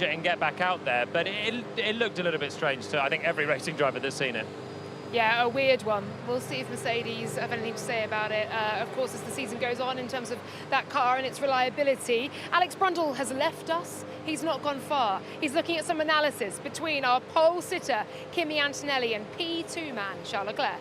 it and get back out there. But it looked a little bit strange to, I think, every racing driver that's seen it. Yeah, a weird one. We'll see if Mercedes have anything to say about it. Of course, as the season goes on in terms of that car and its reliability. Alex Brundle has left us. He's not gone far. He's looking at some analysis between our pole sitter, Kimi Antonelli, and P2 man, Charles Leclerc.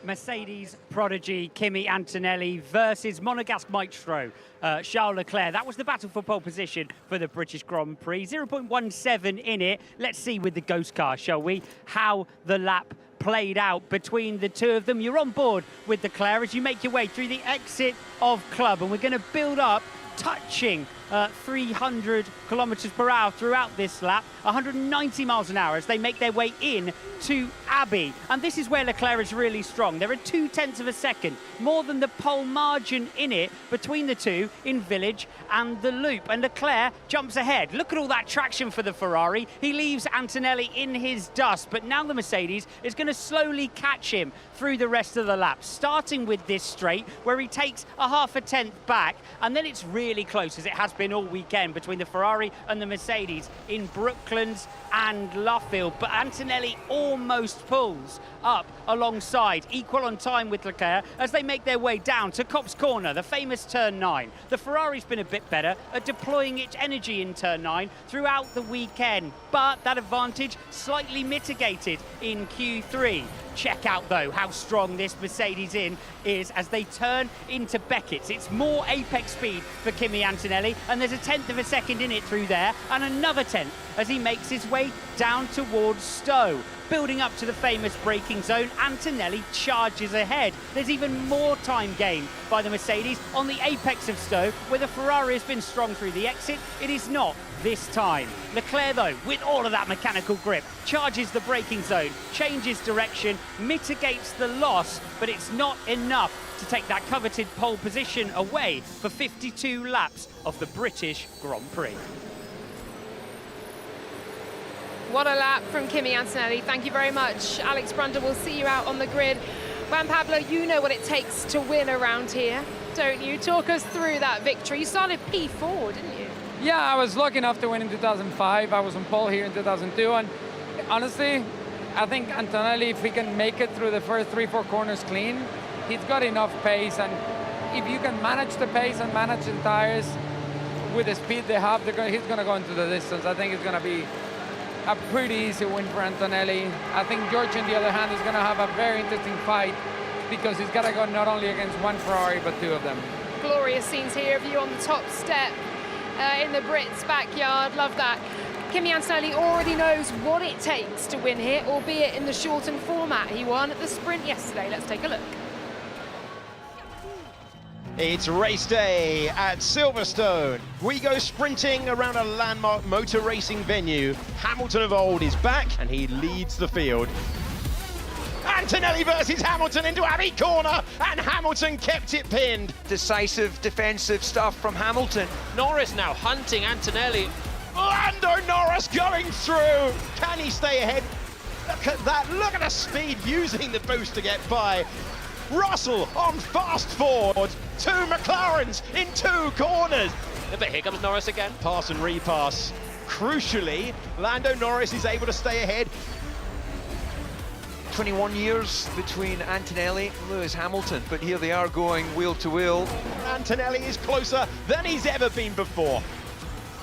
Mercedes prodigy Kimi Antonelli versus Monegasque maestro Charles Leclerc. That was the battle for pole position for the British Grand Prix. 0.17 in it. Let's see with the ghost car, shall we, how the lap played out between the two of them. You're on board with Leclerc as you make your way through the exit of club, and we're going to build up touching 300 kilometers per hour throughout this lap, 190 miles an hour as they make their way in to Abbey. And this is where Leclerc is really strong. There are 0.2 of a second, more than the pole margin in it between the two in Village and the Loop. And Leclerc jumps ahead. Look at all that traction for the Ferrari. He leaves Antonelli in his dust, but now the Mercedes is going to slowly catch him through the rest of the lap, starting with this straight where he takes a 0.5 tenth back, and then it's really close, as it has been all weekend, between the Ferrari and the Mercedes in Brooklands and Luffield. But Antonelli almost pulls up alongside, equal on time with Leclerc, as they make their way down to Copse Corner, the famous turn 9. The Ferrari's been a bit better at deploying its energy in turn 9 throughout the weekend, but that advantage slightly mitigated in Q3. Check out, though, how strong this Mercedes is as they turn into Beckett's. It's more apex speed for Kimi Antonelli, and there's a 1/10 of a second in it through there, and another 1/10 as he makes his way down towards Stowe. Building up to the famous braking zone, Antonelli charges ahead. There's even more time gained by the Mercedes on the apex of Stowe, where the Ferrari has been strong through the exit. It is not this time. Leclerc, though, with all of that mechanical grip, charges the braking zone, changes direction, mitigates the loss, but it's not enough to take that coveted pole position away for 52 laps of the British Grand Prix. What a lap from Kimi Antonelli. Thank you very much. Alex Brundle, we'll see you out on the grid. Juan Pablo, you know what it takes to win around here, don't you? Talk us through that victory. You started P4, didn't you? Yeah, I was lucky enough to win in 2005. I was on pole here in 2002. And honestly, I think Antonelli, if he can make it through the first 3-4 corners clean, he's got enough pace. And if you can manage the pace and manage the tires with the speed they have, he's going to go into the distance. I think it's going to be a pretty easy win for Antonelli. I think George, on the other hand, is going to have a very interesting fight because he's got to go not only against one Ferrari, but two of them. Glorious scenes here of you on the top step in the Brits' backyard. Love that. Kimi Antonelli already knows what it takes to win here, albeit in the shortened format. He won at the sprint yesterday. Let's take a look. It's race day at Silverstone. We go sprinting around a landmark motor racing venue. Hamilton of old is back and he leads the field. Antonelli versus Hamilton into Abbey Corner, and Hamilton kept it pinned. Decisive defensive stuff from Hamilton. Norris now hunting Antonelli. Lando Norris going through. Can he stay ahead? Look at that, look at the speed using the boost to get by. Russell on fast forward. 2 McLarens in 2 corners. But here comes Norris again. Pass and repass. Crucially, Lando Norris is able to stay ahead. 21 years between Antonelli and Lewis Hamilton, but here they are going wheel to wheel. Antonelli is closer than he's ever been before.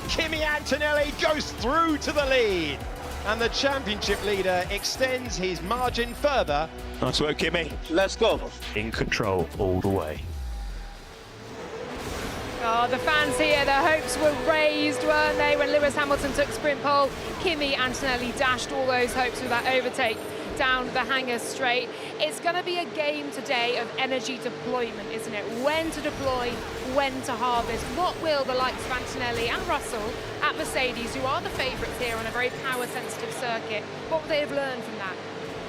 Kimi Antonelli goes through to the lead, and the championship leader extends his margin further. Nice work, Kimi. Let's go. In control all the way. Oh, the fans here, their hopes were raised, weren't they, when Lewis Hamilton took sprint pole. Kimi Antonelli dashed all those hopes with that overtake down the hangar straight. It's going to be a game today of energy deployment, isn't it? When to deploy, when to harvest. What will the likes of Antonelli and Russell at Mercedes, who are the favourites here on a very power-sensitive circuit, what will they have learned from that?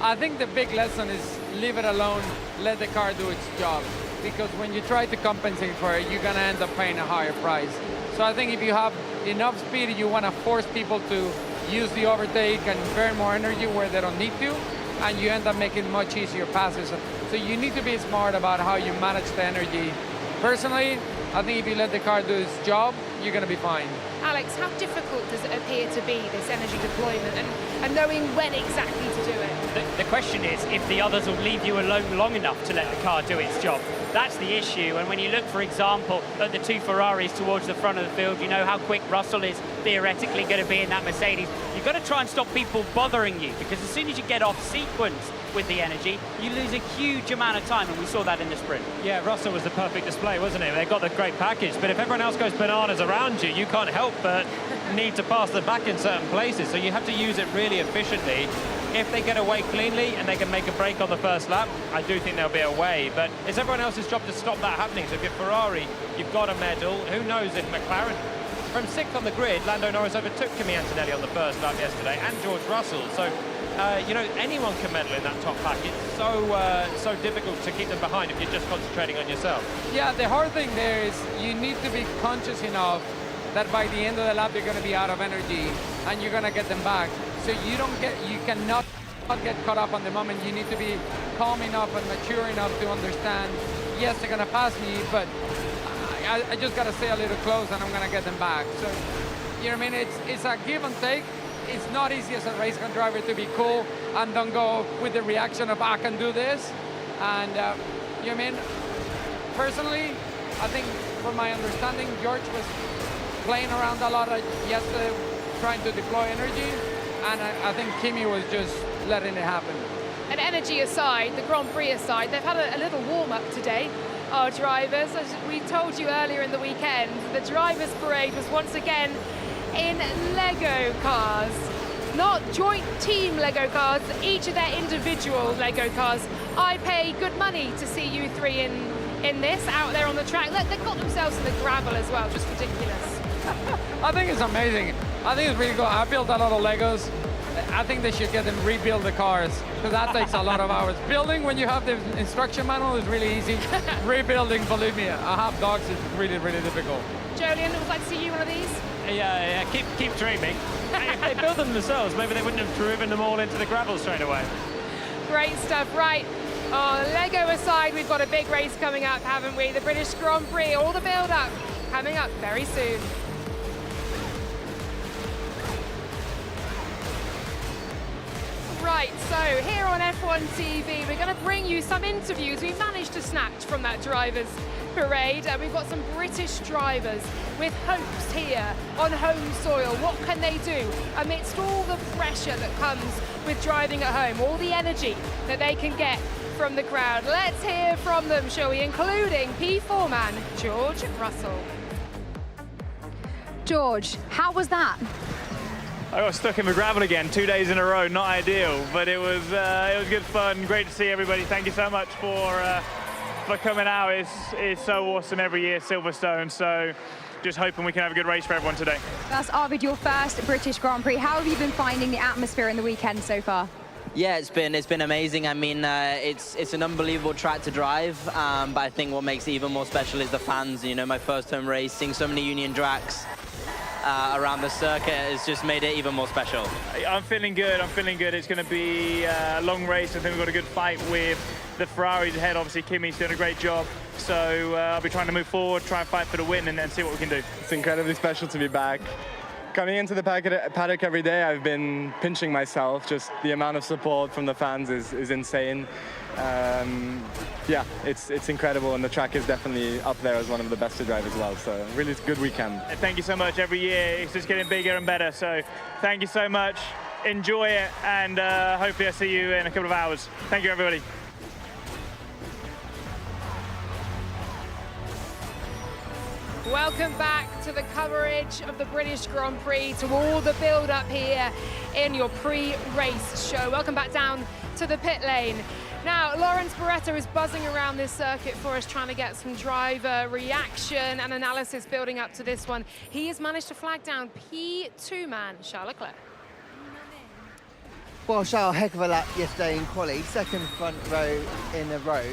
I think the big lesson is leave it alone, let the car do its job. Because when you try to compensate for it, you're going to end up paying a higher price. So I think if you have enough speed, you want to force people to use the overtake and burn more energy where they don't need to, and you end up making much easier passes. So you need to be smart about how you manage the energy. Personally, I think if you let the car do its job, you're going to be fine. Alex, how difficult does it appear to be, this energy deployment, and knowing when exactly to do it? The question is if the others will leave you alone long enough to let the car do its job. That's the issue. And when you look, for example, at the two Ferraris towards the front of the field, you know how quick Russell is theoretically going to be in that Mercedes. You've got to try and stop people bothering you, because as soon as you get off sequence with the energy, you lose a huge amount of time, and we saw that in the sprint. Yeah, Russell was the perfect display, wasn't it? They got the great package, but if everyone else goes bananas around you, you can't help but need to pass the back in certain places, so you have to use it really efficiently. If they get away cleanly and they can make a break on the first lap, I do think there'll be a way, but it's everyone else's job to stop that happening. So if you're Ferrari, you've got a medal. Who knows if McLaren, from 6th on the grid, Lando Norris overtook Kimi Antonelli on the first lap yesterday, and George Russell. So, you know, anyone can medal in that top pack. It's so difficult to keep them behind if you're just concentrating on yourself. Yeah, the hard thing there is you need to be conscious enough that by the end of the lap you're going to be out of energy and you're going to get them back. So you cannot get caught up on the moment. You need to be calm enough and mature enough to understand, yes, they're going to pass me, but I just got to stay a little close and I'm going to get them back. So, you know what I mean? It's a give and take. It's not easy as a race car driver to be cool and don't go with the reaction of, I can do this. And, you know what I mean? Personally, I think from my understanding, George was playing around a lot yesterday, trying to deploy energy. And I think Kimi was just letting it happen. And energy aside, the Grand Prix aside, they've had a little warm-up today, our drivers. As we told you earlier in the weekend, the drivers' parade was once again in Lego cars. Not joint team Lego cars, each of their individual Lego cars. I pay good money to see you three in this, out there on the track. Look, they've got themselves in the gravel as well, just ridiculous. I think it's amazing. I think it's really cool. I built a lot of Legos. I think they should get them rebuild the cars, because that takes a lot of hours. Building when you have the instruction manual is really easy. Rebuilding, believe me, I have dogs, it's really, really difficult. Jolien, would like to see you one of these? Yeah, keep dreaming. If they build them themselves, maybe they wouldn't have driven them all into the gravel straight away. Great stuff, right. Oh, Lego aside, we've got a big race coming up, haven't we? The British Grand Prix, all the build-up coming up very soon. Right, so here on F1 TV, we're going to bring you some interviews we managed to snatch from that drivers' parade. We've got some British drivers with hopes here on home soil. What can they do amidst all the pressure that comes with driving at home, all the energy that they can get from the crowd? Let's hear from them, shall we, including P4 man George Russell. George, how was that? I got stuck in the gravel again 2 days in a row. Not ideal, but it was good fun. Great to see everybody. Thank you so much for coming out. It's so awesome every year, Silverstone. So just hoping we can have a good race for everyone today. That's Arvid, your first British Grand Prix. How have you been finding the atmosphere in the weekend so far? Yeah, it's been amazing. I mean, it's an unbelievable track to drive, but I think what makes it even more special is the fans. You know, my first home race, seeing so many Union tracks around the circuit has just made it even more special. I'm feeling good. It's going to be a long race. I think we've got a good fight with the Ferraris ahead. Obviously, Kimi's doing a great job. So I'll be trying to move forward, try and fight for the win, and then see what we can do. It's incredibly special to be back. Coming into the paddock every day, I've been pinching myself. Just the amount of support from the fans is insane. Yeah, it's incredible, and the track is definitely up there as one of the best to drive as well. So really, it's a good weekend. Thank you so much. Every year, it's just getting bigger and better. So thank you so much. Enjoy it, and hopefully I see you in a couple of hours. Thank you, everybody. Welcome back to the coverage of the British Grand Prix, to all the build-up here in your pre-race show. Welcome back down to the pit lane. Now, Lawrence Barretto is buzzing around this circuit for us, trying to get some driver reaction and analysis building up to this one. He has managed to flag down P2 man Charles Leclerc. Well, Charles, heck of a lap yesterday in quali, second front row in a row.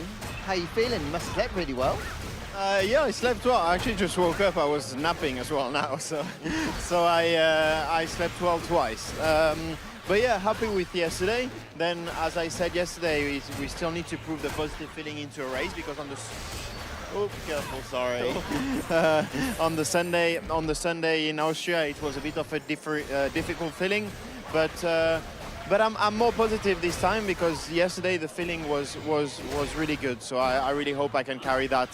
How you feeling? You must have slept really well. Yeah, I slept well. I actually just woke up. I was napping as well now, so I slept well twice. But yeah, happy with yesterday. Then, as I said yesterday, we still need to prove the positive feeling into a race, because on the Oh, careful, sorry. On the Sunday in Austria, it was a bit of a difficult feeling, but I'm more positive this time because yesterday the feeling was really good. So I really hope I can carry that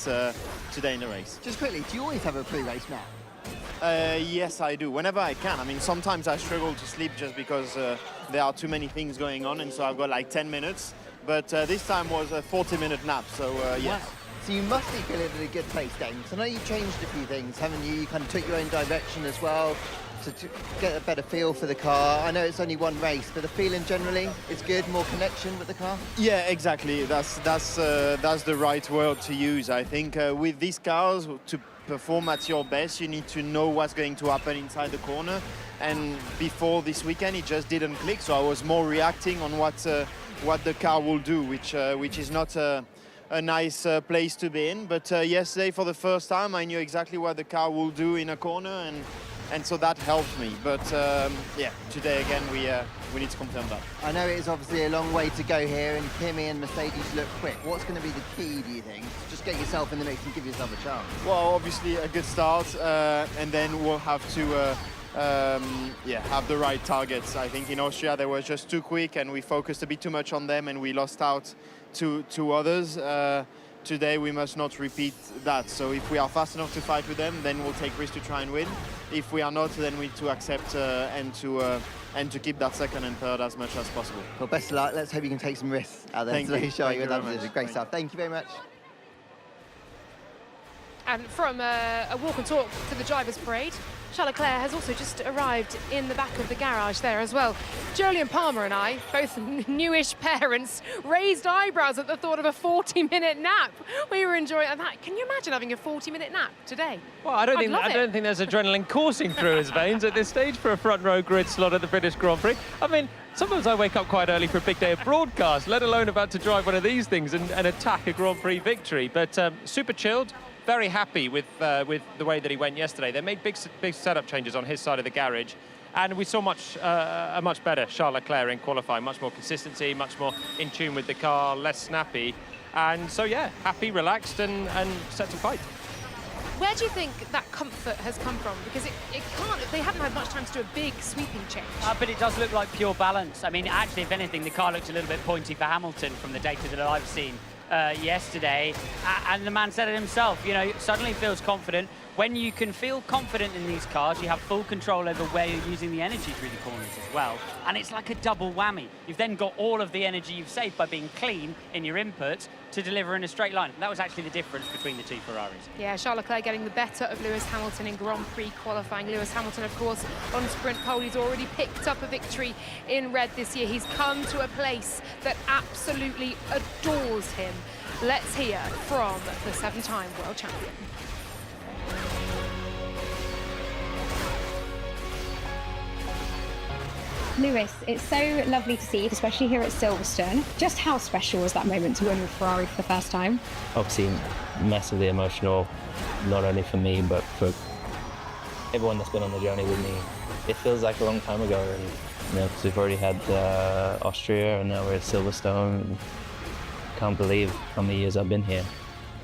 today in the race. Just quickly, do you always have a pre-race nap? Yes, I do. Whenever I can. I mean, sometimes I struggle to sleep just because there are too many things going on, and so I've got like 10 minutes. But this time was a 40-minute nap, so yes. Wow. So you must be feeling in a good place, Dane. So I know you changed a few things, haven't you? You kind of took your own direction as well to get a better feel for the car. I know it's only one race, but the feeling generally is good, more connection with the car? Yeah, exactly. That's the right word to use, I think. With these cars, to perform at your best, you need to know what's going to happen inside the corner. And before this weekend, it just didn't click, so I was more reacting on what the car will do, which is not a nice place to be in. But yesterday, for the first time, I knew exactly what the car will do in a corner, and so that helped me. But yeah, today again, we need to confirm that. I know it is obviously a long way to go here, and Kimi and Mercedes look quick. What's going to be the key, do you think? Just get yourself in the mix and give yourself a chance. Well, obviously a good start, and then we'll have to have the right targets. I think in Austria they were just too quick and we focused a bit too much on them and we lost out to others. Today we must not repeat that. So if we are fast enough to fight with them, then we'll take risks to try and win. If we are not, then we need to accept and to keep that second and third as much as possible. Well, best of luck. Let's hope you can take some risks out there today, show you that position. Great stuff. Thank you very much. And from a walk and talk to the drivers' parade, Charles Leclerc has also just arrived in the back of the garage there as well. Jolyon Palmer and I, both newish parents, raised eyebrows at the thought of a 40-minute nap. We were enjoying that. Can you imagine having a 40-minute nap today? Well, I don't think there's adrenaline coursing through his veins at this stage for a front row grid slot at the British Grand Prix. I mean, sometimes I wake up quite early for a big day of broadcast, let alone about to drive one of these things and attack a Grand Prix victory. But super chilled. Very happy with the way that he went yesterday. They made big setup changes on his side of the garage, and we saw a much better Charles Leclerc in qualifying, much more consistency, much more in tune with the car, less snappy, and so yeah, happy, relaxed, and set to fight. Where do you think that comfort has come from? Because they haven't had much time to do a big sweeping change. But it does look like pure balance. I mean, actually, if anything, the car looked a little bit pointy for Hamilton from the data that I've seen yesterday. And the man said it himself, you know, suddenly feels confident. When you can feel confident in these cars, you have full control over where you're using the energy through the corners as well. And it's like a double whammy. You've then got all of the energy you've saved by being clean in your inputs to deliver in a straight line. That was actually the difference between the two Ferraris. Yeah, Charles Leclerc getting the better of Lewis Hamilton in Grand Prix qualifying. Lewis Hamilton, of course, on sprint pole. He's already picked up a victory in red this year. He's come to a place that absolutely adores him. Let's hear from the 7-time world champion. Lewis, it's so lovely to see you, especially here at Silverstone. Just how special was that moment to win with Ferrari for the first time? Obviously, massively emotional, not only for me, but for everyone that's been on the journey with me. It feels like a long time ago, and you know, because we've already had Austria, and now we're at Silverstone. And can't believe how many years I've been here.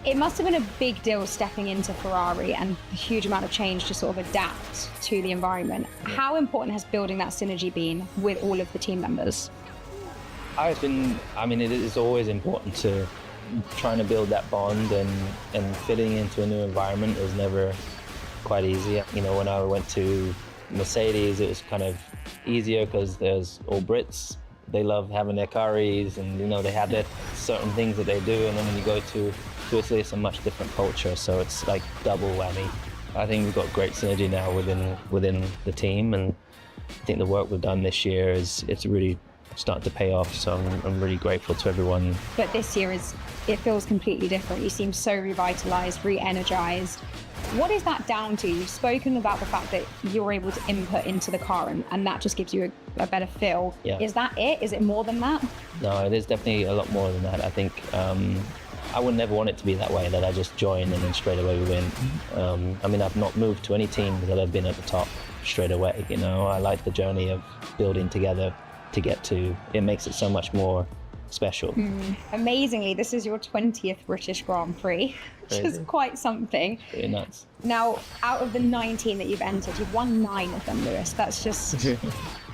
It must have been a big deal stepping into Ferrari and a huge amount of change to sort of adapt to the environment. Yeah. How important has building that synergy been with all of the team members? I mean, it is always important to trying to build that bond, and fitting into a new environment is never quite easy. You know, when I went to Mercedes, it was kind of easier because there's all Brits. They love having their curries, and you know, they have their certain things that they do, and then when you go to Italy, it's a much different culture, so it's like double whammy. I think we've got great synergy now within the team, and I think the work we've done this year it's really starting to pay off, so I'm really grateful to everyone. But this year it feels completely different. You seem so revitalized, re-energized. What is that down to? You've spoken about the fact that you're able to input into the car, and that just gives you a better feel. Yeah. Is that it? Is it more than that? No, there's definitely a lot more than that. I think I would never want it to be that way, that I just join and then straight away we win. I mean, I've not moved to any team that I've been at the top straight away. You know, I like the journey of building together to get to. It makes it so much more special. Amazingly, this is your 20th British Grand Prix, which is Crazy. quite something. Pretty nuts. Now, out of the 19 that you've entered, you've won 9 of them, Lewis. That's just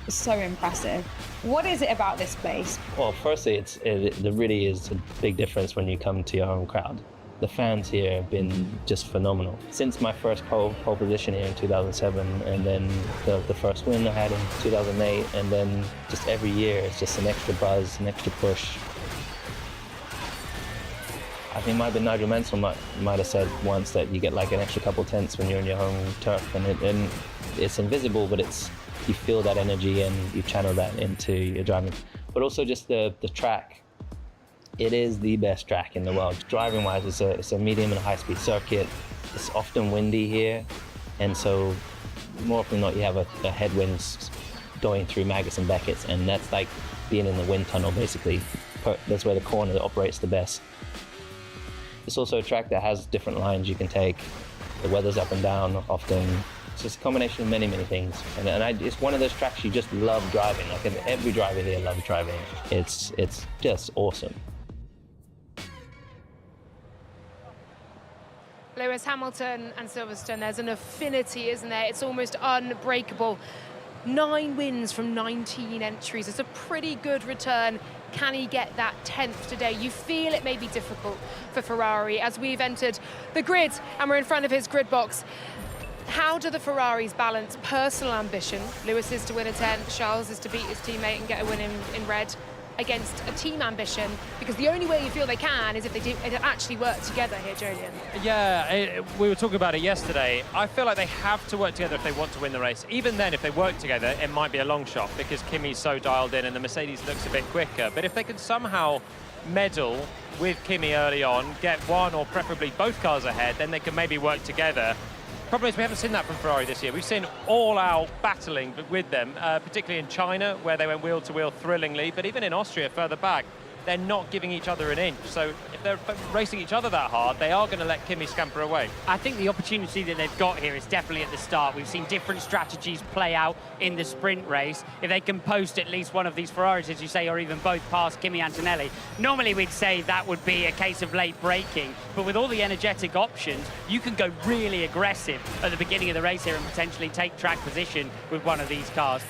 so impressive. What is it about this place? Well, firstly, there really is a big difference when you come to your home crowd. The fans here have been just phenomenal. Since my first pole position here in 2007, and then the first win I had in 2008, and then just every year it's just an extra buzz, an extra push. I think Nigel Mansell might have said once that you get like an extra couple tenths when you're in your home turf, and it's invisible, but you feel that energy and you channel that into your driving. But also just the track. It is the best track in the world. Driving-wise, it's a medium and high-speed circuit. It's often windy here, and so more often than not, you have a headwinds going through Magus and Beckett's, and that's like being in the wind tunnel, basically. That's where the corner operates the best. It's also a track that has different lines you can take. The weather's up and down often. It's just a combination of many, many things. And it's one of those tracks you just love driving. Like every driver here loves driving. It's just awesome. Lewis Hamilton and Silverstone, there's an affinity, isn't there? It's almost unbreakable. 9 wins from 19 entries. It's a pretty good return. Can he get that 10th today? You feel it may be difficult for Ferrari as we've entered the grid and we're in front of his grid box. How do the Ferraris balance personal ambition? Lewis is to win a 10, Charles is to beat his teammate and get a win in red, against a team ambition, because the only way you feel they can is if they actually work together here, Jolyon. Yeah, we were talking about it yesterday. I feel like they have to work together if they want to win the race. Even then, if they work together, it might be a long shot because Kimi's so dialed in and the Mercedes looks a bit quicker. But if they can somehow meddle with Kimi early on, get one or preferably both cars ahead, then they can maybe work together. Problem is we haven't seen that from Ferrari this year. We've seen all-out battling with them, particularly in China, where they went wheel-to-wheel thrillingly, but even in Austria, further back, they're not giving each other an inch. So if they're racing each other that hard, they are going to let Kimi scamper away. I think the opportunity that they've got here is definitely at the start. We've seen different strategies play out in the sprint race. If they can post at least one of these Ferraris, as you say, or even both past Kimi Antonelli, normally we'd say that would be a case of late braking. But with all the energetic options, you can go really aggressive at the beginning of the race here and potentially take track position with one of these cars.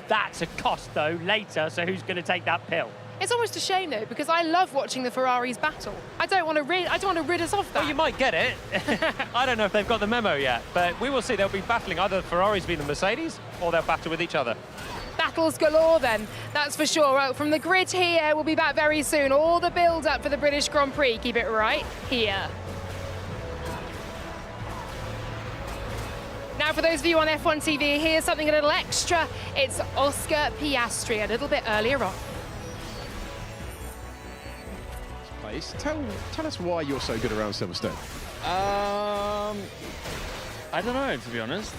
That's a cost, though, later, so who's going to take that pill? It's almost a shame, though, because I love watching the Ferraris battle. I don't want to rid us of that. Well, you might get it. I don't know if they've got the memo yet, but we will see. They'll be battling either Ferraris being the Mercedes, or they'll battle with each other. Battles galore, then, that's for sure. Well, from the grid here, we'll be back very soon. All the build-up for the British Grand Prix. Keep it right here. Now, for those of you on F1 TV, here's something a little extra. It's Oscar Piastri, a little bit earlier on. Tell us why you're so good around Silverstone. I don't know, to be honest.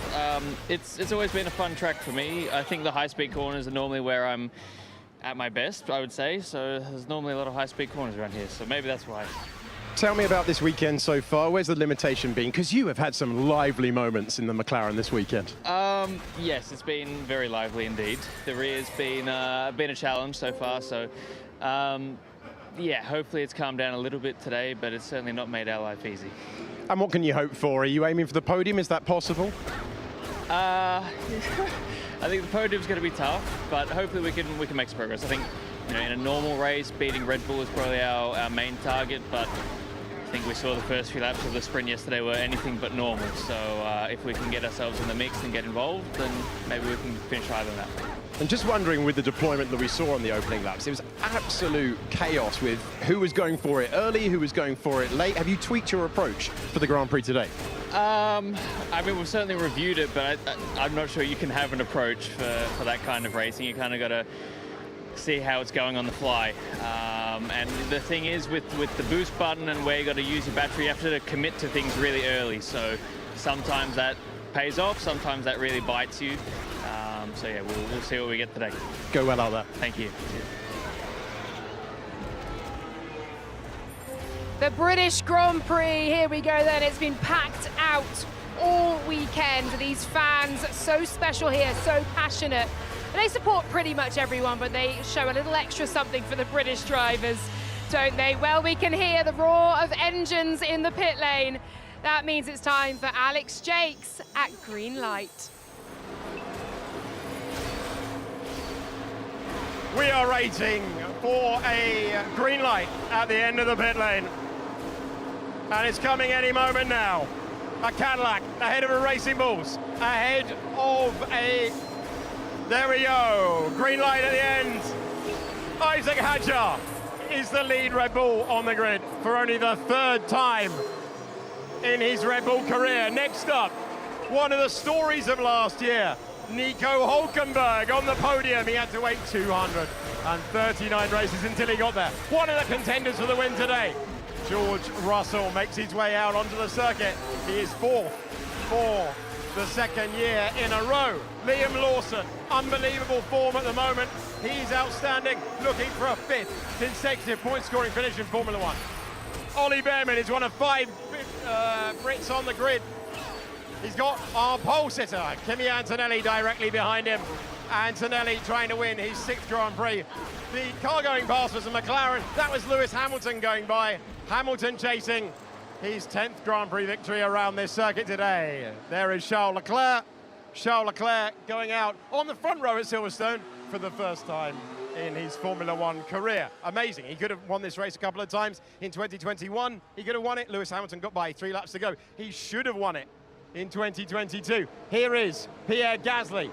It's always been a fun track for me. I think the high-speed corners are normally where I'm at my best, I would say. So there's normally a lot of high-speed corners around here. So maybe that's why. Tell me about this weekend so far. Where's the limitation been? Because you have had some lively moments in the McLaren this weekend. Yes, it's been very lively indeed. The rear's been a challenge so far. So. Yeah, hopefully it's calmed down a little bit today, but it's certainly not made our life easy. And what can you hope for? Are you aiming for the podium? Is that possible? I think the podium's going to be tough, but hopefully we can make some progress. I think, in a normal race, beating Red Bull is probably our main target, but I think we saw the first few laps of the sprint yesterday were anything but normal. So if we can get ourselves in the mix and get involved, then maybe we can finish higher than that. And just wondering, with the deployment that we saw on the opening laps, it was absolute chaos with who was going for it early, who was going for it late. Have you tweaked your approach for the Grand Prix today? I mean, we've certainly reviewed it, but I'm not sure you can have an approach for that kind of racing. You kind of got to see how it's going on the fly. And the thing is, with the boost button and where you got to use your battery, you have to commit to things really early. So sometimes that pays off, sometimes that really bites you. So yeah, we'll see what we get today. Go well out there. Thank you. The British Grand Prix, here we go then. It's been packed out all weekend. These fans, so special here, so passionate. They support pretty much everyone, but they show a little extra something for the British drivers, don't they? Well, we can hear the roar of engines in the pit lane. That means it's time for Alex Jakes at green light. We are racing for a green light at the end of the pit lane. And it's coming any moment now. A Cadillac ahead of a Racing Bulls, ahead of a... There we go, green light at the end. Isaac Hadjar is the lead Red Bull on the grid for only the 3rd time in his Red Bull career. Next up, one of the stories of last year, Nico Hulkenberg on the podium. He had to wait 239 races until he got there. One of the contenders for the win today. George Russell makes his way out onto the circuit. He is 4th for the 2nd year in a row. Liam Lawson, unbelievable form at the moment. He's outstanding, looking for a 5th consecutive point-scoring finish in Formula One. Ollie Behrman is one of 5 Brits on the grid. He's got our pole sitter, Kimi Antonelli, directly behind him. Antonelli trying to win his 6th Grand Prix. The car going past was a McLaren. That was Lewis Hamilton going by. Hamilton chasing his 10th Grand Prix victory around this circuit today. There is Charles Leclerc. Charles Leclerc going out on the front row at Silverstone for the first time in his Formula One career. Amazing. He could have won this race a couple of times in 2021. He could have won it. Lewis Hamilton got by 3 laps to go. He should have won it in 2022. Here is Pierre Gasly,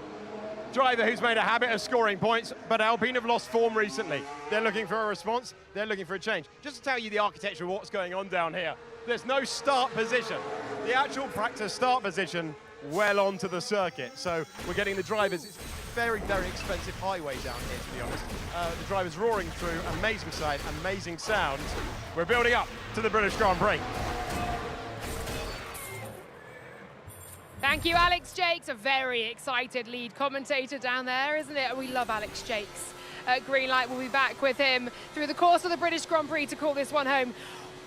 driver who's made a habit of scoring points, but Alpine have lost form recently. They're looking for a response. They're looking for a change. Just to tell you the architecture of what's going on down here, there's no start position. The actual practice start position well onto the circuit. So we're getting the drivers. It's very, very expensive highway down here, to be honest. The drivers roaring through, amazing sight, amazing sound. We're building up to the British Grand Prix. Thank you, Alex Jakes, a very excited lead commentator down there, isn't it? We love Alex Jakes. Green light, we'll be back with him through the course of the British Grand Prix to call this one home.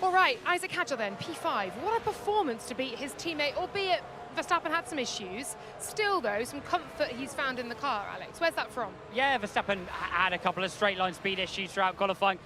All right, Isaac Hadjar then, P5. What a performance to beat his teammate, albeit Verstappen had some issues. Still, though, some comfort he's found in the car, Alex. Where's that from? Yeah, Verstappen had a couple of straight line speed issues throughout qualifying.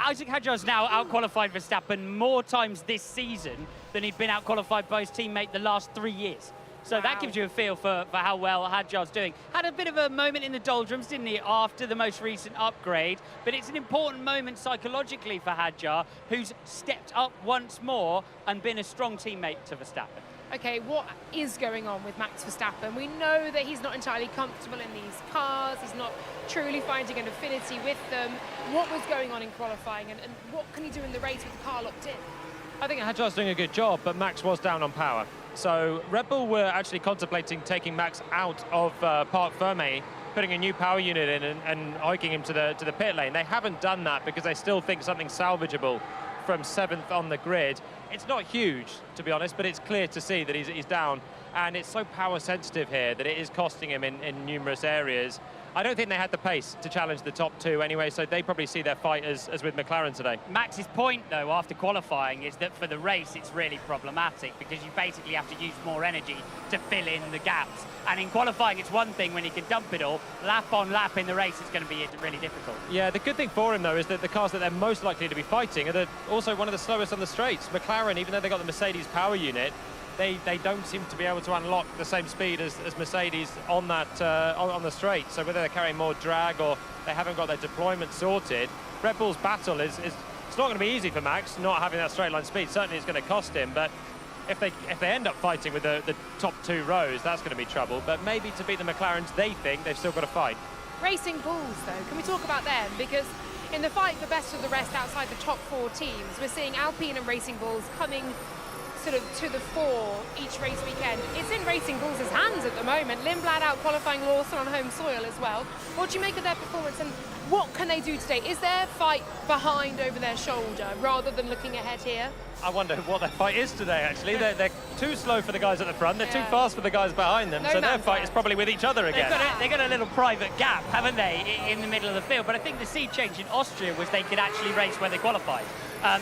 Isaac Hadjar's now out-qualified Verstappen more times this season than he'd been out-qualified by his teammate the last 3 years. So that gives you a feel for how well Hadjar's doing. Had a bit of a moment in the doldrums, didn't he, after the most recent upgrade, but it's an important moment psychologically for Hadjar, who's stepped up once more and been a strong teammate to Verstappen. Okay, what is going on with Max Verstappen? We know that he's not entirely comfortable in these cars. He's not truly finding an affinity with them. What was going on in qualifying, and what can he do in the race with the car locked in? I think Hadjar's doing a good job, but Max was down on power. So Red Bull were actually contemplating taking Max out of Parc Fermé, putting a new power unit in and hiking him to the pit lane. They haven't done that because they still think something's salvageable from 7th on the grid. It's not huge, to be honest, but it's clear to see that he's down. And it's so power sensitive here that it is costing him in numerous areas. I don't think they had the pace to challenge the top 2 anyway, so they probably see their fight as with McLaren today. Max's point, though, after qualifying is that for the race, it's really problematic because you basically have to use more energy to fill in the gaps. And in qualifying, it's one thing when he can dump it all. Lap on lap in the race, it's going to be really difficult. Yeah, the good thing for him, though, is that the cars that they're most likely to be fighting are also one of the slowest on the straights. McLaren, even though they got the Mercedes power unit, they don't seem to be able to unlock the same speed as Mercedes on that on the straight. So whether they're carrying more drag or they haven't got their deployment sorted, Red Bull's battle is it's not going to be easy for Max not having that straight line speed. Certainly it's going to cost him, but if they end up fighting with the top 2 rows, that's going to be trouble. But maybe to beat the McLarens, they think they've still got to fight. Racing Bulls, though, can we talk about them? Because in the fight for best of the rest outside the top 4 teams, we're seeing Alpine and Racing Bulls coming sort of to the fore each race weekend. It's in Racing Bulls' hands at the moment. Lindblad out qualifying Lawson on home soil as well. What do you make of their performance, and what can they do today? Is their fight behind over their shoulder rather than looking ahead here? I wonder what their fight is today, actually. They're too slow for the guys at the front. They're too fast for the guys behind them. So their fight is probably with each other again. They've got a little private gap, haven't they, in the middle of the field. But I think the sea change in Austria was they could actually race where they qualified.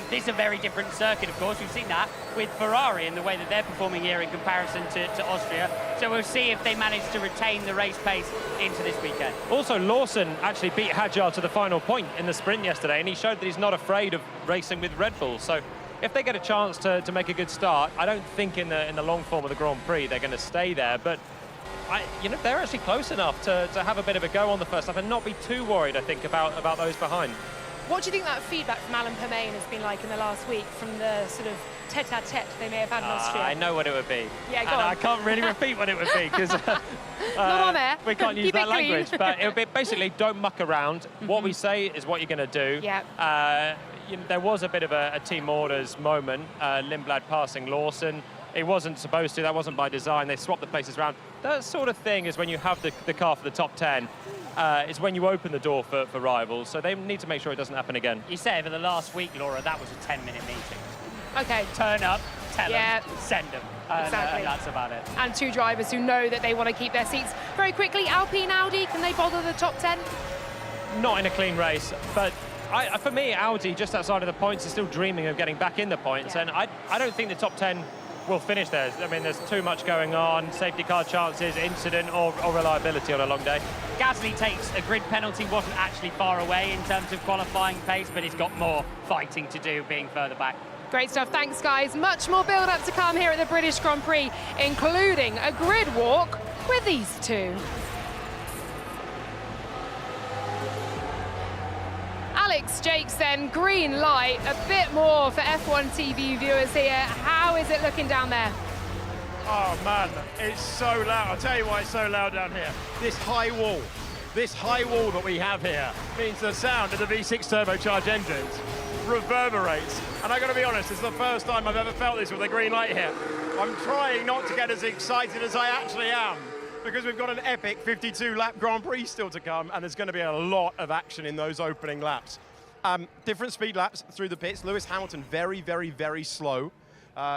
This is a very different circuit, of course. We've seen that with Ferrari and the way that they're performing here in comparison to Austria. So we'll see if they manage to retain the race pace into this weekend. Also, Lawson actually beat Hadjar to the final point in the sprint yesterday, and he showed that he's not afraid of racing with Red Bull. So if they get a chance to make a good start, I don't think in the long form of the Grand Prix they're going to stay there. But they're actually close enough to have a bit of a go on the first lap and not be too worried, I think, about those behind. What do you think that feedback from Alan Permain has been like in the last week from the sort of tete-a-tete they may have had in Austria? I know what it would be. Yeah, go and on. I can't really repeat what it would be because not on there. We can't use Keep that it clean. language. But it would be basically don't muck around. What we say is what you're going to do. Yeah. There was a bit of a team orders moment. Lindblad passing Lawson. It wasn't supposed to. That wasn't by design. They swapped the places around. That sort of thing is when you have the car for the top 10. Is when you open the door for rivals, so they need to make sure it doesn't happen again. You say over the last week, Laura, that was a 10-minute meeting. Okay. Turn up, tell them, send them. Exactly. And that's about it. And two drivers who know that they want to keep their seats. Very quickly, Alpine, Audi, can they bother the top 10? Not in a clean race, but for me, Audi, just outside of the points, is still dreaming of getting back in the points, and I don't think the top 10 will finish there. I mean, there's too much going on, safety car chances, incident or reliability on a long day. Gasly takes a grid penalty, wasn't actually far away in terms of qualifying pace, but he's got more fighting to do being further back. Great stuff, thanks guys. Much more build-up to come here at the British Grand Prix, including a grid walk with these two. Alex Jakes then, green light, a bit more for F1 TV viewers here. How is it looking down there? Oh man, it's so loud. I'll tell you why it's so loud down here. This high wall that we have here means the sound of the V6 turbocharged engines reverberates. And I gotta be honest, it's the first time I've ever felt this with a green light here. I'm trying not to get as excited as I actually am, because we've got an epic 52-lap Grand Prix still to come, and there's going to be a lot of action in those opening laps. Different speed laps through the pits. Lewis Hamilton very, very, very slow.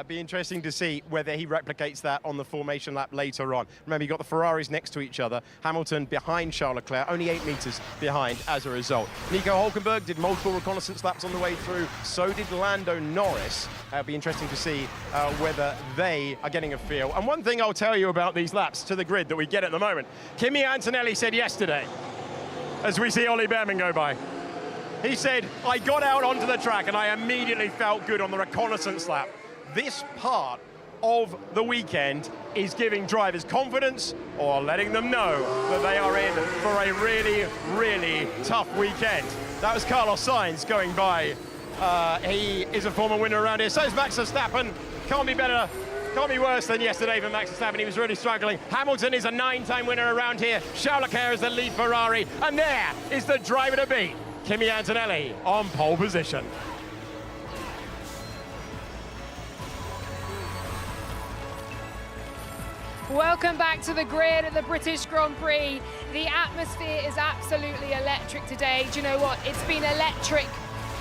Be interesting to see whether he replicates that on the formation lap later on. Remember, you've got the Ferraris next to each other. Hamilton behind Charles Leclerc, only 8 meters behind as a result. Nico Hülkenberg did multiple reconnaissance laps on the way through. So did Lando Norris. Be interesting to see whether they are getting a feel. And one thing I'll tell you about these laps to the grid that we get at the moment. Kimi Antonelli said yesterday, as we see Ollie Behrman go by, he said, I got out onto the track and I immediately felt good on the reconnaissance lap. This part of the weekend is giving drivers confidence or letting them know that they are in for a really, really tough weekend. That was Carlos Sainz going by. He is a former winner around here. So is Max Verstappen. Can't be better, can't be worse than yesterday for Max Verstappen. He was really struggling. Hamilton is a 9-time winner around here. Charles Leclerc is the lead Ferrari. And there is the driver to beat, Kimi Antonelli on pole position. Welcome back to the grid at the British Grand Prix. The atmosphere is absolutely electric today. Do you know what? It's been electric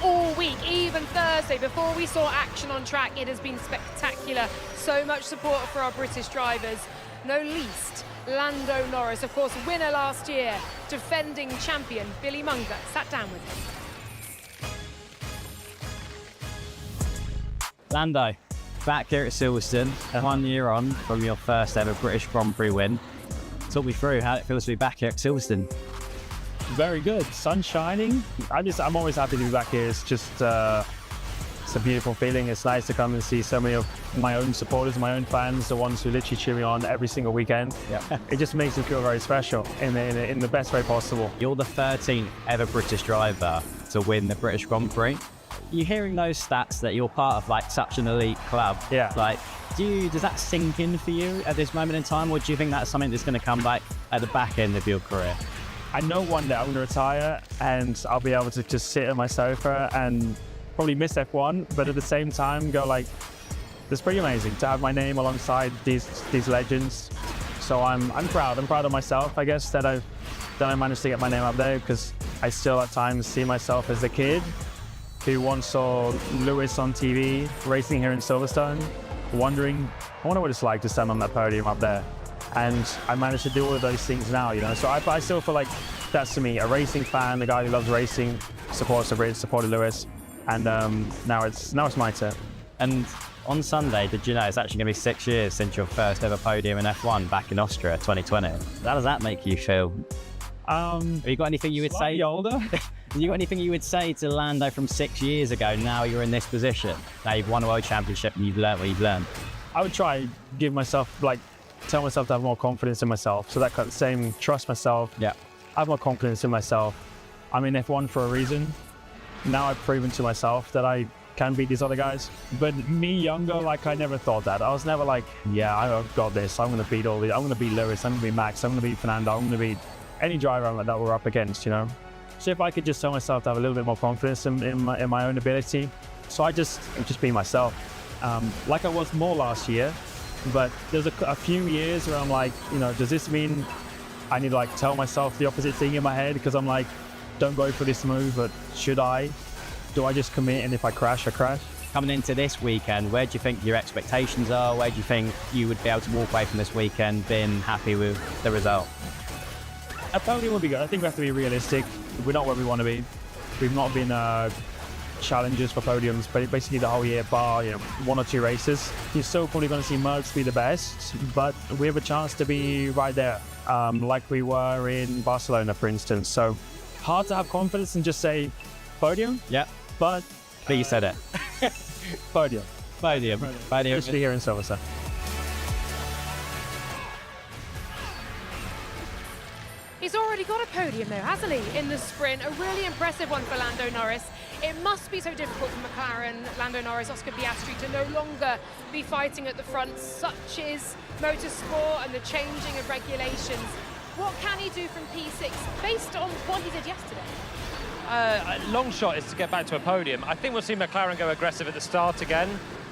all week, even Thursday. Before we saw action on track, it has been spectacular. So much support for our British drivers, no least Lando Norris, of course, winner last year, defending champion Billy Munger sat down with him. Lando, back here at Silverstone, 1 year on from your first ever British Grand Prix win. Talk me through how it feels to be back here at Silverstone. Very good. Sun shining. I'm always happy to be back here. It's just it's a beautiful feeling. It's nice to come and see so many of my own supporters, my own fans, the ones who literally cheer me on every single weekend. Yeah. It just makes me feel very special in the best way possible. You're the 13th ever British driver to win the British Grand Prix. You're hearing those stats that you're part of like such an elite club. Yeah. Like, does that sink in for you at this moment in time, or do you think that's something that's going to come back at the back end of your career? I know one day I'm going to retire and I'll be able to just sit on my sofa and probably miss F1, but at the same time go like, it's pretty amazing to have my name alongside these legends. So I'm proud. I'm proud of myself, I guess, that I managed to get my name up there, because I still at times see myself as a kid who once saw Lewis on TV racing here in Silverstone, wondering, I wonder what it's like to stand on that podium up there. And I managed to do all of those things now, you know. So I still feel like that's, to me, a racing fan, the guy who loves racing, supports the Brits, supported Lewis. and now it's my turn. And on Sunday, did you know it's actually going to be 6 years since your first ever podium in F1 back in Austria, 2020? How does that make you feel? Have you got anything you would say? Older. Have you got anything you would say to Lando from 6 years ago? Now you're in this position. Now you've won a world championship and you've learned what you've learned. I would try give myself tell myself to have more confidence in myself. So that kind of same trust myself. Yeah. Have more confidence in myself. I'm in F1 for a reason. Now I've proven to myself that I can beat these other guys. But me younger, I never thought that. I was never like, yeah, I've got this. I'm going to beat all these. I'm going to beat Lewis. I'm going to beat Max. I'm going to beat Fernando. I'm going to beat any driver that we're up against, you know. So if I could just tell myself to have a little bit more confidence in my own ability. So I just be myself. Like I was more last year, but there's a few years where I'm like, you know, does this mean I need to tell myself the opposite thing in my head? Because I'm like, don't go for this move, but should I? Do I just commit, and if I crash, I crash? Coming into this weekend, where do you think your expectations are? Where do you think you would be able to walk away from this weekend being happy with the result? A podium would be good. I think we have to be realistic. We're not where we want to be. We've not been challengers for podiums, but basically the whole year, bar 1 or 2 races. You're still probably going to see Merckx be the best, but we have a chance to be right there, like we were in Barcelona, for instance. So hard to have confidence and just say podium. Yeah, but you said it. Podium. Just be here in Silverstone. He's already got a podium though, hasn't he, in the sprint? A really impressive one for Lando Norris. It must be so difficult for McLaren, Lando Norris, Oscar Piastri to no longer be fighting at the front. Such is motorsport and the changing of regulations. What can he do from P6 based on what he did yesterday? Long shot is to get back to a podium. I think we'll see McLaren go aggressive at the start again.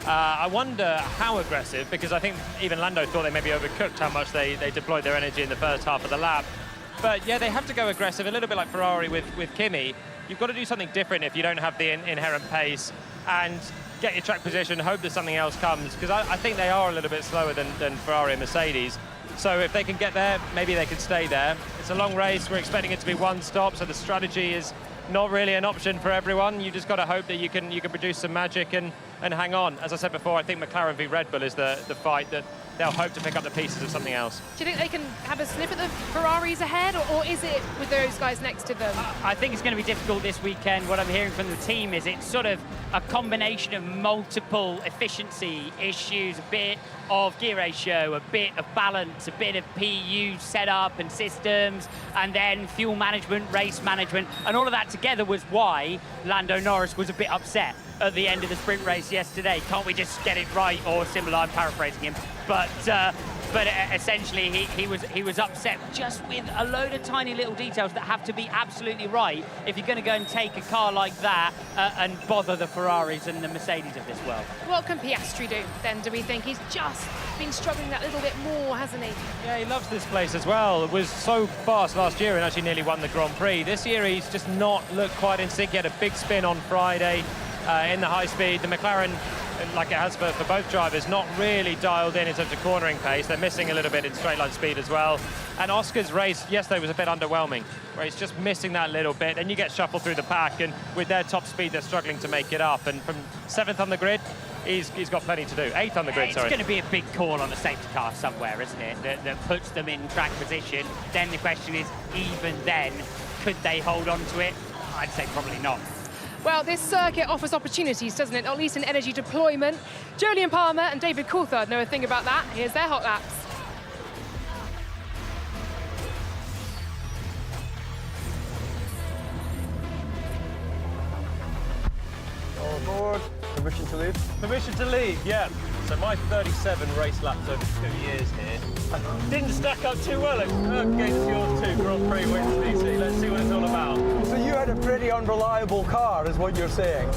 I wonder how aggressive, because I think even Lando thought they maybe overcooked how much they deployed their energy in the first half of the lap. But yeah, they have to go aggressive, a little bit like Ferrari with Kimi. You've got to do something different if you don't have the inherent pace, and get your track position, hope that something else comes, because I think they are a little bit slower than Ferrari and Mercedes. So if they can get there, maybe they can stay there. It's a long race, we're expecting it to be one stop, so the strategy is not really an option for everyone. You just got to hope that you can produce some magic and hang on. As I said before, I think McLaren v Red Bull is the fight that they'll hope to pick up the pieces of something else. Do you think they can have a sniff at the Ferraris ahead, or is it with those guys next to them? I think it's going to be difficult this weekend. What I'm hearing from the team is it's sort of a combination of multiple efficiency issues, a bit of gear ratio, a bit of balance, a bit of PU setup and systems, and then fuel management, race management, and all of that together was why Lando Norris was a bit upset at the end of the sprint race yesterday. Can't we just get it right, or similar? I'm paraphrasing him, but essentially he was upset just with a load of tiny little details that have to be absolutely right if you're going to go and take a car like that and bother the Ferraris and the Mercedes of this world. What can Piastri do then, do we think? He's just been struggling that little bit more, hasn't he? Yeah, he loves this place as well. It was so fast last year and actually nearly won the Grand Prix. This year he's just not looked quite in sync. He had a big spin on Friday in the high speed. The McLaren, like it has for both drivers, not really dialed in terms of cornering pace. They're missing a little bit in straight line speed as well. And Oscar's race yesterday was a bit underwhelming, where he's just missing that little bit. And you get shuffled through the pack, and with their top speed, they're struggling to make it up. And from 7th on the grid, he's got plenty to do. 8th on the grid, sorry. It's going to be a big call on a safety car somewhere, isn't it? That puts them in track position. Then the question is, even then, could they hold on to it? I'd say probably not. Well, this circuit offers opportunities, doesn't it? At least in energy deployment. Jolyon Palmer and David Coulthard know a thing about that. Here's their hot laps. All aboard. Permission to leave? Permission to leave, yeah. So my 37 race laps over 2 years here didn't stack up too well against your 2 Grand Prix wins, DC. Let's see what it's all about. So you had a pretty unreliable car, is what you're saying.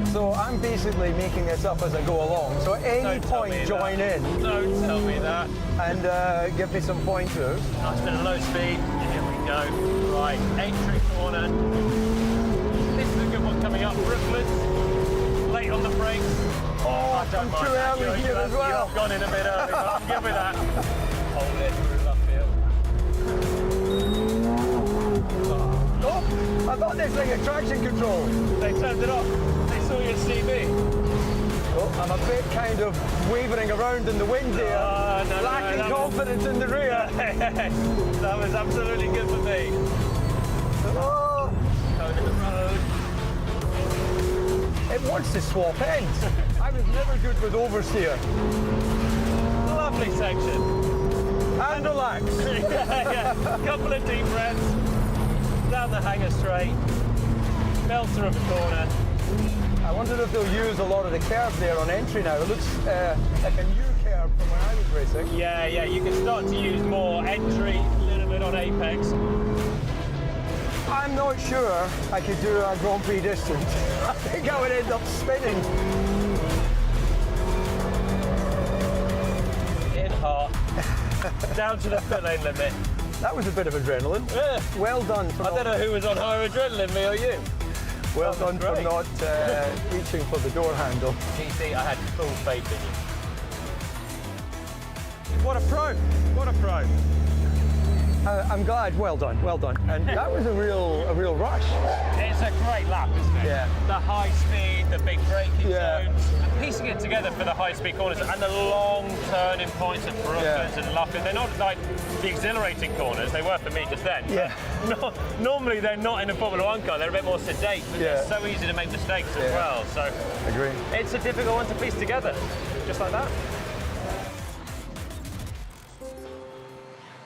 So I'm basically making this up as I go along. So at any point, join in. Don't tell me that. And give me some pointers. Nice bit of low speed. Here we go. Right, entry corner. This is a good one coming up. Brooklyn. Late on the brakes. Oh, I'm too early here as well. You've gone in a bit early, but I'm good with that. Hold it through left field. Oh, I thought this thing had traction control. They turned it off. This see me? Oh, I'm a bit kind of wavering around in the wind here, lacking confidence in the rear. That was absolutely good for me. Oh. Going in the road. It wants to swap ends. I was never good with oversteer. Lovely section. And relax. Yeah. Couple of deep breaths. Down the hanger straight. Belter of a corner. I wonder if they'll use a lot of the curve there on entry now. It looks like a new curve from when I was racing. Yeah, you can start to use more entry, a little bit on apex. I'm not sure I could do a Grand Prix distance. I think I would end up spinning. In hot. Down to the pit lane limit. That was a bit of adrenaline. Yeah. Well done. I don't know who was on higher adrenaline, me or you. Well done for not reaching for the door handle. GC, I had full faith in you. What a pro! What a pro! I'm glad. Well done. Well done. And that was a real rush. It's a great lap, isn't it? Yeah. The high speed, the big braking zones, and piecing it together for the high speed corners and the long turning points at Brooklands and Luffy. They're not like the exhilarating corners. They were for me just then. Yeah. Normally they're not in a Formula One car. They're a bit more sedate, but they're so easy to make mistakes as well. So agree. It's a difficult one to piece together, just like that.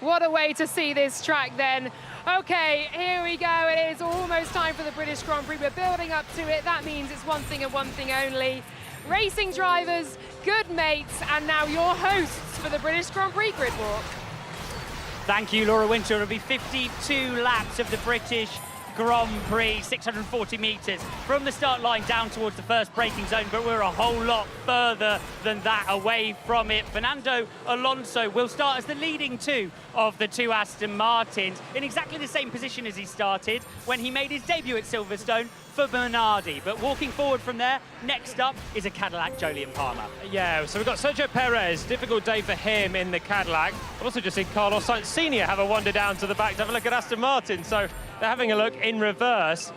What a way to see this track then. Okay, here we go. It is almost time for the British Grand Prix. We're building up to it. That means it's one thing and one thing only. Racing drivers, good mates, and now your hosts for the British Grand Prix grid walk. Thank you, Laura Winter. It'll be 52 laps of the British Grand Prix, 640 metres from the start line down towards the first braking zone, but we're a whole lot further than that away from it. Fernando Alonso will start as the leading two of the two Aston Martins in exactly the same position as he started when he made his debut at Silverstone for Bernardi. But walking forward from there, next up is a Cadillac Jolyon Palmer. Yeah, so we've got Sergio Perez, difficult day for him in the Cadillac. I've also just seen Carlos Sainz Sr. have a wander down to the back to have a look at Aston Martin, so they're having a look in reverse.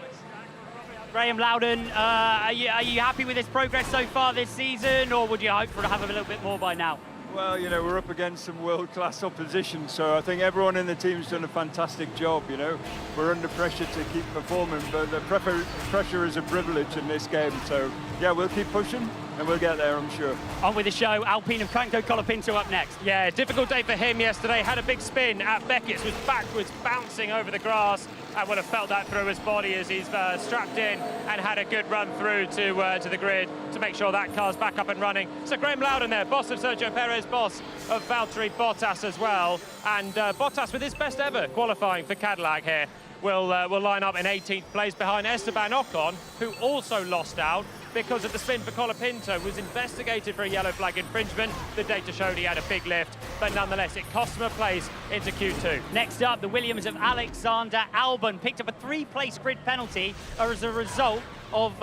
Graham Loudon, are you happy with his progress so far this season, or would you hope for to have a little bit more by now? Well, you know, we're up against some world-class opposition, so I think everyone in the team's done a fantastic job, you know. We're under pressure to keep performing, but the pressure is a privilege in this game, so yeah, we'll keep pushing and we'll get there, I'm sure. On with the show, Alpine of Franco Colapinto up next. Yeah, difficult day for him yesterday. Had a big spin at Beckett's, was backwards, bouncing over the grass. I would have felt that through his body as he's strapped in and had a good run through to the grid to make sure that car's back up and running. So Graham Loudon there, boss of Sergio Perez, boss of Valtteri Bottas as well. And Bottas with his best ever qualifying for Cadillac here will line up in 18th place behind Esteban Ocon, who also lost out because of the spin for Colapinto, was investigated for a yellow flag infringement. The data showed he had a big lift, but nonetheless, it cost him a place into Q2. Next up, the Williams of Alexander Albon picked up a 3-place grid penalty as a result of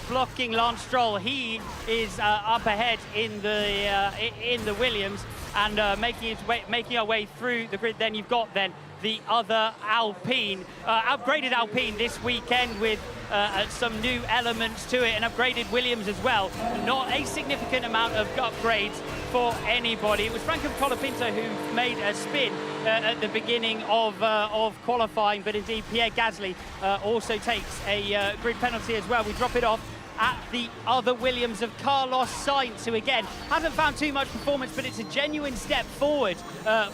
blocking Lance Stroll. He is up ahead in the Williams and making our way through the grid. Then you've got the other Alpine, upgraded Alpine this weekend with some new elements to it, and upgraded Williams as well. Not a significant amount of upgrades for anybody. It was Franco Colapinto who made a spin at the beginning of qualifying, but indeed Pierre Gasly also takes a grid penalty as well. We drop it off at the other Williams of Carlos Sainz, who again hasn't found too much performance, but it's a genuine step forward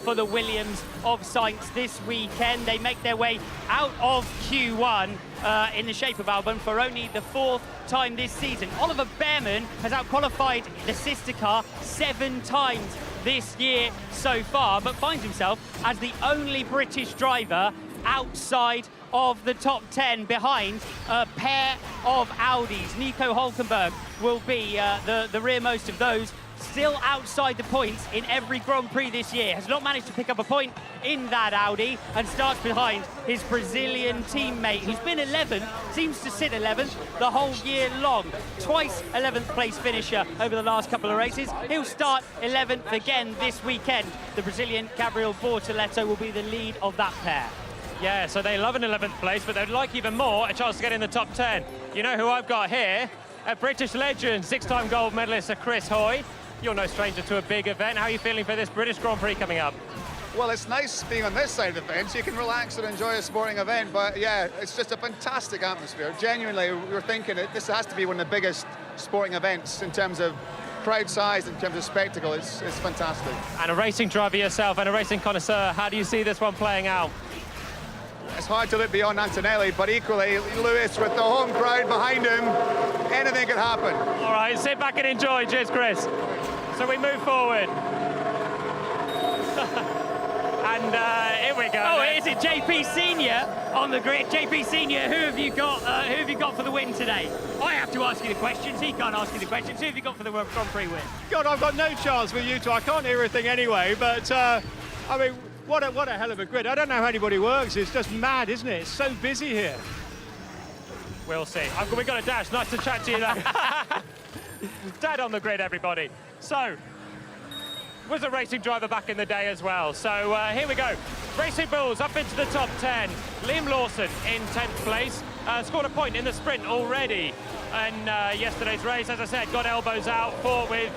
for the Williams of Sainz this weekend. They make their way out of Q1 in the shape of Albon for only the 4th time this season. Oliver Behrman has outqualified the sister car 7 times this year so far, but finds himself as the only British driver outside of the top 10 behind a pair of Audis. Nico Hülkenberg will be the rearmost of those, still outside the points in every Grand Prix this year. Has not managed to pick up a point in that Audi and starts behind his Brazilian teammate, who's been 11th, seems to sit 11th the whole year long. Twice 11th place finisher over the last couple of races. He'll start 11th again this weekend. The Brazilian Gabriel Bortoleto will be the lead of that pair. Yeah, so they love an 11th place, but they'd like even more a chance to get in the top 10. You know who I've got here? a British legend, 6-time gold medalist Chris Hoy. You're no stranger to a big event. How are you feeling for this British Grand Prix coming up? Well, it's nice being on this side of the fence. You can relax and enjoy a sporting event, but yeah, it's just a fantastic atmosphere. Genuinely, we're thinking this has to be one of the biggest sporting events in terms of crowd size, in terms of spectacle. It's fantastic. And a racing driver yourself and a racing connoisseur, how do you see this one playing out? It's hard to look beyond Antonelli, but equally, Lewis with the home crowd behind him, anything could happen. All right, sit back and enjoy. Cheers, Chris. So we move forward. And here we go. Oh, is it JP Senior on the grid? JP Senior, who have you got? Who have you got for the win today? I have to ask you the questions. He can't ask you the questions. Who have you got for the Grand Prix win? God, I've got no chance with you two. I can't hear everything anyway. But I mean, what a hell of a grid. I don't know how anybody works. It's just mad, isn't it? It's so busy here. We'll see. We've got a dash. Nice to chat to you. Dad on the grid, everybody. So, was a racing driver back in the day as well. So here we go. Racing Bulls up into the top 10. Liam Lawson in 10th place. Scored a point in the sprint already. And yesterday's race, as I said, got elbows out, fought with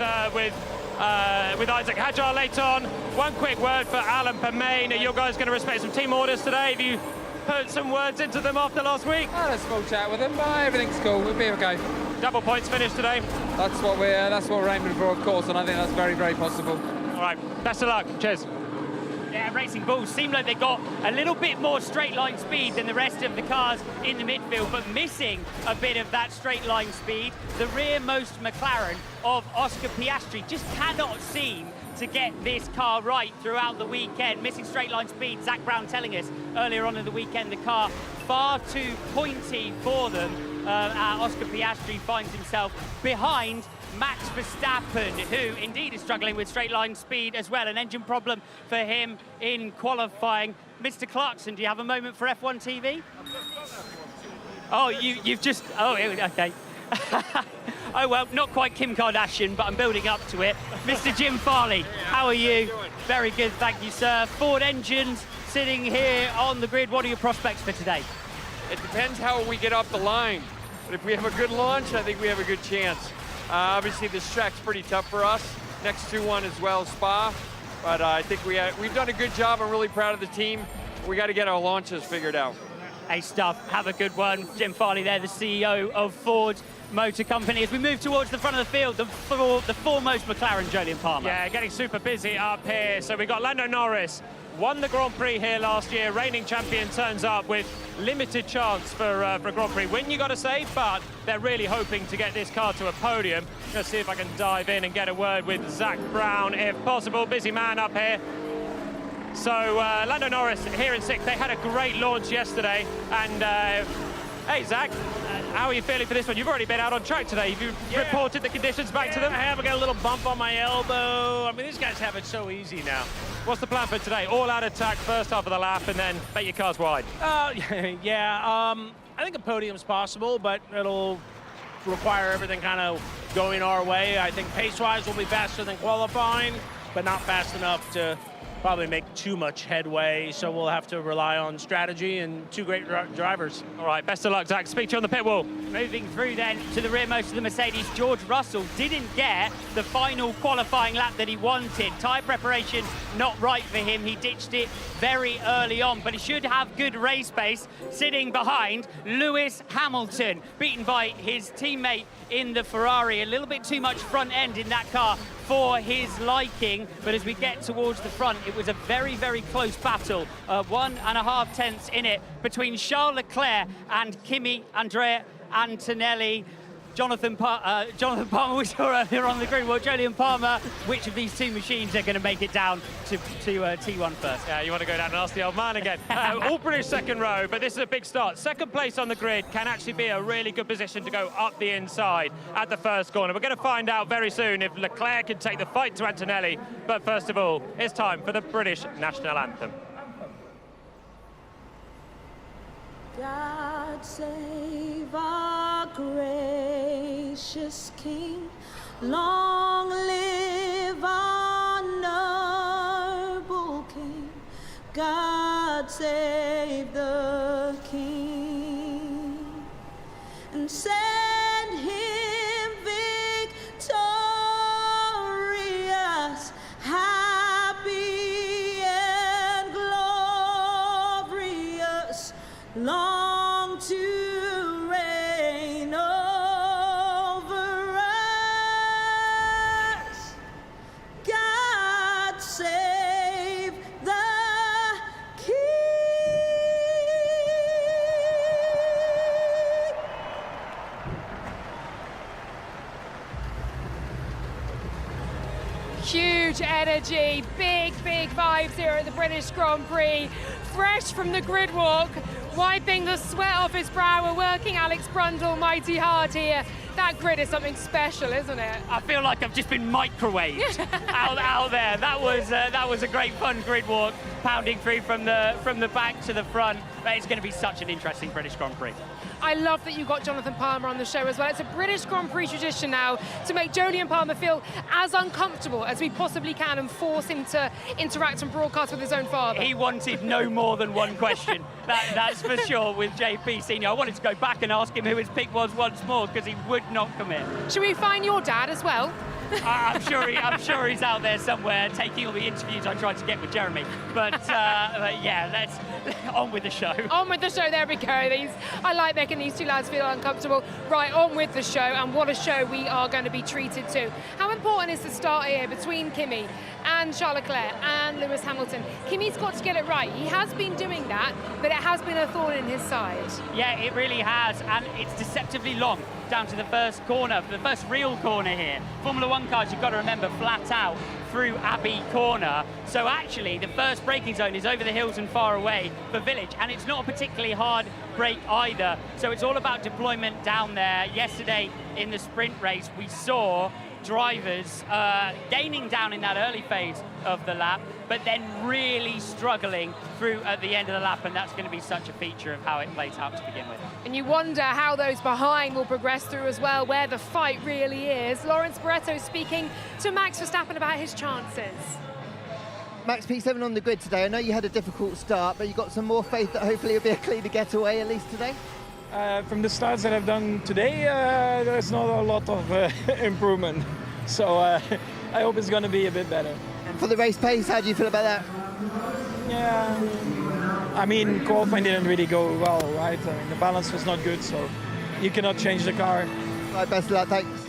Isaac Hajar later on. One quick word for Alan Permain. Are you guys going to respect some team orders today? Have you put some words into them after last week? I had a small chat with them, but everything's cool. We'll be okay. Double points finished today. That's what we're aiming for, of course, and I think that's very, very possible. All right, best of luck. Cheers. Yeah, Racing Bulls seem like they got a little bit more straight line speed than the rest of the cars in the midfield, but missing a bit of that straight line speed. The rearmost McLaren of Oscar Piastri just cannot seem to get this car right throughout the weekend. Missing straight line speed, Zach Brown telling us earlier on in the weekend, the car far too pointy for them. Oscar Piastri finds himself behind Max Verstappen, who indeed is struggling with straight line speed as well. An engine problem for him in qualifying. Mr. Clarkson, do you have a moment for F1 TV? Oh, you've just, oh, okay. Oh, well, not quite Kim Kardashian, but I'm building up to it. Mr. Jim Farley, how are you? Very good, thank you, sir. Ford engines sitting here on the grid. What are your prospects for today? It depends how we get off the line. But if we have a good launch, I think we have a good chance. Obviously, this track's pretty tough for us. Next to one as well, Spa. But I think we've done a good job. I'm really proud of the team. We got to get our launches figured out. Hey, stuff. Have a good one. Jim Farley there, the CEO of Ford Motor Company. As we move towards the front of the field, the foremost McLaren, Julian Palmer. Yeah, getting super busy up here. So we've got Lando Norris. Won the Grand Prix here last year. Reigning champion turns up with limited chance for a Grand Prix win, you got to say, but they're really hoping to get this car to a podium. Let's see if I can dive in and get a word with Zach Brown, if possible. Busy man up here. So Lando Norris here in 6th. They had a great launch yesterday. And hey, Zach, how are you feeling for this one? You've already been out on track today. Have you reported the conditions back to them? I have. I got a little bump on my elbow. I mean, these guys have it so easy now. What's the plan for today? All out attack first half of the lap and then bet your cars wide. Yeah, I think a podium's possible, but it'll require everything kind of going our way. I think pace-wise we'll be faster than qualifying, but not fast enough to probably make too much headway, so we'll have to rely on strategy and two great drivers. All right, best of luck, Zach. Speak to you on the pit wall. Moving through then to the rearmost of the Mercedes, George Russell didn't get the final qualifying lap that he wanted. Tyre preparation not right for him. He ditched it very early on, but he should have good race pace sitting behind Lewis Hamilton, beaten by his teammate in the Ferrari. A little bit too much front end in that car for his liking, but as we get towards the front, it was a very, very close battle. 1.5 tenths in it between Charles Leclerc and Kimi Andrea Antonelli. Jonathan Palmer, we saw earlier on the grid. Well, Julian Palmer, which of these two machines are going to make it down to T1 first? Yeah, you want to go down and ask the old man again. All British second row, but this is a big start. Second place on the grid can actually be a really good position to go up the inside at the first corner. We're going to find out very soon if Leclerc can take the fight to Antonelli. But first of all, it's time for the British national anthem. God save our gracious King, long live our noble King. God save the King, and send him long to reign over us. God save the King. Huge energy, big vibes here at the British Grand Prix. Fresh from the grid walk, wiping the sweat off his brow. We're working Alex Brundle mighty hard here. That grid is something special, isn't it? I feel like I've just been microwaved out there. That was a great fun grid walk, pounding through from the back to the front. But it's going to be such an interesting British Grand Prix. I love that you got Jonathan Palmer on the show as well. It's a British Grand Prix tradition now to make Jolyon Palmer feel as uncomfortable as we possibly can and force him to interact and broadcast with his own father. He wanted no more than one question. That's for sure with JP Senior. I wanted to go back and ask him who his pick was once more because he would not commit. Should we find your dad as well? I'm sure he's out there somewhere taking all the interviews I tried to get with Jeremy. But yeah, let's on with the show. On with the show, there we go. I like making these two lads feel uncomfortable. Right, on with the show, and what a show we are going to be treated to. How important is the start here between Kimi and Charles Leclerc and Lewis Hamilton? Kimi's got to get it right. He has been doing that, but it has been a thorn in his side. Yeah, it really has, and it's deceptively long down to the first corner, the first real corner here. Formula One cars, you've got to remember, flat out through Abbey Corner. So actually, the first braking zone is over the hills and far away for Village, and it's not a particularly hard brake either. So it's all about deployment down there. Yesterday in the sprint race, we saw drivers gaining down in that early phase of the lap, but then really struggling through at the end of the lap, and that's going to be such a feature of how it plays out to begin with. And you wonder how those behind will progress through as well, where the fight really is. Lawrence Barretto speaking to Max Verstappen about his chances. Max, P7 on the grid today. I know you had a difficult start, but you got some more faith that hopefully it'll be a cleaner getaway at least today? From the starts that I've done today, there's not a lot of improvement. So I hope it's going to be a bit better. And for the race pace, how do you feel about that? Yeah, I mean, qualifying didn't really go well, right? I mean, the balance was not good, so you cannot change the car. Right, best of luck, thanks.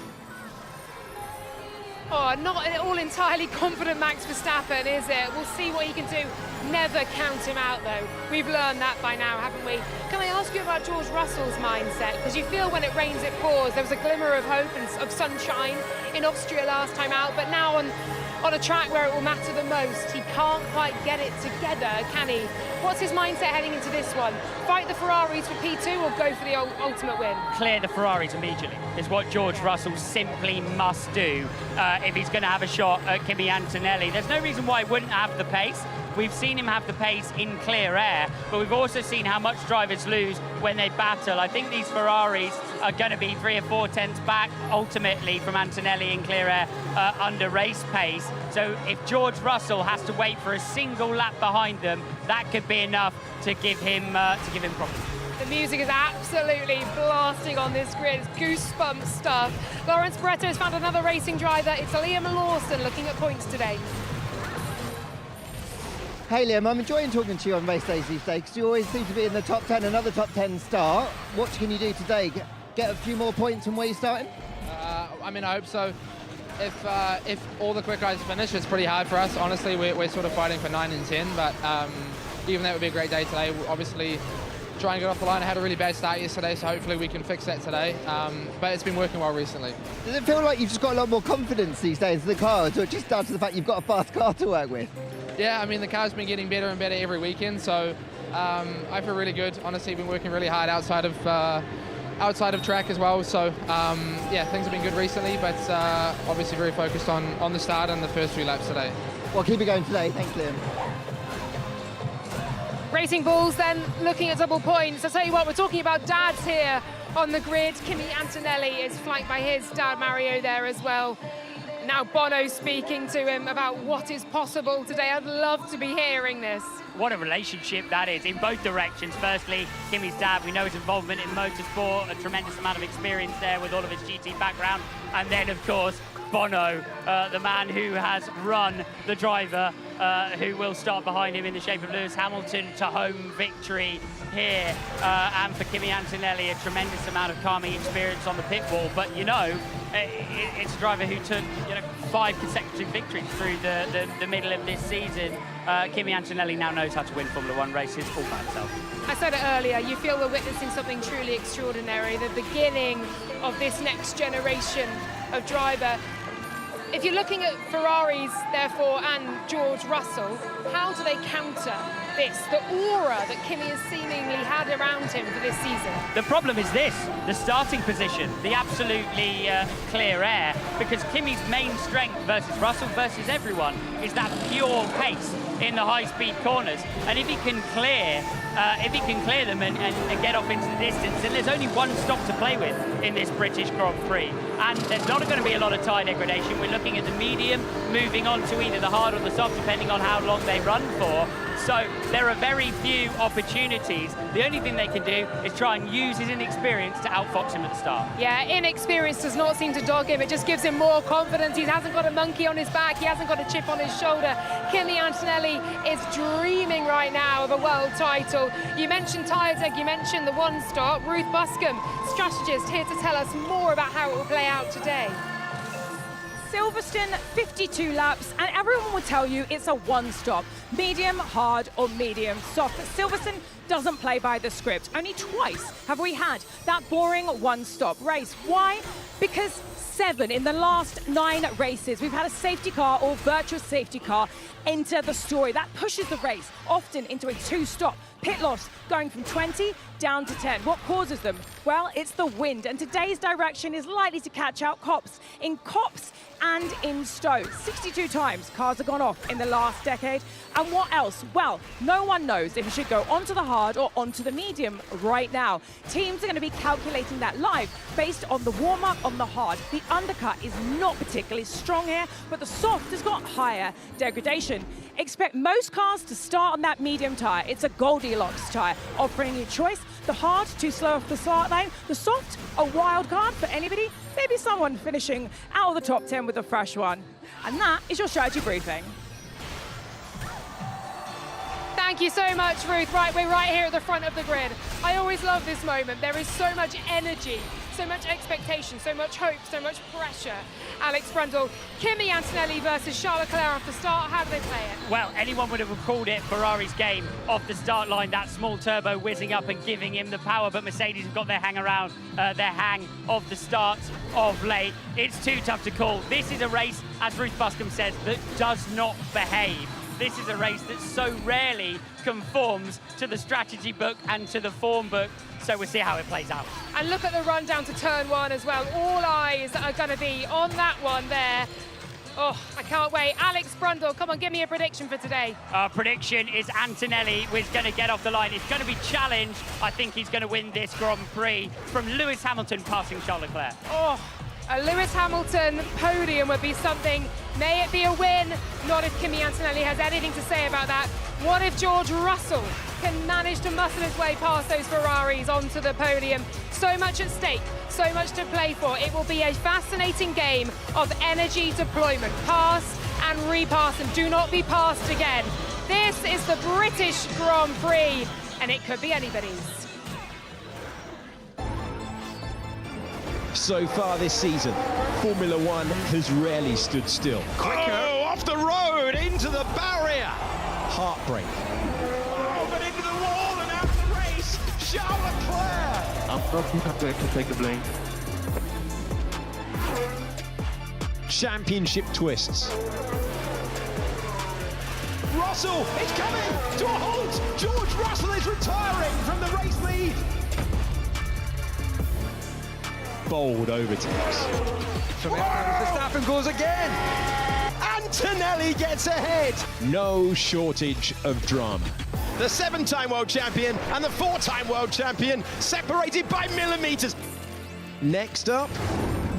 Oh, not at all entirely confident Max Verstappen, is it? We'll see what he can do. Never count him out, though. We've learned that by now, haven't we? Can I ask you about George Russell's mindset? Because you feel when it rains, it pours. There was a glimmer of hope and of sunshine in Austria last time out, but now on a track where it will matter the most, he can't quite get it together, can he? What's his mindset heading into this one? Fight the Ferraris for P2 or go for the ultimate win? Clear the Ferraris immediately is what George Russell simply must do if he's going to have a shot at Kimi Antonelli. There's no reason why he wouldn't have the pace. We've seen him have the pace in clear air, but we've also seen how much drivers lose when they battle. I think these Ferraris are going to be 3 or 4 tenths back ultimately from Antonelli in clear air under race pace. So if George Russell has to wait for a single lap behind them, that could be enough to give him problems. The music is absolutely blasting on this grid. It's goosebump stuff. Lawrence Barretto has found another racing driver. It's Liam Lawson looking at points today. Hey Liam, I'm enjoying talking to you on race days these days because you always seem to be in the top 10, another top 10 start. What can you do today? Get a few more points from where you're starting? I mean, I hope so. If all the quick rides finish, it's pretty hard for us. Honestly, we're sort of fighting for 9 and 10, but even that would be a great day today. We'll obviously try and get off the line. I had a really bad start yesterday, so hopefully we can fix that today. But it's been working well recently. Does it feel like you've just got a lot more confidence these days in the car, or just down to the fact you've got a fast car to work with? Yeah, I mean, the car's been getting better and better every weekend, so I feel really good. Honestly, been working really hard outside of track as well, so yeah, things have been good recently, but obviously very focused on the start and the first few laps today. Well, keep it going today. Thanks, Liam. Racing Bulls then looking at double points. I'll tell you what, we're talking about dads here on the grid. Kimi Antonelli is flanked by his dad Mario there as well. Now Bono speaking to him about what is possible today. I'd love to be hearing this. What a relationship that is in both directions. Firstly, Kimi's dad, we know his involvement in motorsport, a tremendous amount of experience there with all of his GT background. And then, of course, Bono, the man who has run the driver who will start behind him in the shape of Lewis Hamilton to home victory here. And for Kimi Antonelli, a tremendous amount of calming experience on the pit wall. But, you know, it's a driver who took 5 consecutive victories through the middle of this season. Kimi Antonelli now knows how to win Formula One races all by himself. I said it earlier, you feel we're witnessing something truly extraordinary, the beginning of this next generation of driver. If you're looking at Ferraris, therefore, and George Russell, how do they counter this, the aura that Kimi has seemingly had around him for this season? The problem is this, the starting position, the absolutely clear air, because Kimi's main strength versus Russell versus everyone is that pure pace in the high-speed corners. And if he can clear them and get off into the distance, then there's only one stop to play with in this British Grand Prix. And there's not going to be a lot of tyre degradation. We're looking at the medium, moving on to either the hard or the soft, depending on how long they run for. So there are very few opportunities. The only thing they can do is try and use his inexperience to outfox him at the start. Yeah, inexperience does not seem to dog him. It just gives him more confidence. He hasn't got a monkey on his back. He hasn't got a chip on his shoulder. Kimi Antonelli is dreaming right now of a world title. You mentioned tyre deg, you mentioned the one stop. Ruth Buscombe, strategist, here to tell us more about how it will play out today. Silverstone, 52 laps, and everyone will tell you it's a one-stop. Medium, hard, or medium soft. But Silverstone doesn't play by the script. Only twice have we had that boring one-stop race. Why? Because 7 in the last 9 races, we've had a safety car or virtual safety car enter the story. That pushes the race often into a 2-stop. Pit loss going from 20 down to 10. What causes them? Well, it's the wind, and today's direction is likely to catch out Copse and in Stowe. 62 times cars have gone off in the last decade. And what else? Well, no one knows if it should go onto the hard or onto the medium right now. Teams are going to be calculating that live based on the warm-up on the hard. The undercut is not particularly strong here, but the soft has got higher degradation. Expect most cars to start on that medium tyre. It's a Goldilocks tyre, offering you choice. The hard, too slow off the start line. The soft, a wild card for anybody. Maybe someone finishing out of the top 10 with a fresh one. And that is your strategy briefing. Thank you so much, Ruth. Right, we're right here at the front of the grid. I always love this moment. There is so much energy, so much expectation, so much hope, so much pressure. Alex Brundle, Kimi Antonelli versus Charles Leclerc off the start. How do they play it? Well, anyone would have called it Ferrari's game off the start line, that small turbo whizzing up and giving him the power, but Mercedes have got their hang of the start of late. It's too tough to call. This is a race, as Ruth Buscombe says, that does not behave. This is a race that so rarely conforms to the strategy book and to the form book, so we'll see how it plays out. And look at the run down to turn 1 as well. All eyes are going to be on that one there. Oh, I can't wait. Alex Brundle, come on, give me a prediction for today. Our prediction is Antonelli is going to get off the line. He's going to be challenged. I think he's going to win this Grand Prix from Lewis Hamilton passing Charles Leclerc. Oh, a Lewis Hamilton podium would be something. May it be a win. Not if Kimi Antonelli has anything to say about that. What if George Russell can manage to muscle his way past those Ferraris onto the podium? So much at stake, so much to play for. It will be a fascinating game of energy deployment. Pass and repass, and do not be passed again. This is the British Grand Prix, and it could be anybody's. So far this season, Formula One has rarely stood still. Quicker. Oh, off the road, into the barrier. Heartbreak. Oh, but into the wall and out of the race. Charles Leclerc. I'm probably not going to take the blame. Championship twists. Russell is coming to a halt. George Russell is retiring from the race lead. Bold overtakes. Verstappen goes again. Antonelli gets ahead. No shortage of drama. The 7-time world champion and the 4-time world champion separated by millimeters. Next up,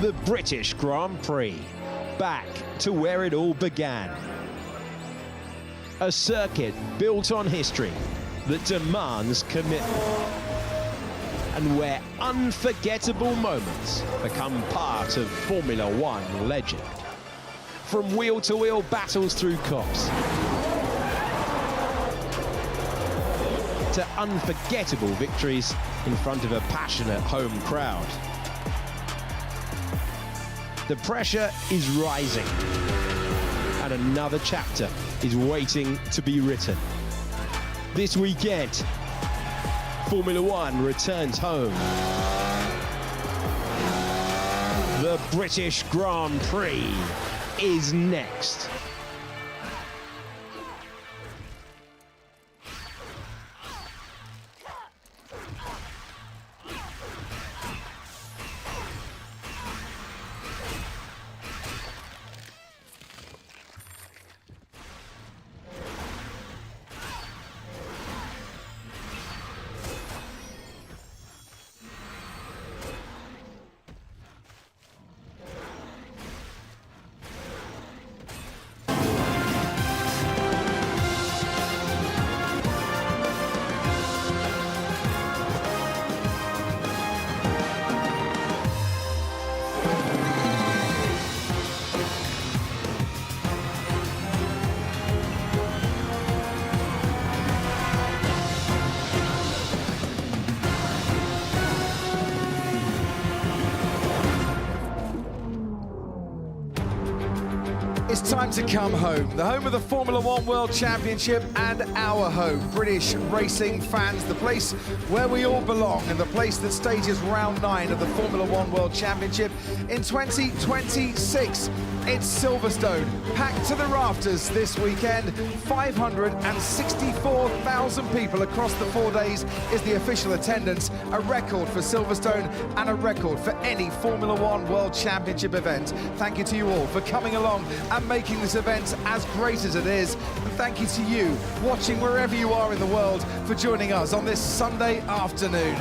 the British Grand Prix. Back to where it all began. A circuit built on history that demands commitment, and where unforgettable moments become part of Formula One legend. From wheel-to-wheel battles through Copse, to unforgettable victories in front of a passionate home crowd. The pressure is rising, and another chapter is waiting to be written. This weekend, Formula One returns home. The British Grand Prix is next. It's time to come home. The home of the Formula One World Championship and our home, British racing fans, the place where we all belong and the place that stages round 9 of the Formula One World Championship in 2026. It's Silverstone, packed to the rafters this weekend. 564,000 people across the 4 days is the official attendance, a record for Silverstone and a record for any Formula One World Championship event. Thank you to you all for coming along and making this event as great as it is. And thank you to you, watching wherever you are in the world, for joining us on this Sunday afternoon.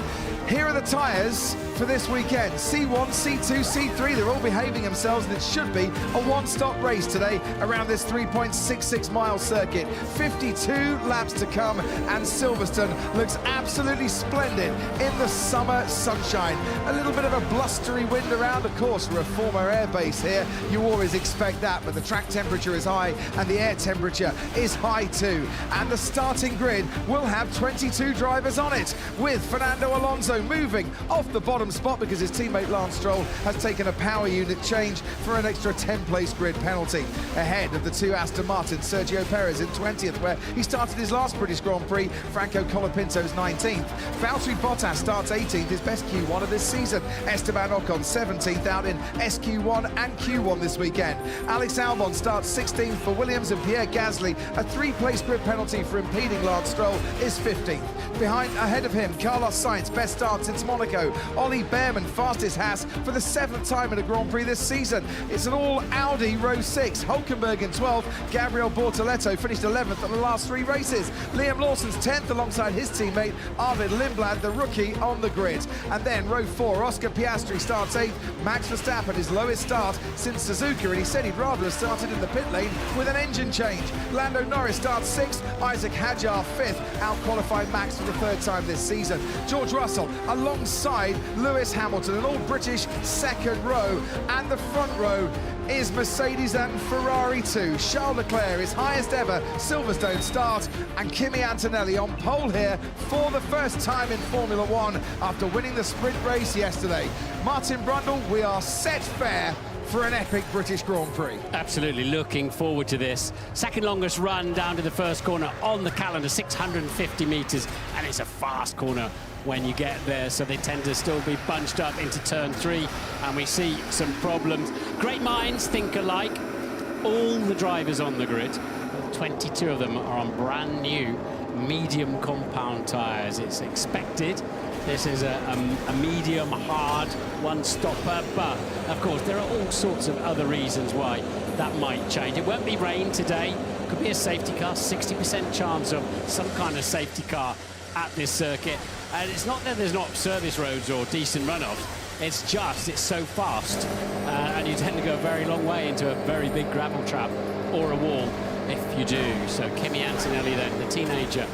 Here are the tyres for this weekend. C1, C2, C3, they're all behaving themselves, and it should be a one-stop race today around this 3.66-mile circuit. 52 laps to come, and Silverstone looks absolutely splendid in the summer sunshine. A little bit of a blustery wind around, of course, we're a former air base here. You always expect that, but the track temperature is high, and the air temperature is high too. And the starting grid will have 22 drivers on it, with Fernando Alonso moving off the bottom spot because his teammate Lance Stroll has taken a power unit change for an extra 10-place grid penalty. Ahead of the two Aston Martins, Sergio Perez in 20th, where he started his last British Grand Prix. Franco Colapinto's 19th. Valtteri Bottas starts 18th, his best Q1 of this season. Esteban Ocon 17th, out in SQ1 and Q1 this weekend. Alex Albon starts 16th for Williams, and Pierre Gasly, a 3-place grid penalty for impeding Lance Stroll, is 15th. Ahead of him, Carlos Sainz, best start since Monaco. Ollie Behrman, fastest Haas for the 7th time in a Grand Prix this season. It's an all Audi row 6. Hulkenberg in 12th. Gabriel Bortoletto finished 11th on the last 3 races. Liam Lawson's 10th alongside his teammate Arvid Lindblad, the rookie, on the grid. And then row 4, Oscar Piastri starts 8th. Max Verstappen, his lowest start since Suzuka, and he said he'd rather have started in the pit lane with an engine change. Lando Norris starts 6th. Isaac Hadjar 5th, out-qualifying Max for the 3rd time this season. George Russell alongside Lewis Hamilton, an all-British 2nd row, and the front row is Mercedes and Ferrari too. Charles Leclerc, his highest ever Silverstone start, and Kimi Antonelli on pole here for the first time in Formula One after winning the sprint race yesterday. Martin Brundle, we are set fair for an epic British Grand Prix. Absolutely looking forward to this. Second longest run down to the first corner on the calendar, 650 metres, and it's a fast corner when you get there, so they tend to still be bunched up into turn 3, and we see some problems. Great minds think alike. All the drivers on the grid, 22 of them are on brand new medium compound tyres. It's expected. This is a medium hard one-stopper, but of course there are all sorts of other reasons why that might change. It won't be rain today. Could be a safety car, 60% chance of some kind of safety car at this circuit. And it's not that there's not service roads or decent runoffs. It's just, it's so fast. And you tend to go a very long way into a very big gravel trap or a wall if you do. So Kimi Antonelli then, the teenager,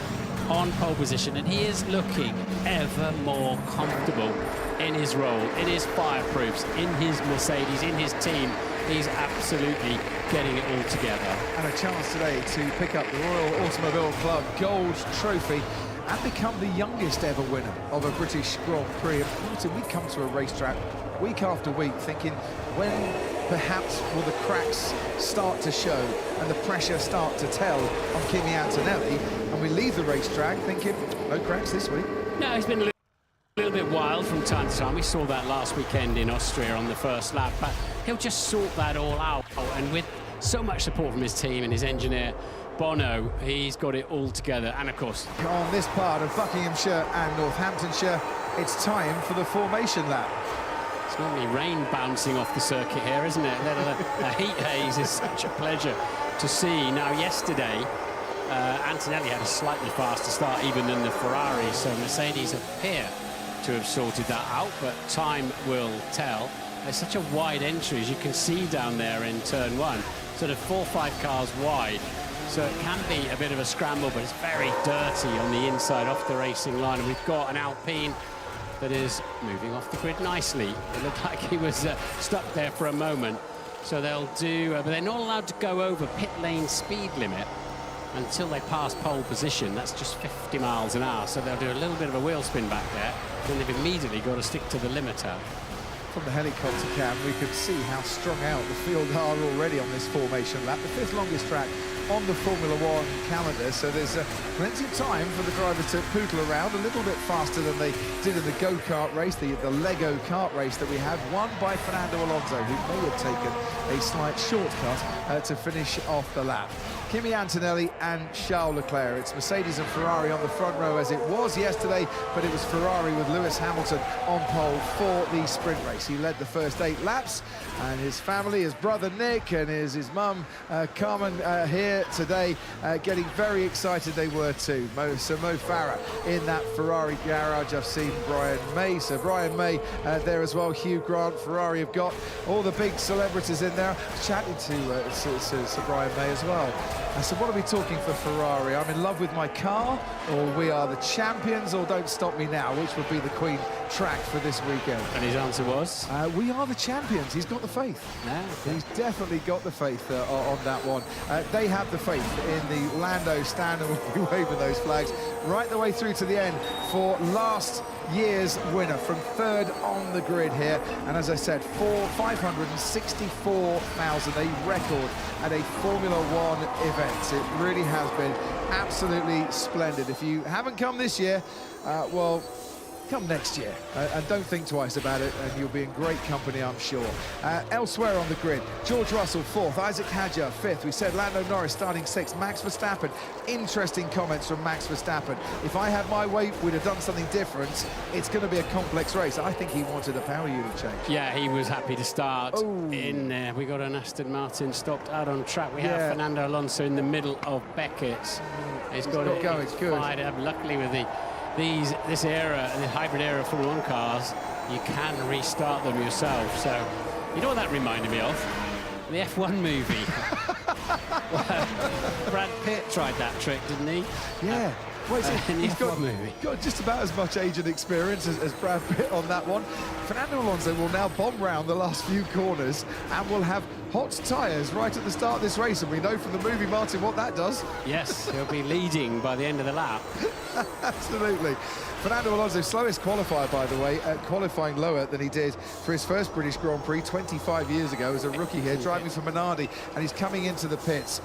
on pole position, and he is looking ever more comfortable in his role, in his fireproofs, in his Mercedes, in his team. He's absolutely getting it all together. And a chance today to pick up the Royal Automobile Club Gold Trophy and become the youngest ever winner of a British Grand Prix. And Martin, we come to a racetrack week after week thinking, when perhaps will the cracks start to show and the pressure start to tell on Kimi Antonelli? And we leave the racetrack thinking, no cracks this week. No, he's been a little bit wild from time to time. We saw that last weekend in Austria on the first lap, but he'll just sort that all out. And with so much support from his team and his engineer, Bono, he's got it all together. And of course, on this part of Buckinghamshire and Northamptonshire, it's time for the formation lap. It's normally rain bouncing off the circuit here, isn't it? A heat haze is such a pleasure to see. Now, yesterday, Antonelli had a slightly faster start even than the Ferrari, so Mercedes appear to have sorted that out, but time will tell. There's such a wide entry, as you can see down there in turn one, sort of 4 or 5 cars wide. So it can be a bit of a scramble, but it's very dirty on the inside off the racing line. And we've got an Alpine that is moving off the grid nicely. It looked like he was stuck there for a moment. So they'll do, but they're not allowed to go over pit lane speed limit until they pass pole position. That's just 50 miles an hour. So they'll do a little bit of a wheel spin back there. Then they've immediately got to stick to the limiter. From the helicopter cam, we can see how strung out the field are already on this formation lap. The 5th longest track on the Formula One calendar, so there's plenty of time for the drivers to poodle around a little bit faster than they did in the go-kart race, the Lego kart race that we had, won by Fernando Alonso, who may have taken a slight shortcut to finish off the lap. Kimi Antonelli and Charles Leclerc. It's Mercedes and Ferrari on the front row as it was yesterday, but it was Ferrari with Lewis Hamilton on pole for the sprint race. He led the first 8 laps, and his family, his brother Nick and his mum Carmen here today, getting very excited they were too. Mo Farah in that Ferrari garage. I've seen Brian May, so Brian May there as well. Hugh Grant, Ferrari have got all the big celebrities in there. I was chatting to Brian May as well. I said, what are we talking for Ferrari? I'm in love with my car, or we are the champions, or don't stop me now, which would be the Queen track for this weekend? And his answer was? We are the champions. He's got the faith. He's definitely got the faith on that one. They have the faith in the Lando stand, and we'll be waving those flags right the way through to the end for last year's winner from 3rd on the grid here. And as I said, 564,000, a record at a Formula One event. It really has been absolutely splendid. If you haven't come this year, well, come next year and don't think twice about it, and you'll be in great company, I'm sure. Elsewhere on the grid, George Russell 4th, Isaac Hadjar 5th. We said Lando Norris starting 6th, Max Verstappen. Interesting comments from Max Verstappen. If I had my way, we'd have done something different. It's going to be a complex race. I think he wanted a power unit change. Yeah, he was happy to start in there. We got an Aston Martin stopped out on track. We have Fernando Alonso in the middle of Beckett's. He's got it going. It's good. Fired up. Luckily with this era, the hybrid era of Formula 1 cars, you can restart them yourself. So, you know what that reminded me of? The F1 movie. Brad Pitt tried that trick, didn't he? Yeah. He's got just about as much age and experience as Brad Pitt on that one. Fernando Alonso will now bomb round the last few corners and will have hot tyres right at the start of this race, and we know from the movie, Martin, what that does. Yes, he'll be leading by the end of the lap. Absolutely. Fernando Alonso, slowest qualifier, by the way, qualifying lower than he did for his first British Grand Prix 25 years ago as a rookie here, driving for Minardi, and he's coming into the pits.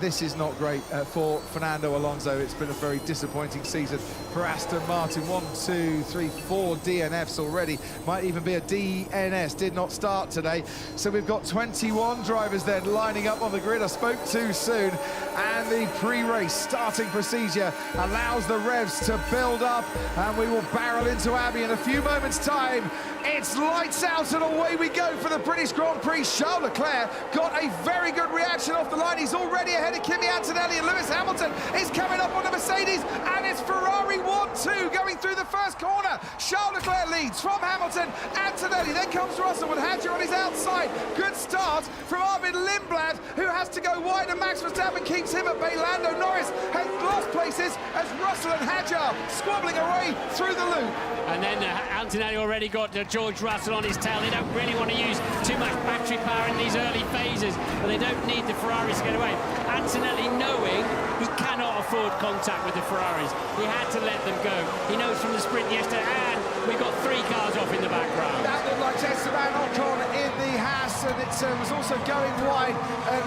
This is not great for Fernando Alonso. It's been a very disappointing season for Aston Martin. 1, 2, 3, 4 DNFs already. Might even be a DNS. Did not start today. So we've got 21 drivers then lining up on the grid. I spoke too soon. And the pre-race starting procedure allows the revs to build up, and we will barrel into Abbey in a few moments' time. It's lights out and away we go for the British Grand Prix. Charles Leclerc got a very good reaction off the line. He's already ahead of Kimi Antonelli, and Lewis Hamilton is coming up on the Mercedes, and it's Ferrari 1-2 going through the first corner. Charles Leclerc leads from Hamilton, Antonelli, then comes Russell with Hadjar on his outside. Good start from Arvid Lindblad, who has to go wide, and Max Verstappen keeps him at bay. Lando Norris has lost places as Russell and Hadjar squabbling away through the loop. And then Antonelli already got George Russell on his tail. They don't really want to use too much battery power in these early phases, but they don't need the Ferraris to get away. Antonelli knowing he cannot forward contact with the Ferraris. He had to let them go. He knows from the sprint yesterday, and we've got 3 cars off in the background. That looked like Esteban Ocon in the Haas, and it was also going wide.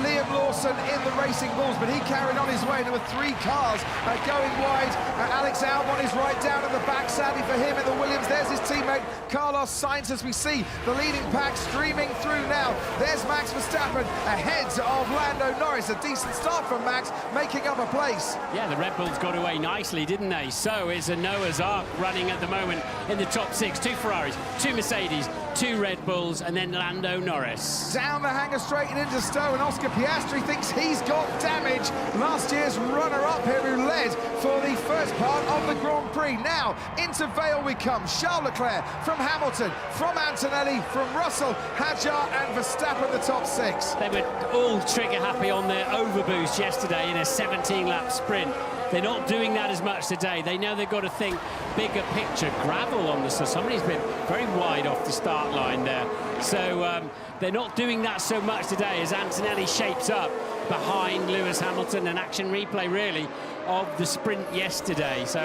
Liam Lawson in the Racing Bulls, but he carried on his way. There were 3 cars going wide. Alex Albon is right down at the back, sadly for him in the Williams. There's his teammate Carlos Sainz, as we see the leading pack streaming through now. There's Max Verstappen ahead of Lando Norris. A decent start from Max, making up a place. Yeah, the Red Bulls got away nicely, didn't they? So it's a Noah's Ark running at the moment in the top 6. 2 Ferraris, 2 Mercedes, 2 Red Bulls, and then Lando Norris. Down the hangar straight and into Stowe, and Oscar Piastri thinks he's got damage. Last year's runner-up here who led for the first part of the Grand Prix. Now, into Vale we come. Charles Leclerc from Hamilton, from Antonelli, from Russell, Hadjar and Verstappen, the top 6. They were all trigger happy on their overboost yesterday in a 17-lap sprint. They're not doing that as much today. They know they've got to think bigger picture. Gravel on the so somebody's been very wide off the start line there. So they're not doing that so much today as Antonelli shapes up behind Lewis Hamilton. An action replay, really, of the sprint yesterday. So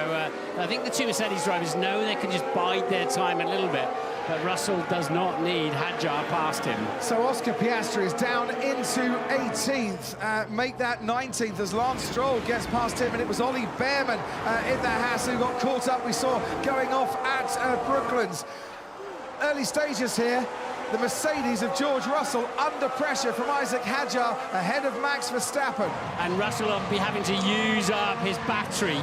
I think the 2 Mercedes drivers know they can just bide their time a little bit. But Russell does not need Hadjar past him. So Oscar Piastri is down into 18th, make that 19th as Lance Stroll gets past him, and it was Ollie Behrman in the Haas who got caught up, we saw, going off at Brooklands. Early stages here. The Mercedes of George Russell under pressure from Isaac Hadjar ahead of Max Verstappen. And Russell will be having to use up his battery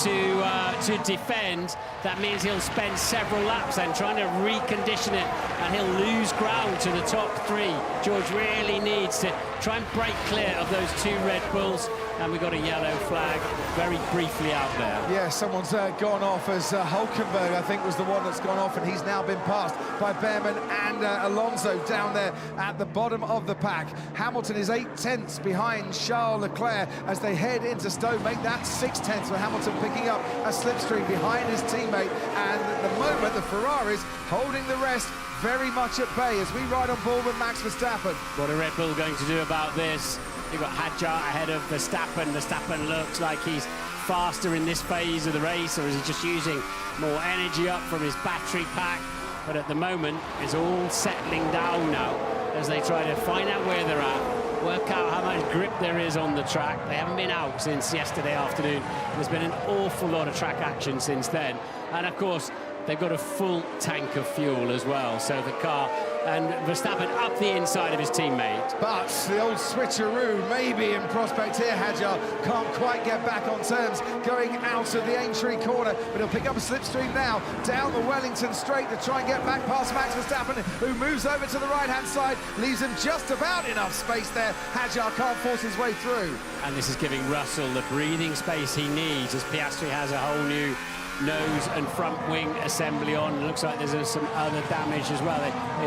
to defend. That means he'll spend several laps then trying to recondition it, and he'll lose ground to the top 3. George really needs to try and break clear of those 2 Red Bulls, and we've got a yellow flag very briefly out there. Yeah, someone's gone off, as Hulkenberg, I think, was the one that's gone off, and he's now been passed by Behrman and Alonso down there at the bottom of the pack. Hamilton is 8/10 behind Charles Leclerc as they head into Stowe, make that 6/10 for Hamilton, picking up a slipstream behind his teammate, and at the moment the Ferraris holding the rest very much at bay as we ride on board with Max Verstappen. What are Red Bull going to do about this? You've got Hadjar ahead of Verstappen. Verstappen looks like he's faster in this phase of the race, or is he just using more energy up from his battery pack? But at the moment, it's all settling down now as they try to find out where they're at, work out how much grip there is on the track. They haven't been out since yesterday afternoon. There's been an awful lot of track action since then. And of course, they've got a full tank of fuel as well. So the car and Verstappen up the inside of his teammate. But the old switcheroo maybe in prospect here. Hadjar can't quite get back on terms going out of the Aintree corner, but he'll pick up a slipstream now down the Wellington straight to try and get back past Max Verstappen, who moves over to the right-hand side, leaves him just about enough space there. Hadjar can't force his way through. And this is giving Russell the breathing space he needs as Piastri has a whole new nose and front wing assembly on. It looks like there's some other damage as well.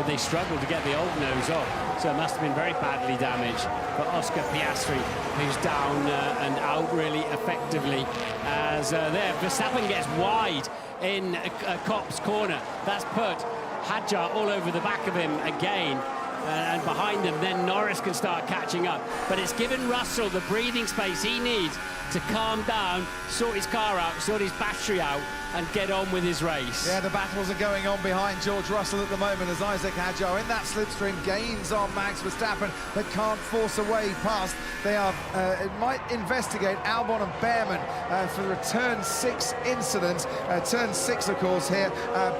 They struggled to get the old nose off, so it must have been very badly damaged for Oscar Piastri, who's down and out really effectively as there. Verstappen gets wide in Cop's corner. That's put Hadjar all over the back of him again. And behind them, then Norris can start catching up. But it's given Russell the breathing space he needs to calm down, sort his car out, sort his battery out, and get on with his race. Yeah, the battles are going on behind George Russell at the moment as Isaac Hadjar in that slipstream gains on Max Verstappen, but can't force a way past. They are, it might investigate Albon and Behrman for the turn 6 incident. Turn 6, of course, here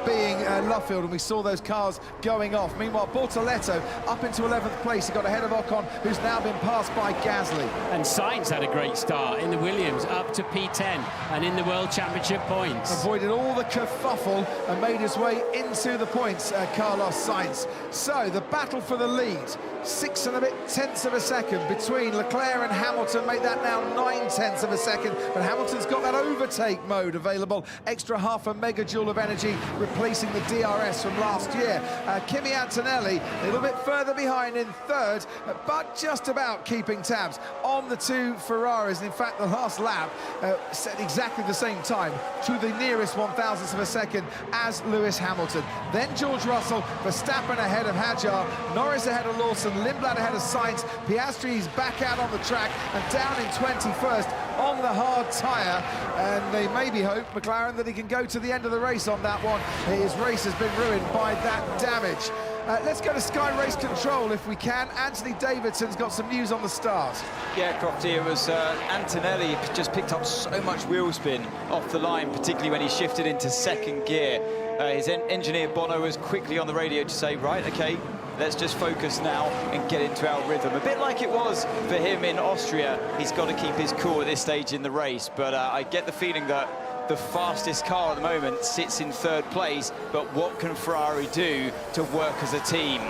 being Luffield, and we saw those cars going off. Meanwhile, Bortoletto up into 11th place. He got ahead of Ocon, who's now been passed by Gasly. And Sainz had a great start in the Williams, up to P10, and in the World Championship points. Avoided all the kerfuffle and made his way into the points, Carlos Sainz. So the battle for the lead, 6 and a bit tenths of a second between Leclerc and Hamilton, make that now 9 tenths of a second, but Hamilton's got that overtake mode available, extra half a megajoule of energy, replacing the DRS from last year. Kimi Antonelli a little bit further behind in third, but just about keeping tabs on the 2 Ferraris. And in fact, the last lap, set exactly the same time to the nearest 1,000th of a second as Lewis Hamilton. Then George Russell, Verstappen ahead of Hadjar, Norris ahead of Lawson, Lindblad ahead of Sainz, Piastri is back out on the track and down in 21st on the hard tyre, and they maybe hope, McLaren, that he can go to the end of the race on that one. His race has been ruined by that damage. Let's go to Sky Race Control if we can. Anthony Davidson's got some news on the start. Yeah, Crofty, it was Antonelli just picked up so much wheel spin off the line, particularly when he shifted into second gear. His engineer Bono was quickly on the radio to say, right, okay, let's just focus now and get into our rhythm. A bit like it was for him in Austria. He's got to keep his cool at this stage in the race, but I get the feeling that the fastest car at the moment sits in third place, but what can Ferrari do to work as a team?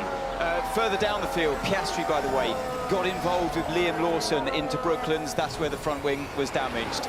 Further down the field, Piastri, by the way, got involved with Liam Lawson into Brooklands. That's where the front wing was damaged.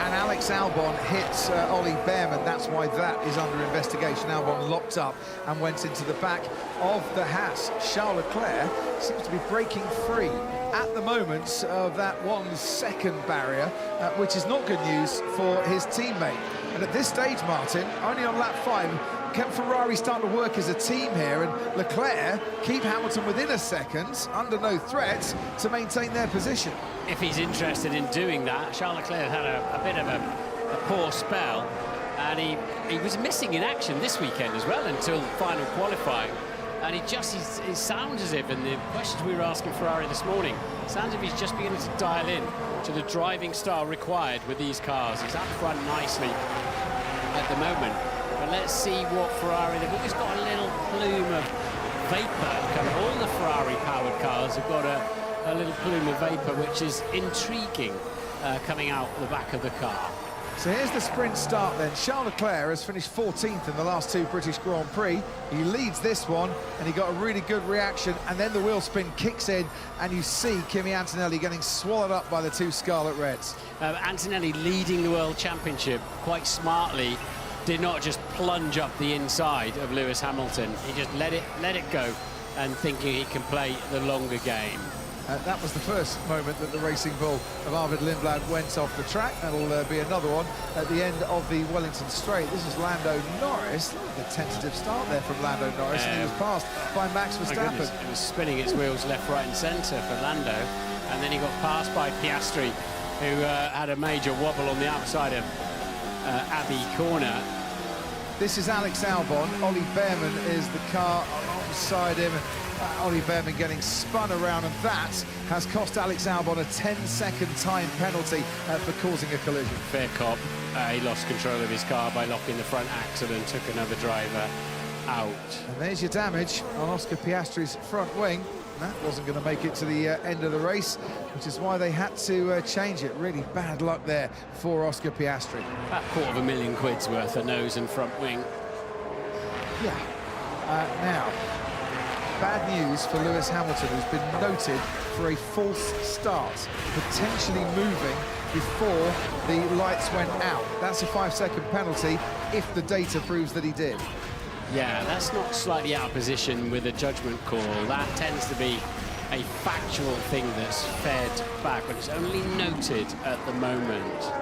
And Alex Albon hit Ollie Behrman. That's why that is under investigation. Albon locked up and went into the back of the Haas. Charles Leclerc seems to be breaking free at the moment of that 1 second barrier, which is not good news for his teammate. And at this stage, Martin, only on lap 5, can Ferrari start to work as a team here, and Leclerc keep Hamilton within a second, under no threat, to maintain their position? If he's interested in doing that, Charles Leclerc had a bit of a poor spell, and he was missing in action this weekend as well until final qualifying. And it sounds as if, in the questions we were asking Ferrari this morning, it sounds as if he's just beginning to dial in to the driving style required with these cars. He's up front nicely at the moment. But let's see what Ferrari, they've always got a little plume of vapor coming. All the Ferrari-powered cars have got a little plume of vapor, which is intriguing, coming out the back of the car. So here's the sprint start then. Charles Leclerc has finished 14th in the last 2 British Grand Prix. He leads this one, and he got a really good reaction, and then the wheel spin kicks in, and you see Kimi Antonelli getting swallowed up by the 2 Scarlet Reds. Antonelli leading the World Championship quite smartly, did not just plunge up the inside of Lewis Hamilton. He just let it go, and thinking he can play the longer game. That was the first moment that the Racing Bull of Arvid Lindblad went off the track. That'll be another one at the end of the Wellington Straight. This is Lando Norris. Look at the tentative start there from Lando Norris, and he was passed by Max Verstappen. It was spinning its wheels left, right and centre for Lando, and then he got passed by Piastri, who had a major wobble on the outside of Abbey Corner. This is Alex Albon. Ollie Behrman is the car alongside him. Ollie Behrman getting spun around, and that has cost Alex Albon a 10-second time penalty for causing a collision. Fair cop. He lost control of his car by locking the front axle and took another driver out. And there's your damage on Oscar Piastri's front wing. That wasn't going to make it to the end of the race, which is why they had to change it. Really bad luck there for Oscar Piastri. About £250,000 worth of nose and front wing. Yeah. Now, bad news for Lewis Hamilton, who's been noted for a false start, potentially moving before the lights went out. That's a 5-second penalty if the data proves that he did. Yeah, that's not slightly out of position with a judgment call. That tends to be a factual thing that's fed back, but it's only noted at the moment.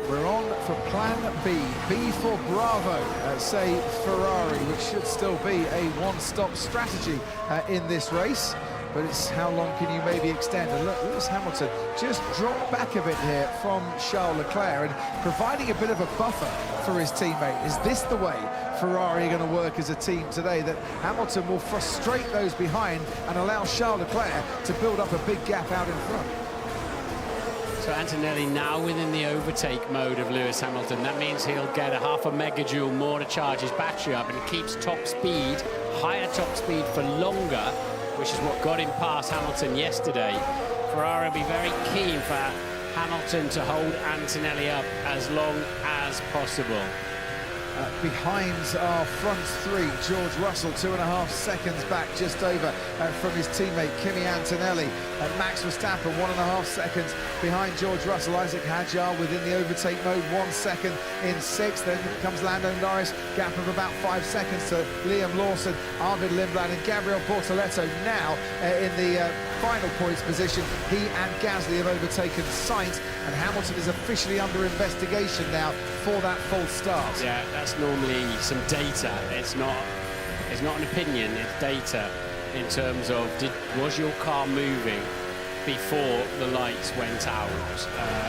We're on for plan B. B for Bravo, say Ferrari, which should still be a one-stop strategy in this race. But it's how long can you maybe extend? And look, Lewis Hamilton just dropped back a bit here from Charles Leclerc and providing a bit of a buffer for his teammate. Is this the way Ferrari are going to work as a team today, that Hamilton will frustrate those behind and allow Charles Leclerc to build up a big gap out in front? So Antonelli now within the overtake mode of Lewis Hamilton. That means he'll get a half a megajoule more to charge his battery up, and he keeps top speed, higher top speed for longer, which is what got him past Hamilton yesterday. Ferrari will be very keen for Hamilton to hold Antonelli up as long as possible. Behind our front 3, George Russell 2.5 seconds back, just over from his teammate Kimi Antonelli. Max Verstappen 1.5 seconds behind George Russell. Isaac Hadjar within the overtake mode, 1 second in 6th. Then comes Lando Norris, gap of about 5 seconds to Liam Lawson, Arvid Lindblad and Gabriel Bortoleto now in the final points position. He and Gasly have overtaken Sainz, and Hamilton is officially under investigation now for that false start. Yeah, that's normally some data. It's not an opinion, it's data in terms of was your car moving before the lights went out.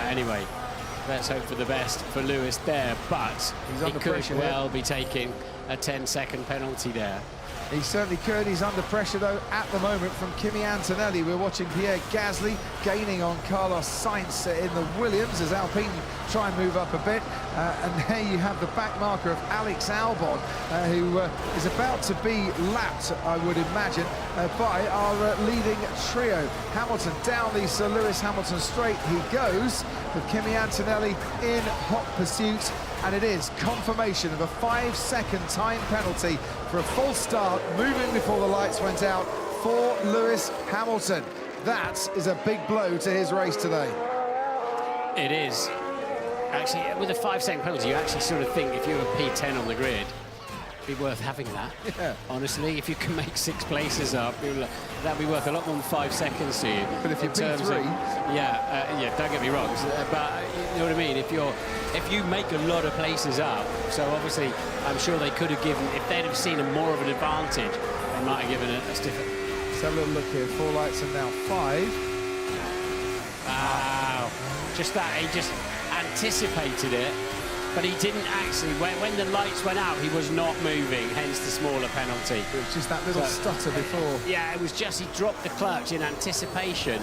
Anyway, let's hope for the best for Lewis there, but he could well be taking a 10-second penalty there. He certainly could. He's under pressure, though, at the moment from Kimi Antonelli. We're watching Pierre Gasly gaining on Carlos Sainz in the Williams as Alpine try and move up a bit. And there you have the back marker of Alex Albon, who is about to be lapped, I would imagine, by our leading trio. Hamilton down the Sir Lewis Hamilton straight he goes, with Kimi Antonelli in hot pursuit. And it is confirmation of a 5-second time penalty for a false start, moving before the lights went out for Lewis Hamilton. That is a big blow to his race today. It is. Actually, with a 5-second penalty, you actually sort of think if you were P10 on the grid, it'd be worth having that. Yeah. Honestly, if you can make 6 places up, that'd be worth a lot more than 5 seconds to you. But if you're P3... Yeah, don't get me wrong, but you know what I mean? If you make a lot of places up, so obviously I'm sure they could have given, if they'd have seen more of an advantage, they might have given it a stiffer. Let's have a little look here. 4 lights and now 5. Wow. Just that, he just anticipated it, but he didn't actually, when the lights went out, he was not moving, hence the smaller penalty. It was just that little stutter before. Yeah, it was just, he dropped the clutch in anticipation.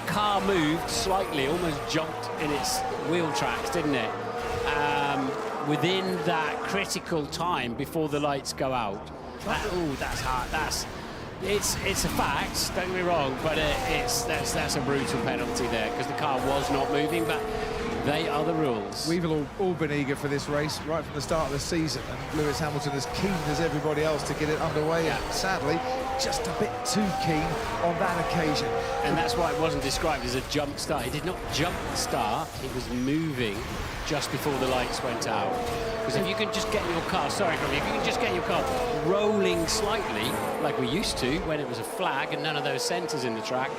Car moved slightly, almost jumped in its wheel tracks, didn't it? Within that critical time before the lights go out. That's hard. It's a fact, don't get me wrong, but that's a brutal penalty there because the car was not moving, but they are the rules. We've all been eager for this race right from the start of the season, and Lewis Hamilton as keen as everybody else to get it underway, and sadly, just a bit too keen on that occasion. And that's why it wasn't described as a jump start. He did not jump start, he was moving just before the lights went out. Because if you can just get your car, if you can just get your car rolling slightly, like we used to when it was a flag and none of those centres in the track,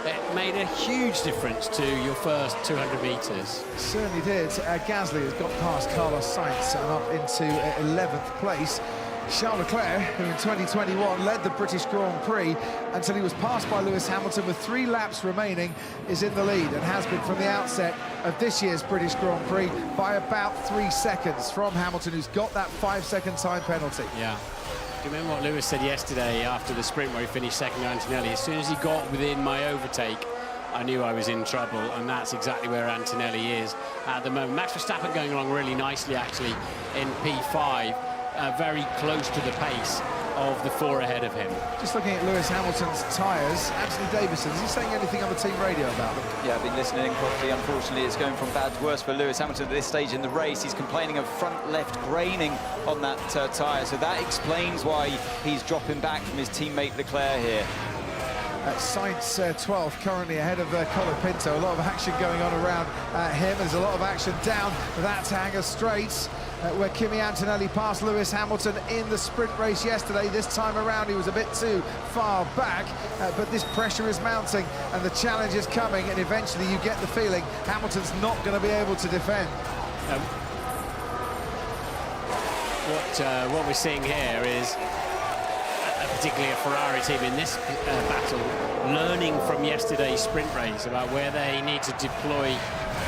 it made a huge difference to your first 200 metres. Certainly did. Gasly has got past Carlos Sainz and up into 11th place. Charles Leclerc, who in 2021 led the British Grand Prix until he was passed by Lewis Hamilton with 3 laps remaining, is in the lead and has been from the outset of this year's British Grand Prix by about 3 seconds from Hamilton, who's got that 5-second time penalty. Yeah. Do you remember what Lewis said yesterday after the sprint where he finished second to Antonelli? As soon as he got within my overtake, I knew I was in trouble, and that's exactly where Antonelli is at the moment. Max Verstappen going along really nicely, actually, in P5, very close to the pace of the 4 ahead of him. Just looking at Lewis Hamilton's tyres, Anthony Davidson, is he saying anything on the team radio about them? Yeah, I've been listening in properly. Unfortunately, it's going from bad to worse for Lewis Hamilton at this stage in the race. He's complaining of front left graining on that tyre, so that explains why he's dropping back from his teammate Leclerc here. Sainz 12th, currently ahead of Colin Pinto. A lot of action going on around him. There's a lot of action down that hangar straight, where Kimi Antonelli passed Lewis Hamilton in the sprint race yesterday. This time around he was a bit too far back, but this pressure is mounting and the challenge is coming, and eventually you get the feeling Hamilton's not going to be able to defend. What we're seeing here is particularly a Ferrari team in this battle learning from yesterday's sprint race about where they need to deploy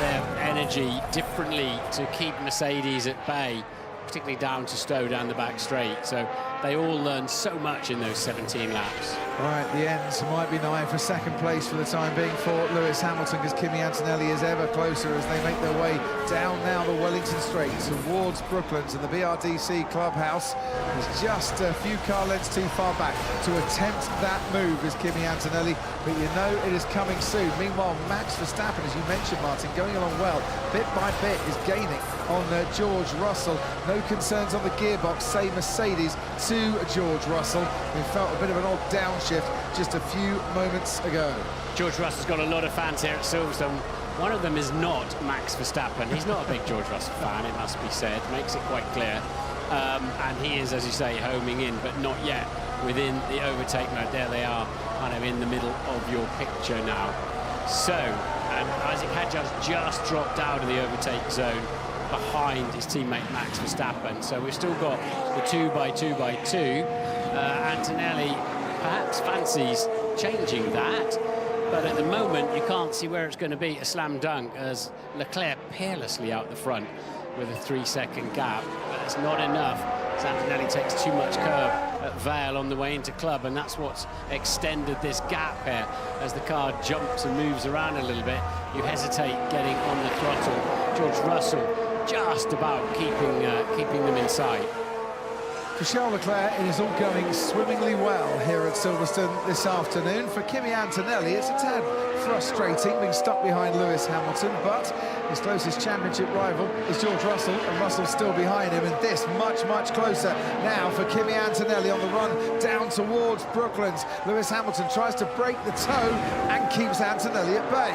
their energy differently to keep Mercedes at bay, particularly down to Stowe down the back straight. So they all learned so much in those 17 laps. Right, the end might be nigh for second place for the time being for Lewis Hamilton, because Kimi Antonelli is ever closer as they make their way down now the Wellington Straight towards Brooklands, and the BRDC clubhouse is just a few car lengths too far back to attempt that move as Kimi Antonelli, but you know it is coming soon. Meanwhile, Max Verstappen, as you mentioned, Martin, going along well, bit by bit is gaining on George Russell. No concerns on the gearbox, say Mercedes to George Russell, who felt a bit of an odd downshift just a few moments ago. George Russell's got a lot of fans here at Silverstone. One of them is not Max Verstappen. He's not a big George Russell fan, it must be said, makes it quite clear. And he is, as you say, homing in, but not yet within the overtake mode. There they are, kind of in the middle of your picture now. So, and Isaac Hadjar's just dropped out of the overtake zone behind his teammate Max Verstappen. So we've still got the 2x2x2. Antonelli perhaps fancies changing that, but at the moment you can't see where it's going to be a slam dunk, as Leclerc peerlessly out the front with a 3-second gap. But it's not enough, as Antonelli takes too much curb at Vale on the way into club, and that's what's extended this gap here. As the car jumps and moves around a little bit, you hesitate getting on the throttle. George Russell just about keeping them in sight. For Charles Leclerc, it is all going swimmingly well here at Silverstone this afternoon. For Kimi Antonelli, it's a tad frustrating being stuck behind Lewis Hamilton, but his closest championship rival is George Russell, and Russell's still behind him, and this much closer now for Kimi Antonelli on the run down towards Brooklands. Lewis Hamilton tries to break the toe and keeps Antonelli at bay.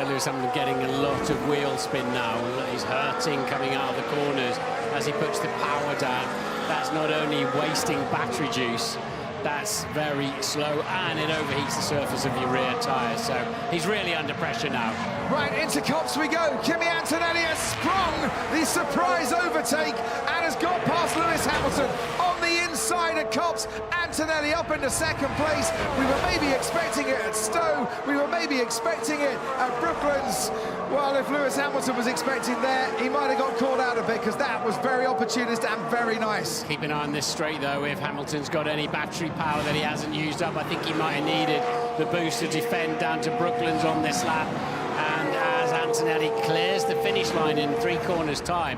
Lewis Hamilton getting a lot of wheel spin now. He's hurting coming out of the corners as he puts the power down. That's not only wasting battery juice, that's very slow, and it overheats the surface of your rear tyres. So he's really under pressure now. Right, into Copse we go. Kimi Antonelli has sprung the surprise overtake and has got past Lewis Hamilton on the inside at Copse. Antonelli up into second place. We were maybe expecting it at Stowe. We were maybe expecting it at Brooklands. Well, if Lewis Hamilton was expecting there, he might have got caught out a bit, because that was very opportunist and very nice. Keep an eye on this straight, though. If Hamilton's got any battery power that he hasn't used up, I think he might have needed the boost to defend down to Brooklands on this lap. And as Antonelli clears the finish line in 3 corners time,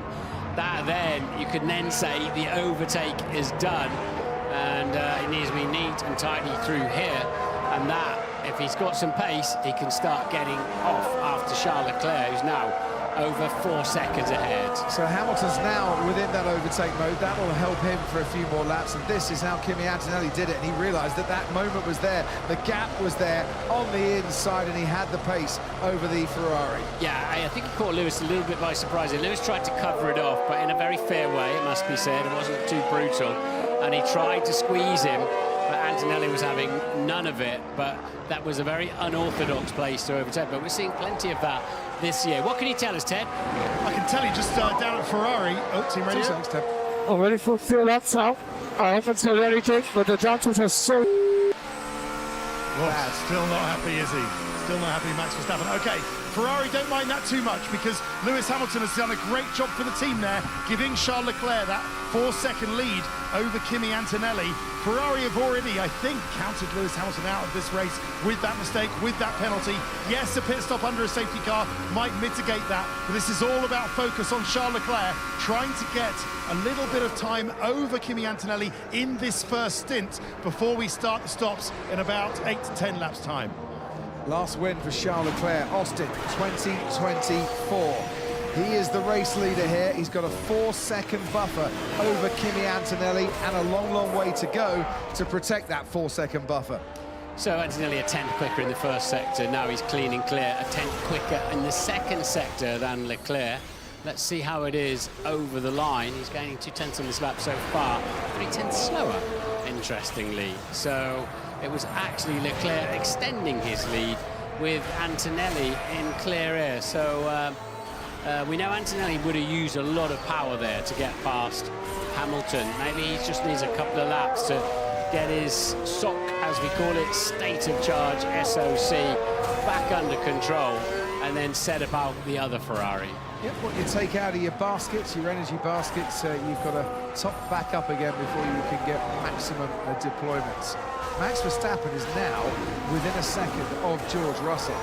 that then, you can then say the overtake is done. And it needs to be neat and tidy through here. And that, if he's got some pace, he can start getting off after Charles Leclerc, who's now over 4 seconds ahead. So Hamilton's now within that overtake mode. That will help him for a few more laps, and this is how Kimi Antonelli did it, and he realised that that moment was there, the gap was there on the inside, and he had the pace over the Ferrari. Yeah, I think he caught Lewis a little bit by surprise. Lewis tried to cover it off, but in a very fair way, it must be said. It wasn't too brutal, and he tried to squeeze him, but Antonelli was having none of it. But that was a very unorthodox place to overtake, but we're seeing plenty of that this year. What can you tell us, Ted? I can tell you just down at Ferrari. Oh, team ready? Thanks, Ted. Already for fuel laps now. I haven't seen anything, but the judges are so bad. Still not happy, is he? Still not happy, Max Verstappen. Okay, Ferrari don't mind that too much, because Lewis Hamilton has done a great job for the team there, giving Charles Leclerc that 4-second lead over Kimi Antonelli. Ferrari have already, I think, counted Lewis Hamilton out of this race with that mistake, with that penalty. Yes, a pit stop under a safety car might mitigate that, but this is all about focus on Charles Leclerc, trying to get a little bit of time over Kimi Antonelli in this first stint before we start the stops in about 8 to 10 laps time. Last win for Charles Leclerc, Austin 2024. He is the race leader here. He's got a 4-second buffer over Kimi Antonelli, and a long way to go to protect that 4-second buffer. So Antonelli a tenth quicker in the first sector. Now he's clean and clear, a tenth quicker in the second sector than Leclerc. Let's see how it is over the line. He's gaining 2 tenths on this lap so far, 3 tenths slower, interestingly. So it was actually Leclerc extending his lead with Antonelli in clear air. So we know Antonelli would have used a lot of power there to get past Hamilton. Maybe he just needs a couple of laps to get his SOC, as we call it, state of charge, SOC, back under control, and then set about the other Ferrari. Yep, what you take out of your baskets, your energy baskets, you've got to top back up again before you can get maximum deployments. Max Verstappen is now within a second of George Russell.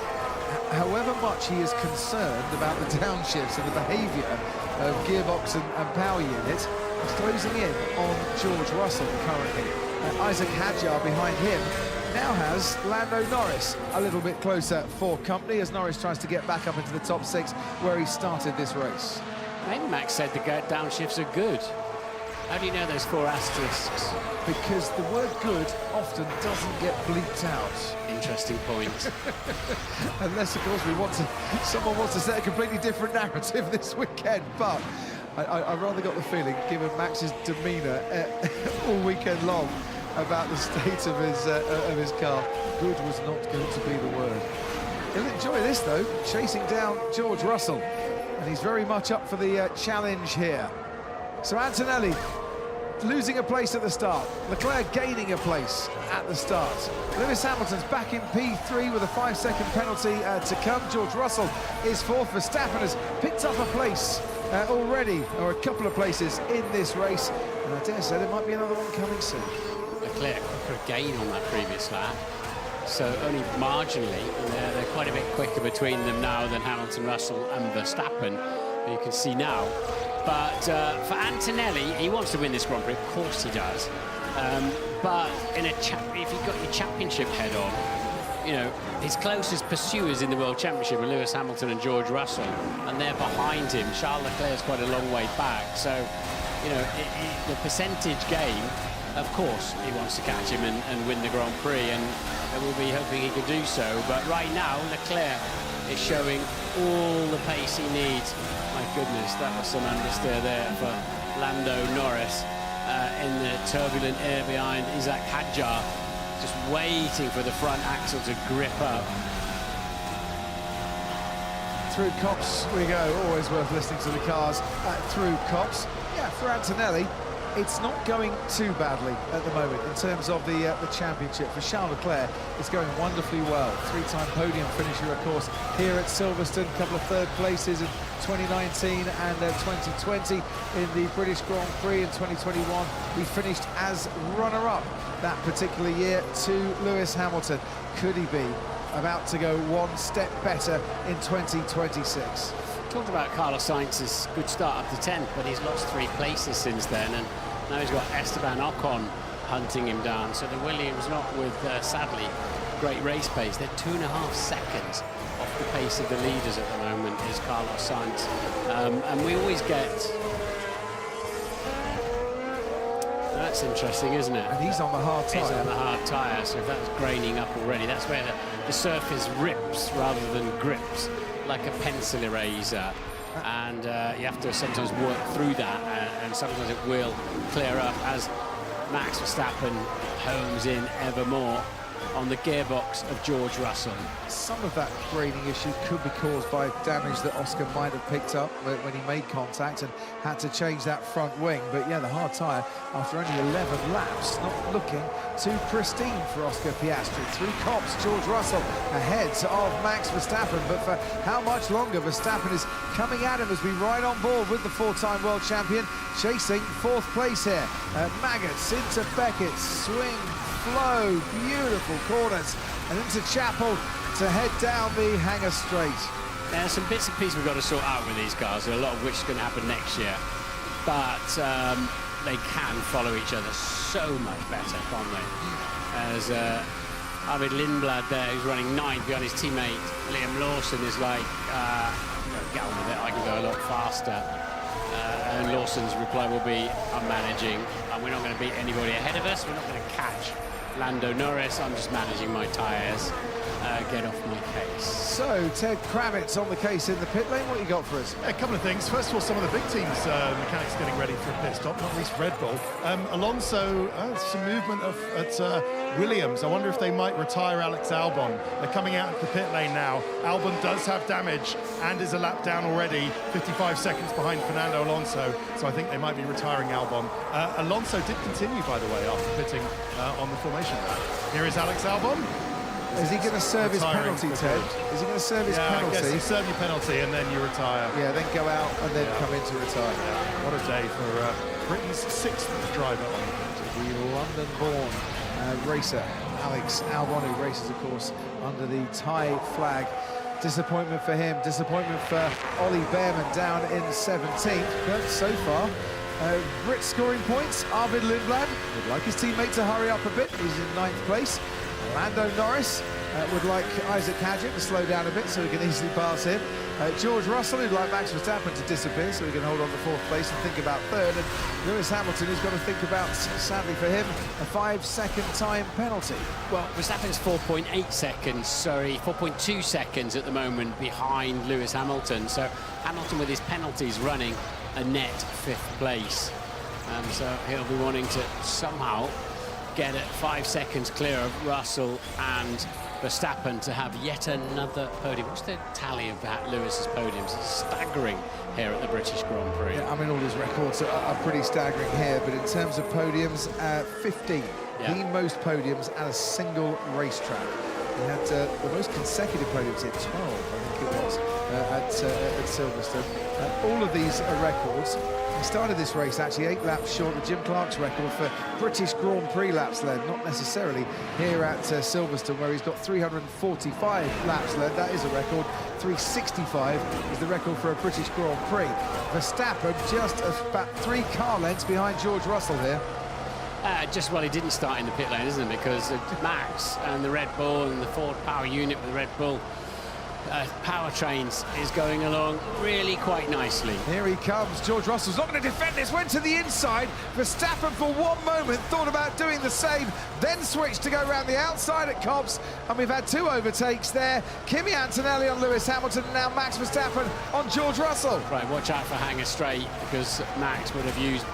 However much he is concerned about the downshifts and the behaviour of gearbox and power unit, he's closing in on George Russell currently. Isaac Hadjar behind him now has Lando Norris a little bit closer for company, as Norris tries to get back up into the top 6 where he started this race. Maybe Max said the downshifts are good. How do you know those 4 asterisks? Because the word good often doesn't get bleeped out. Interesting point. Unless, of course, someone wants to set a completely different narrative this weekend. But I rather got the feeling, given Max's demeanour all weekend long, about the state of his car. Good was not going to be the word. He'll enjoy this though, chasing down George Russell, and he's very much up for the challenge here. So Antonelli losing a place at the start, Leclerc gaining a place at the start. Lewis Hamilton's back in P3 with a 5-second penalty to come. George Russell is fourth. Verstappen has picked up a place already, or a couple of places in this race, and I dare say there might be another one coming soon. Leclerc quicker again on that previous lap, so only marginally. They're quite a bit quicker between them now than Hamilton, Russell and Verstappen, you can see now. But for Antonelli, he wants to win this Grand Prix, of course he does. But if you've got your championship head on, you know, his closest pursuers in the World Championship are Lewis Hamilton and George Russell, and they're behind him. Charles Leclerc's quite a long way back, so, you know, the percentage game, of course, he wants to catch him and win the Grand Prix, and we'll be hoping he can do so. But right now, Leclerc is showing all the pace he needs. My goodness, that was some understeer there for Lando Norris in the turbulent air behind Isaac Hadjar, just waiting for the front axle to grip up. Through Copse we go, always worth listening to the cars through Copse. Yeah, for Antonelli, it's not going too badly at the moment in terms of the championship. For Charles Leclerc, it's going wonderfully well. Three-time podium finisher, of course, here at Silverstone. A couple of third places in 2019 and 2020 in the British Grand Prix in 2021. He finished as runner-up that particular year to Lewis Hamilton. Could he be about to go one step better in 2026? Talked about Carlos Sainz's good start up to 10th, but he's lost 3 places since then, and now he's got Esteban Ocon hunting him down. So the Williams, not with, sadly, great race pace. They're 2.5 seconds off the pace of the leaders at the moment, is Carlos Sainz. And we always get... That's interesting, isn't it? And he's on the hard tyre. He's on the hard tyre, so if that's graining up already, that's where the surface rips rather than grips, like a pencil eraser, and you have to sometimes work through that, and sometimes it will clear up as Max Verstappen homes in ever more on the gearbox of George Russell. Some of that graining issue could be caused by damage that Oscar might have picked up when he made contact and had to change that front wing. But yeah, the hard tyre, after only 11 laps, not looking too pristine for Oscar Piastri. Through Copse, George Russell ahead of Max Verstappen, but for how much longer? Verstappen is coming at him as we ride on board with the 4-time world champion, chasing 4th place here. Maggots into Beckett, swing, flow, beautiful corners, and into Chapel to head down the hangar straight. There's some bits and pieces we've got to sort out with these cars, a lot of which is going to happen next year, but they can follow each other so much better, can't they? As Arvid Lindblad there, who's running 9th behind his teammate Liam Lawson, is like, get on with it, I can go a lot faster. And Lawson's reply will be, I'm managing, and we're not going to beat anybody ahead of us, we're not going to catch Lando Norris, I'm just managing my tyres. Get off my case. So, Ted Kravitz on the case in the pit lane. What you got for us? Yeah, a couple of things. First of all, some of the big teams' mechanics getting ready for a pit stop, not least Red Bull. Alonso, some movement at Williams. I wonder if they might retire Alex Albon. They're coming out of the pit lane now. Albon does have damage and is a lap down already, 55 seconds behind Fernando Alonso. So I think they might be retiring Albon. Alonso did continue, by the way, after pitting on the formation lap. Here is Alex Albon. Is he going to serve his penalty, Ted? Is he going to serve his penalty? I guess you serve your penalty and then you retire. Yeah, then go out and then come in to retire. Yeah. What a day for Britain's 6th driver on the London-born racer, Alex Albon, who races, of course, under the Thai flag. Disappointment for him, disappointment for Ollie Behrman down in 17th, but so far, Brit scoring points. Arvid Lindblad would like his teammate to hurry up a bit. He's in 9th place. Lando Norris would like Isaac Hadjar to slow down a bit so he can easily pass him. George Russell, who'd like Max Verstappen to disappear so he can hold on to 4th place and think about 3rd. And Lewis Hamilton, who's got to think about, sadly for him, a 5-second time penalty. Well, Verstappen's 4.8 seconds, sorry, 4.2 seconds at the moment behind Lewis Hamilton. So Hamilton with his penalties running a net 5th place. So he'll be wanting to somehow get it 5 seconds clear of Russell and Verstappen to have yet another podium. What's the tally of that Lewis's podiums? It's staggering here at the British Grand Prix. Yeah, I mean, all his records are pretty staggering here, but in terms of podiums, 15. Yeah. The most podiums at a single racetrack. He had the most consecutive podiums at 12, I think it was, at Silverstone. All of these are records. He started this race actually 8 laps short of Jim Clark's record for British Grand Prix laps led, not necessarily here at Silverstone, where he's got 345 laps led. That is a record. 365 is the record for a British Grand Prix. Verstappen just about 3 car lengths behind George Russell here. Well, he didn't start in the pit lane, isn't it? Because Max and the Red Bull and the Ford power unit with the Red Bull powertrains is going along really quite nicely. Here he comes. George Russell's not going to defend this. Went to the inside. Verstappen for one moment thought about doing the same, then switched to go around the outside at Copse. And we've had 2 overtakes there. Kimi Antonelli on Lewis Hamilton, and now Max Verstappen on George Russell. Right, watch out for Hanger Straight, because Max would have used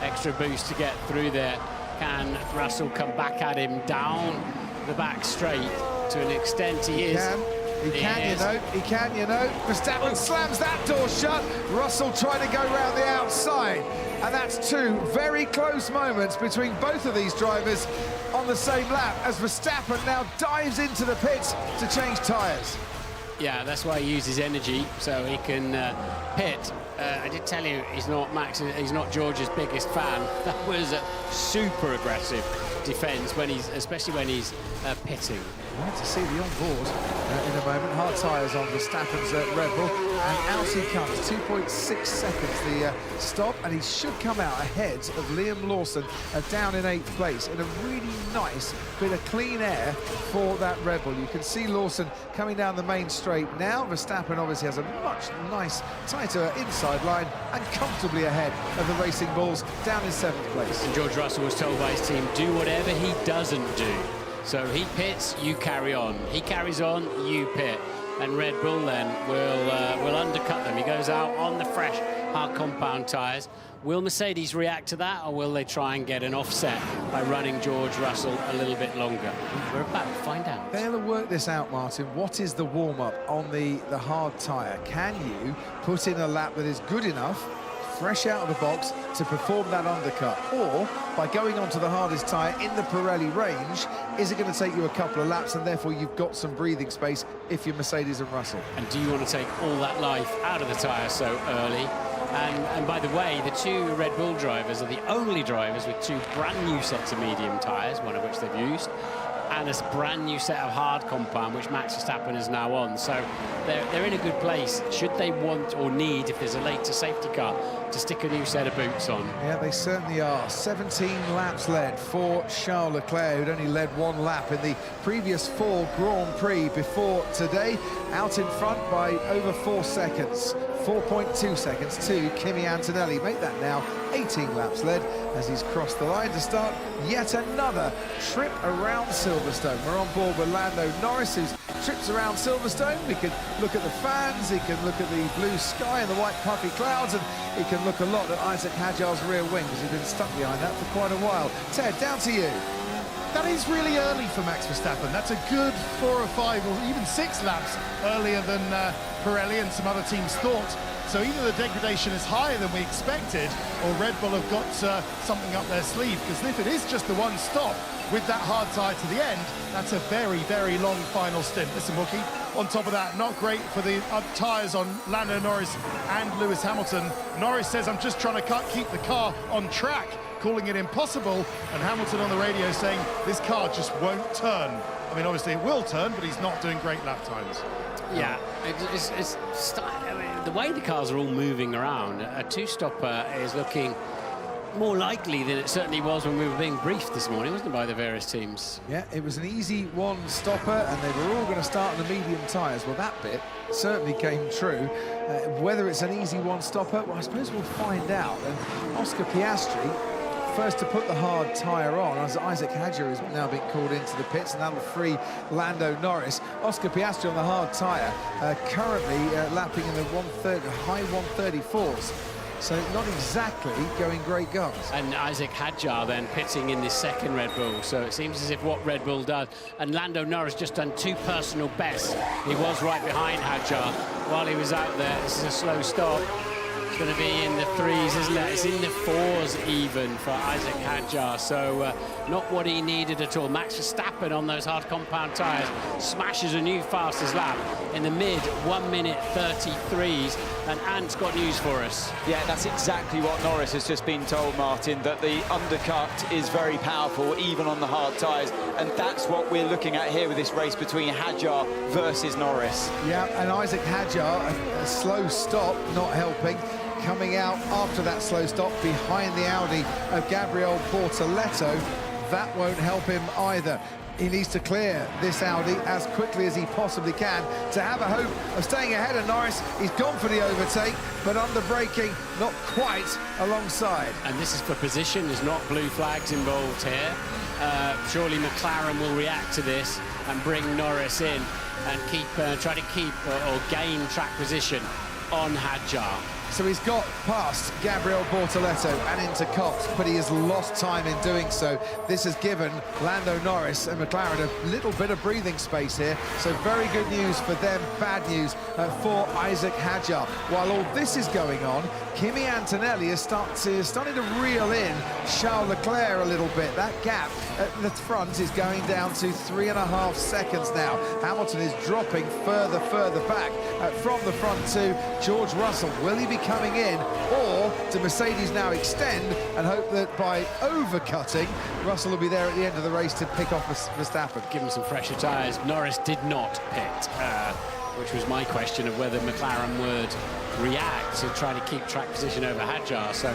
extra boost to get through there. Can Russell come back at him down the back straight? To an extent, he is. He can, you know. Verstappen slams that door shut. Russell trying to go round the outside. And that's 2 very close moments between both of these drivers on the same lap, as Verstappen now dives into the pits to change tyres. Yeah, that's why he uses energy, so he can pit. I did tell you he's not George's biggest fan. That was a super aggressive defence, especially when he's pitting. We'll have to see the on-board in a moment. Hard tyres on Verstappen's Red Bull, and out he comes. 2.6 seconds the stop, and he should come out ahead of Liam Lawson down in 8th place in a really nice bit of clean air for that Red Bull. You can see Lawson coming down the main straight now. Verstappen obviously has a much tighter inside line and comfortably ahead of the Racing Bulls down in 7th place. And George Russell was told by his team, do whatever he doesn't do. So he pits, you carry on. He carries on, you pit. And Red Bull then will undercut them. He goes out on the fresh, hard compound tyres. Will Mercedes react to that, or will they try and get an offset by running George Russell a little bit longer? We're about to find out. They'll work this out, Martin. What is the warm-up on the hard tyre? Can you put in a lap that is good enough, fresh out of the box, to perform that undercut? Or, by going onto the hardest tyre in the Pirelli range, is it going to take you a couple of laps, and therefore you've got some breathing space if you're Mercedes and Russell? And do you want to take all that life out of the tyre so early? And by the way, the 2 Red Bull drivers are the only drivers with 2 brand new sets of medium tyres, one of which they've used, and a brand new set of hard compound, which Max Verstappen is now on. So they're in a good place, should they want or need, if there's a later safety car, to stick a new set of boots on. Yeah, they certainly are. 17 laps led for Charles Leclerc, who'd only led 1 lap in the previous 4 Grand Prix before today. Out in front by over 4 seconds. 4.2 seconds to Kimi Antonelli. Make that now 18 laps led as he's crossed the line to start yet another trip around Silverstone. We're on board with Lando Norris, who's trips around Silverstone. We can look at the fans, he can look at the blue sky and the white puffy clouds, and he can look a lot at Isaac Hadjar's rear wing, because he's been stuck behind that for quite a while. Ted, down to you. That is really early for Max Verstappen. That's a good 4 or 5 or even 6 laps earlier than Pirelli and some other teams thought. So either the degradation is higher than we expected, or Red Bull have got something up their sleeve, because if it is just the one stop with that hard tyre to the end, that's a very, very long final stint. Listen, Wookie, on top of that, not great for the tyres on Lando Norris and Lewis Hamilton. Norris says, I'm just trying to keep the car on track, calling it impossible, and Hamilton on the radio saying this car just won't turn. I mean, obviously it will turn, but he's not doing great lap times. Yeah, I mean, the way the cars are all moving around, a 2-stopper is looking more likely than it certainly was when we were being briefed this morning, wasn't it, by the various teams? Yeah, it was an easy 1-stopper, and they were all going to start on the medium tyres. Well, that bit certainly came true. Whether it's an easy 1-stopper, well, I suppose we'll find out. And Oscar Piastri, first to put the hard tyre on, as Isaac Hadjar is now being called into the pits, and that'll free Lando Norris. Oscar Piastri on the hard tyre, currently lapping in the high 134s. so not exactly going great guns. And Isaac Hadjar then pitting in this second Red Bull, so it seems as if what Red Bull does, and Lando Norris just done 2 personal bests. He was right behind Hadjar while he was out there. This is a slow stop. It's going to be in the 3s, isn't it? It's in the 4s even for Isaac Hadjar, so not what he needed at all. Max Verstappen on those hard compound tyres smashes a new fastest lap in the mid 1:33s, and Ant's got news for us. Yeah, that's exactly what Norris has just been told, Martin, that the undercut is very powerful, even on the hard tyres, and that's what we're looking at here with this race between Hadjar versus Norris. Yeah, and Isaac Hadjar, a slow stop, not helping. Coming out after that slow stop behind the Audi of Gabriel Bortoleto. That won't help him either. He needs to clear this Audi as quickly as he possibly can to have a hope of staying ahead of Norris. He's gone for the overtake, but under braking, not quite alongside. And this is for position, there's not blue flags involved here. Surely McLaren will react to this and bring Norris in and try to keep or gain track position on Hadjar. So he's got past Gabriel Bortoleto and into Cox, but he has lost time in doing so. This has given Lando Norris and McLaren a little bit of breathing space here. So very good news for them, bad news for Isaac Hadjar. While all this is going on, Kimi Antonelli is starting to reel in Charles Leclerc a little bit. That gap at the front is going down to 3.5 seconds now. Hamilton is dropping further back from the front to George Russell. Will he be coming in, or do Mercedes now extend and hope that by overcutting, Russell will be there at the end of the race to pick off Verstappen? Give him some fresher tyres. Norris did not pit, which was my question of whether McLaren would react to try to keep track position over Hadjar. So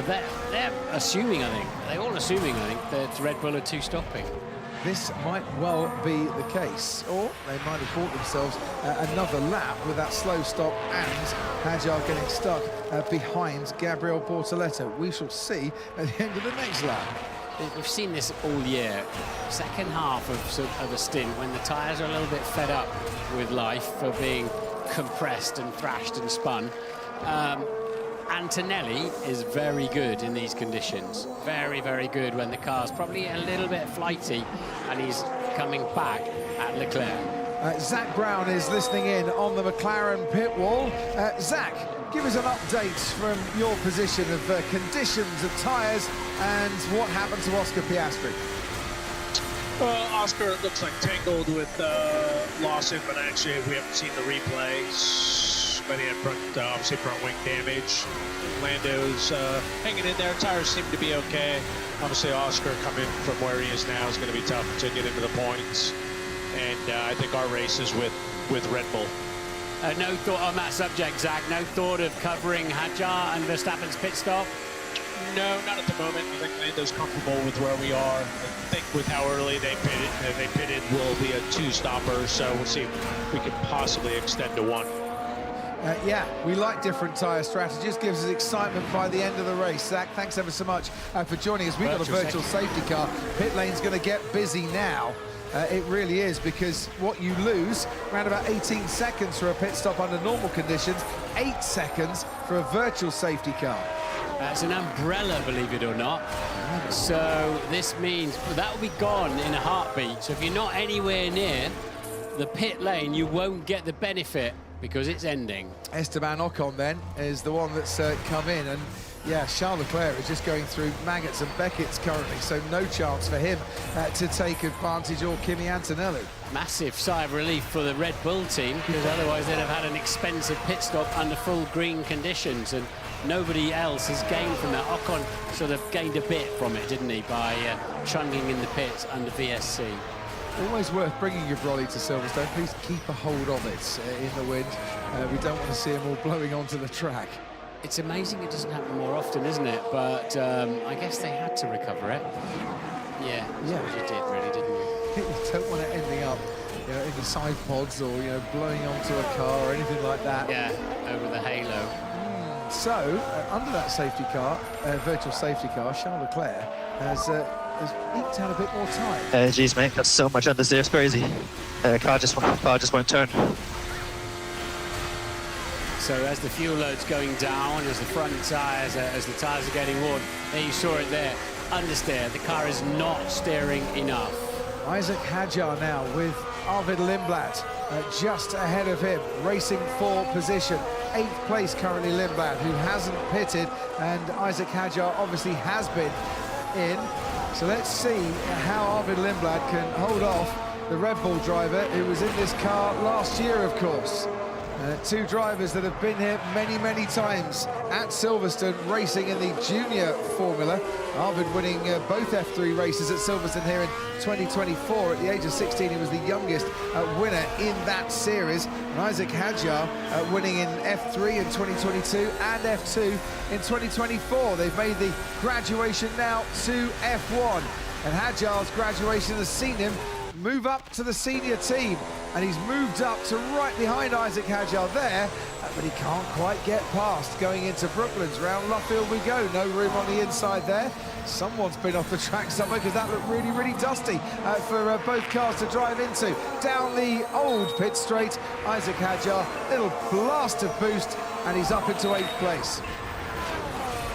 they're assuming, I think, they're all assuming, I think, that Red Bull are 2 stopping. This might well be the case, or they might have bought themselves another lap with that slow stop and Hadjar getting stuck behind Gabriel Bortoleto. We shall see at the end of the next lap. We've seen this all year. Second half of a stint when the tyres are a little bit fed up with life for being compressed and thrashed and spun. Antonelli is very good in these conditions. Very, very good when the car's probably a little bit flighty and he's coming back at Leclerc. Zach Brown is listening in on the McLaren pit wall. Zach, give us an update from your position of conditions of tyres and what happened to Oscar Piastri. Well, Oscar looks like tangled with Lawson, but actually we haven't seen the replays. But he had obviously front wing damage. Lando's hanging in there. Tires seem to be okay. Obviously, Oscar coming from where he is now is going to be tough to get into the points. And I think our race is with Red Bull. No thought on that subject, Zach. No thought of covering Hadjar and Verstappen's pit stop? No, not at the moment. I think Lando's comfortable with where we are. I think with how early they pitted will be a 2-stopper. So we'll see if we can possibly extend to 1. Yeah, we like different tyre strategies. Gives us excitement by the end of the race. Zach, thanks ever so much for joining us. We've got a virtual safety car. Pit lane's going to get busy now. It really is, because what you lose, around about 18 seconds for a pit stop under normal conditions, 8 seconds for a virtual safety car. It's an umbrella, believe it or not. So this means that will be gone in a heartbeat. So if you're not anywhere near the pit lane, you won't get the benefit because it's ending. Esteban Ocon then is the one that's come in, and yeah, Charles Leclerc is just going through Maggots and Beckett's currently, so no chance for him to take advantage, or Kimi Antonelli. Massive sigh of relief for the Red Bull team, because otherwise they'd have had an expensive pit stop under full green conditions, and nobody else has gained from that. Ocon sort of gained a bit from it, didn't he, by trundling in the pits under VSC. Always worth bringing your brolly to Silverstone. Please keep a hold of it in the wind. We don't want to see them all blowing onto the track. It's amazing it doesn't happen more often, isn't it? But I guess they had to recover it. Yeah, you did, really, didn't you? You don't want it ending up, you know, in the side pods, or, you know, blowing onto a car or anything like that. Yeah, over the halo. So, under that safety car, virtual safety car, Charles Leclerc has eked out a bit more time. Geez, mate, got so much under there, it's crazy. Car just won't turn. So as the fuel load's going down, as the front tyres, as the tyres are getting worn, there you saw it there, understeer. The car is not steering enough. Isaac Hadjar now with Arvid Lindblad just ahead of him, racing for position. 8th place currently Lindblad, who hasn't pitted, and Isaac Hadjar obviously has been in. So let's see how Arvid Lindblad can hold off the Red Bull driver who was in this car last year, of course. Two drivers that have been here many, many times at Silverstone, racing in the junior formula. Arvid winning both F3 races at Silverstone here in 2024. At the age of 16, he was the youngest winner in that series. And Isaac Hadjar winning in F3 in 2022 and F2 in 2024. They've made the graduation now to F1. And Hadjar's graduation has seen him move up to the senior team, and he's moved up to right behind Isaac Hadjar there, but he can't quite get past going into Brooklands. Round Luffield we go, no room on the inside there. Someone's been off the track somewhere, because that looked really, really dusty for both cars to drive into. Down the old pit straight, Isaac Hadjar, little blast of boost, and he's up into 8th place.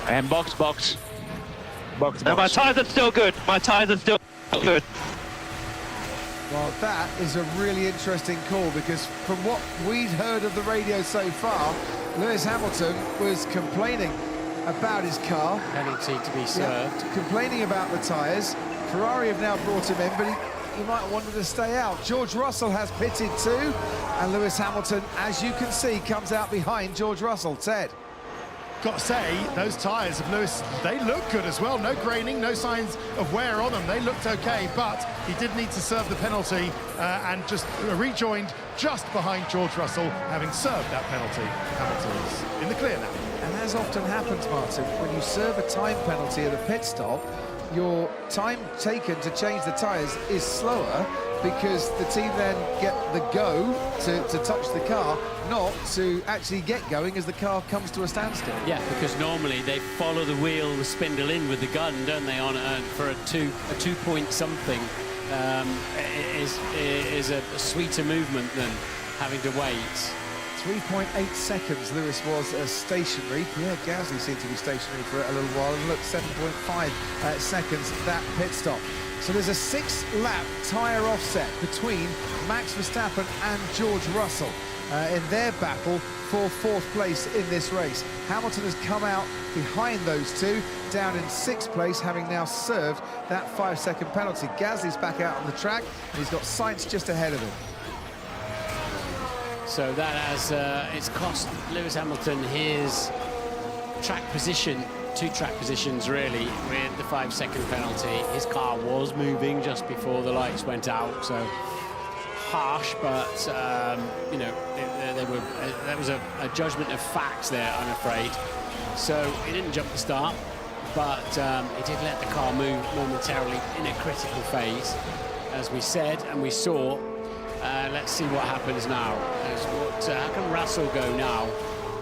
And box. No, my tyres are still good. My tyres are still good. Well, that is a really interesting call, because from what we'd heard of the radio so far, Lewis Hamilton was complaining about his car. Penalty to be served. Yeah, complaining about the tyres. Ferrari have now brought him in, but he might have wanted to stay out. George Russell has pitted too, and Lewis Hamilton, as you can see, comes out behind George Russell. Ted. Got to say, those tyres of Lewis, they look good as well. No graining, no signs of wear on them. They looked okay, but he did need to serve the penalty and just rejoined just behind George Russell, having served that penalty. Hamilton's in the clear now. And as often happens, Martin, when you serve a time penalty at a pit stop, your time taken to change the tyres is slower, because the team then get the go to touch the car, not to actually get going as the car comes to a standstill. Yeah, because normally they follow the wheel, the spindle in with the gun, don't they, on for a 2-point something. Is a sweeter movement than having to wait. 3.8 seconds Lewis was stationary. Pierre Gasly seemed to be stationary for a little while, and look, 7.5 seconds that pit stop. So there's a 6-lap tyre offset between Max Verstappen and George Russell in their battle for 4th place in this race. Hamilton has come out behind those two, down in 6th place, having now served that 5-second penalty. Gasly's back out on the track, and he's got Sainz just ahead of him. So that has it's cost Lewis Hamilton his track position, 2 track positions really, with the 5-second penalty. His car was moving just before the lights went out, so harsh, but you know, there was a judgment of facts there, I'm afraid. So he didn't jump the start, but he did let the car move momentarily in a critical phase, as we said and we saw. Let's see what happens now. How can Russell go now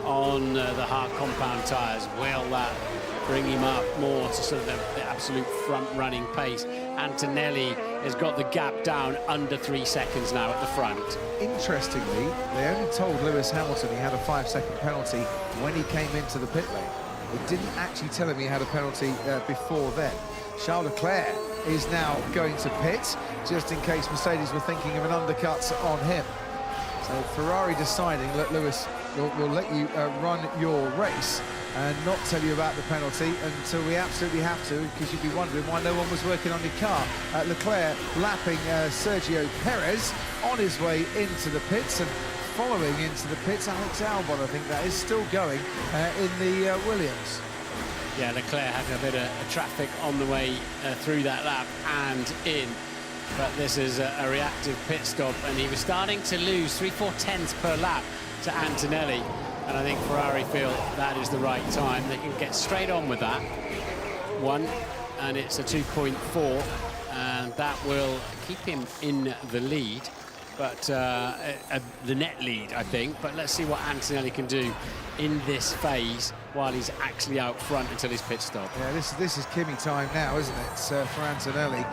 on the hard compound tyres? Will that bring him up more to sort of the absolute front-running pace? Antonelli has got the gap down under 3 seconds now at the front. Interestingly, they only told Lewis Hamilton he had a 5-second penalty when he came into the pit lane. They didn't actually tell him he had a penalty before then. Charles Leclerc is now going to pit, just in case Mercedes were thinking of an undercut on him. So Ferrari deciding, look, Lewis, we'll let you run your race and not tell you about the penalty until we absolutely have to, because you'd be wondering why no one was working on your car. Leclerc lapping Sergio Perez on his way into the pits, and following into the pits, Alex Albon, I think that is still going in the Williams. Yeah, Leclerc having a bit of traffic on the way through that lap and in. But this is a reactive pit stop, and he was starting to lose 3/4 tenths per lap to Antonelli. And I think Ferrari feel that is the right time. They can get straight on with that. 1, and it's a 2.4, and that will keep him in the lead. But the net lead, I think. But let's see what Antonelli can do in this phase while he's actually out front until his pit stop. Yeah, this is Kimi time now, isn't it, for Antonelli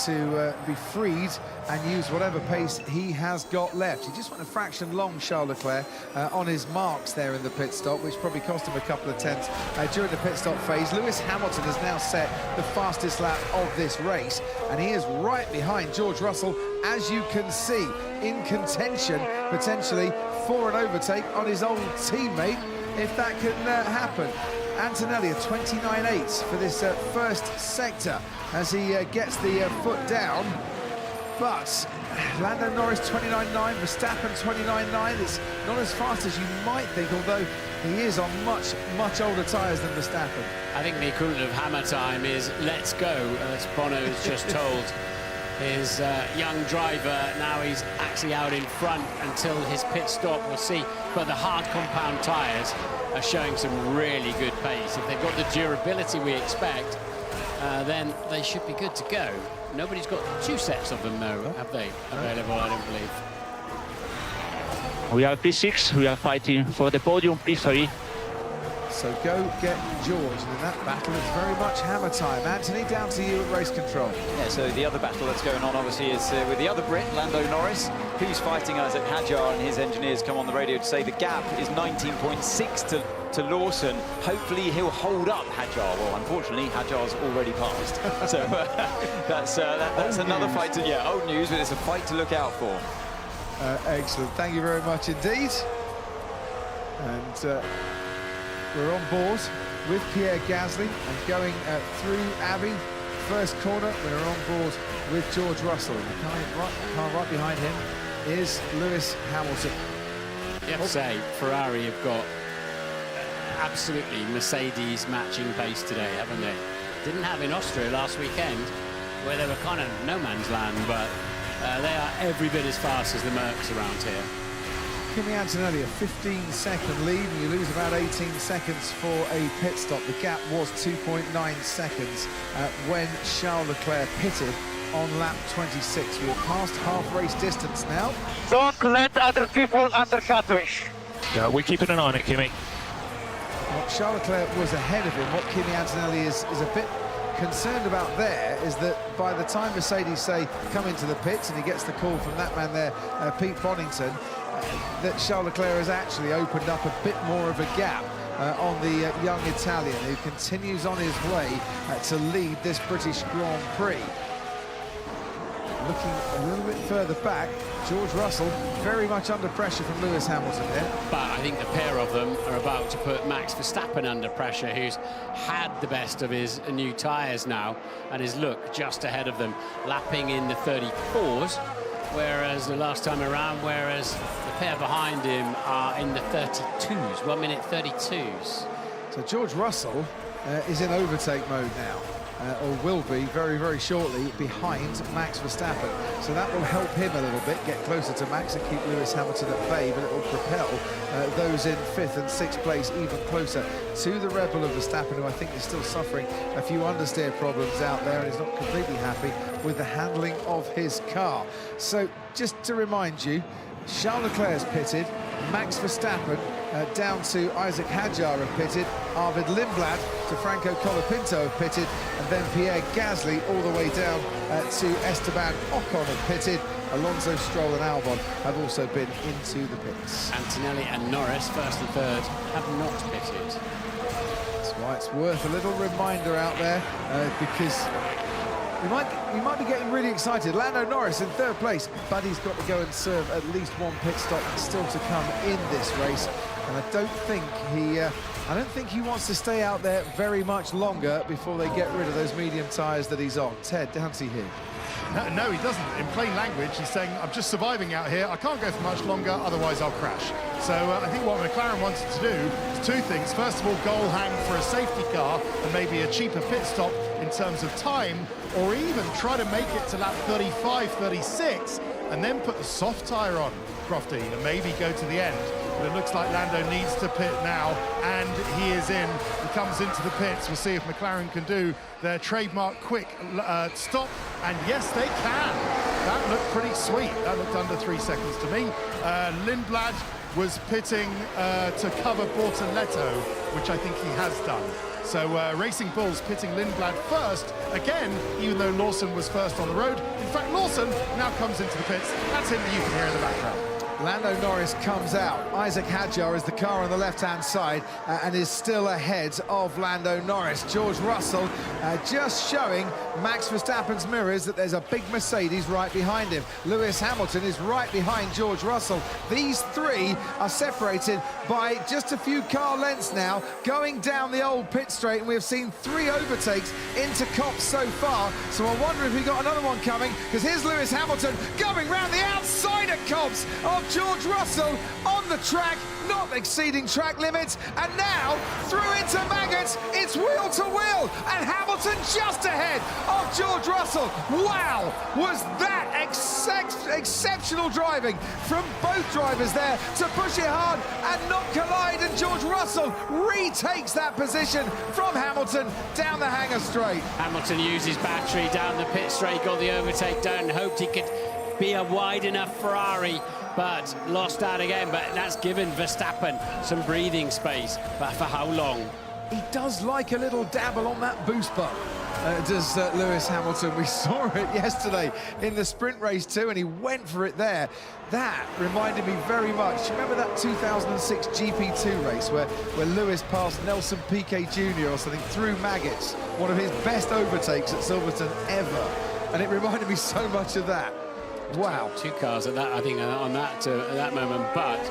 to be freed and use whatever pace he has got left. He just went a fraction long, Charles Leclerc, on his marks there in the pit stop, which probably cost him a couple of tenths during the pit stop phase. Lewis Hamilton has now set the fastest lap of this race, and he is right behind George Russell, as you can see, in contention potentially for an overtake on his old teammate, if that can happen. Antonelli, a 29.8 for this first sector as he gets the foot down. But Lando Norris 29.9, Verstappen 29.9. It's not as fast as you might think, although he is on much older tyres than Verstappen. I think the equivalent of hammer time is let's go, as Bono has just told his young driver. Now he's actually out in front until his pit stop, we'll see. But the hard compound tyres are showing some really good pace. If they've got the durability we expect, then they should be good to go. Nobody's got 2 sets of them, though, have they, available, I don't believe. We are P6, we are fighting for the podium, P3. So go get George, and in that battle it's very much hammer time. Anthony, down to you at race control. Yeah, so the other battle that's going on obviously is with the other Brit, Lando Norris, who's fighting Isaac Hadjar, and his engineers come on the radio to say the gap is 19.6 to Lawson. Hopefully he'll hold up Hadjar. Well, unfortunately, Hadjar's already passed. So that's another fight to, yeah, old news, but it's a fight to look out for. Excellent, thank you very much indeed. And we're on board with Pierre Gasly and going through Abbey. First corner, we're on board with George Russell. The car right behind him is Lewis Hamilton. You have to say, Ferrari have got absolutely Mercedes matching pace today, haven't they? Didn't have in Austria last weekend, where they were kind of no man's land, but they are every bit as fast as the Mercs around here. Kimi Antonelli, a 15-second lead, and you lose about 18 seconds for a pit stop. The gap was 2.9 seconds when Charles Leclerc pitted on lap 26. We're past half-race distance now. Don't let other people undercut me. Yeah, we're keeping an eye on it, Kimi. Well, Charles Leclerc was ahead of him. What Kimi Antonelli is a bit concerned about there is that by the time Mercedes say come into the pits, and he gets the call from that man there, Pete Bonington, that Charles Leclerc has actually opened up a bit more of a gap on the young Italian, who continues on his way to lead this British Grand Prix. Looking a little bit further back, George Russell very much under pressure from Lewis Hamilton here. But I think the pair of them are about to put Max Verstappen under pressure, who's had the best of his new tyres now and is, look, just ahead of them, lapping in the 34s, whereas the last time around, whereas the pair behind him are in the 32s, 1 minute 32s. So George Russell is in overtake mode now. Or will be very, very shortly, behind Max Verstappen. So that will help him a little bit, get closer to Max and keep Lewis Hamilton at bay, but it will propel those in 5th and 6th place even closer to the Red Bull of Verstappen, who I think is still suffering a few understeer problems out there and is not completely happy with the handling of his car. So just to remind you, Charles Leclerc has pitted, Max Verstappen down to Isaac Hadjar have pitted, Arvid Lindblad to Franco Colapinto have pitted, and then Pierre Gasly all the way down to Esteban Ocon have pitted. Alonso, Stroll and Albon have also been into the pits. Antonelli and Norris, first and third, have not pitted. That's why it's worth a little reminder out there, because we might be getting really excited. Lando Norris in 3rd place, but he's got to go and serve at least 1 pit stop still to come in this race. And I don't think he wants to stay out there very much longer before they get rid of those medium tyres that he's on. Ted, down to you. No, he doesn't. In plain language, he's saying, I'm just surviving out here. I can't go for much longer, otherwise I'll crash. So I think what McLaren wanted to do is 2 things. First of all, goal hang for a safety car and maybe a cheaper pit stop in terms of time, or even try to make it to lap 35, 36, and then put the soft tyre on, Crofty, and maybe go to the end. But it looks like Lando needs to pit now, and he is in. He comes into the pits. We'll see if McLaren can do their trademark quick stop, and yes, they can. That looked pretty sweet. That looked under 3 seconds to me. Lindblad was pitting to cover Bortoletto, which I think he has done. So Racing Bulls pitting Lindblad first, again, even though Lawson was first on the road. In fact, Lawson now comes into the pits. That's him that you can hear in the background. Lando Norris comes out. Isaac Hadjar is the car on the left-hand side and is still ahead of Lando Norris. George Russell just showing Max Verstappen's mirrors that there's a big Mercedes right behind him. Lewis Hamilton is right behind George Russell. These three are separated by just a few car lengths now, going down the old pit straight, and we have seen 3 overtakes into Copse so far. So I wonder if we got another one coming, because here's Lewis Hamilton going round the outside at Copse of George Russell on the track, not exceeding track limits, and now through into Maggots, it's wheel to wheel, and Hamilton just ahead of George Russell. Wow, was that exceptional driving from both drivers there to push it hard and not collide, and George Russell retakes that position from Hamilton down the hangar straight. Hamilton used his battery down the pit straight, got the overtake done, hoped he could be a wide enough Ferrari, but lost out again. But that's given Verstappen some breathing space. But for how long? He does like a little dabble on that boost button. Does Lewis Hamilton. We saw it yesterday in the sprint race too, and he went for it there. That reminded me very much. Remember that 2006 GP2 race where Lewis passed Nelson Piquet Jr. or something through Maggots, one of his best overtakes at Silverstone ever, and it reminded me so much of that. Wow. Two cars at that, I think, on that at that moment, but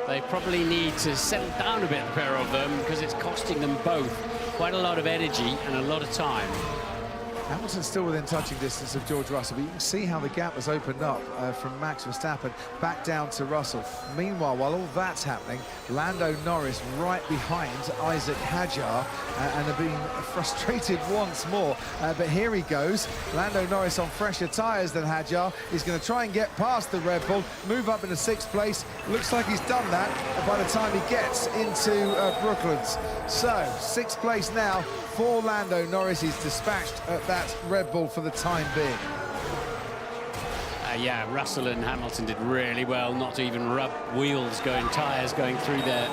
they probably need to settle down a bit, the pair of them, because it's costing them both quite a lot of energy and a lot of time. Hamilton's still within touching distance of George Russell, but you can see how the gap has opened up from Max Verstappen back down to Russell. Meanwhile, while all that's happening, Lando Norris right behind Isaac Hadjar and have been frustrated once more. But here he goes. Lando Norris on fresher tyres than Hadjar. He's going to try and get past the Red Bull, move up into 6th place. Looks like he's done that by the time he gets into Brooklands. So, 6th place now for Lando Norris. He's dispatched at that Red Bull for the time being. Yeah, Russell and Hamilton did really well not to even rub wheels tyres going through there.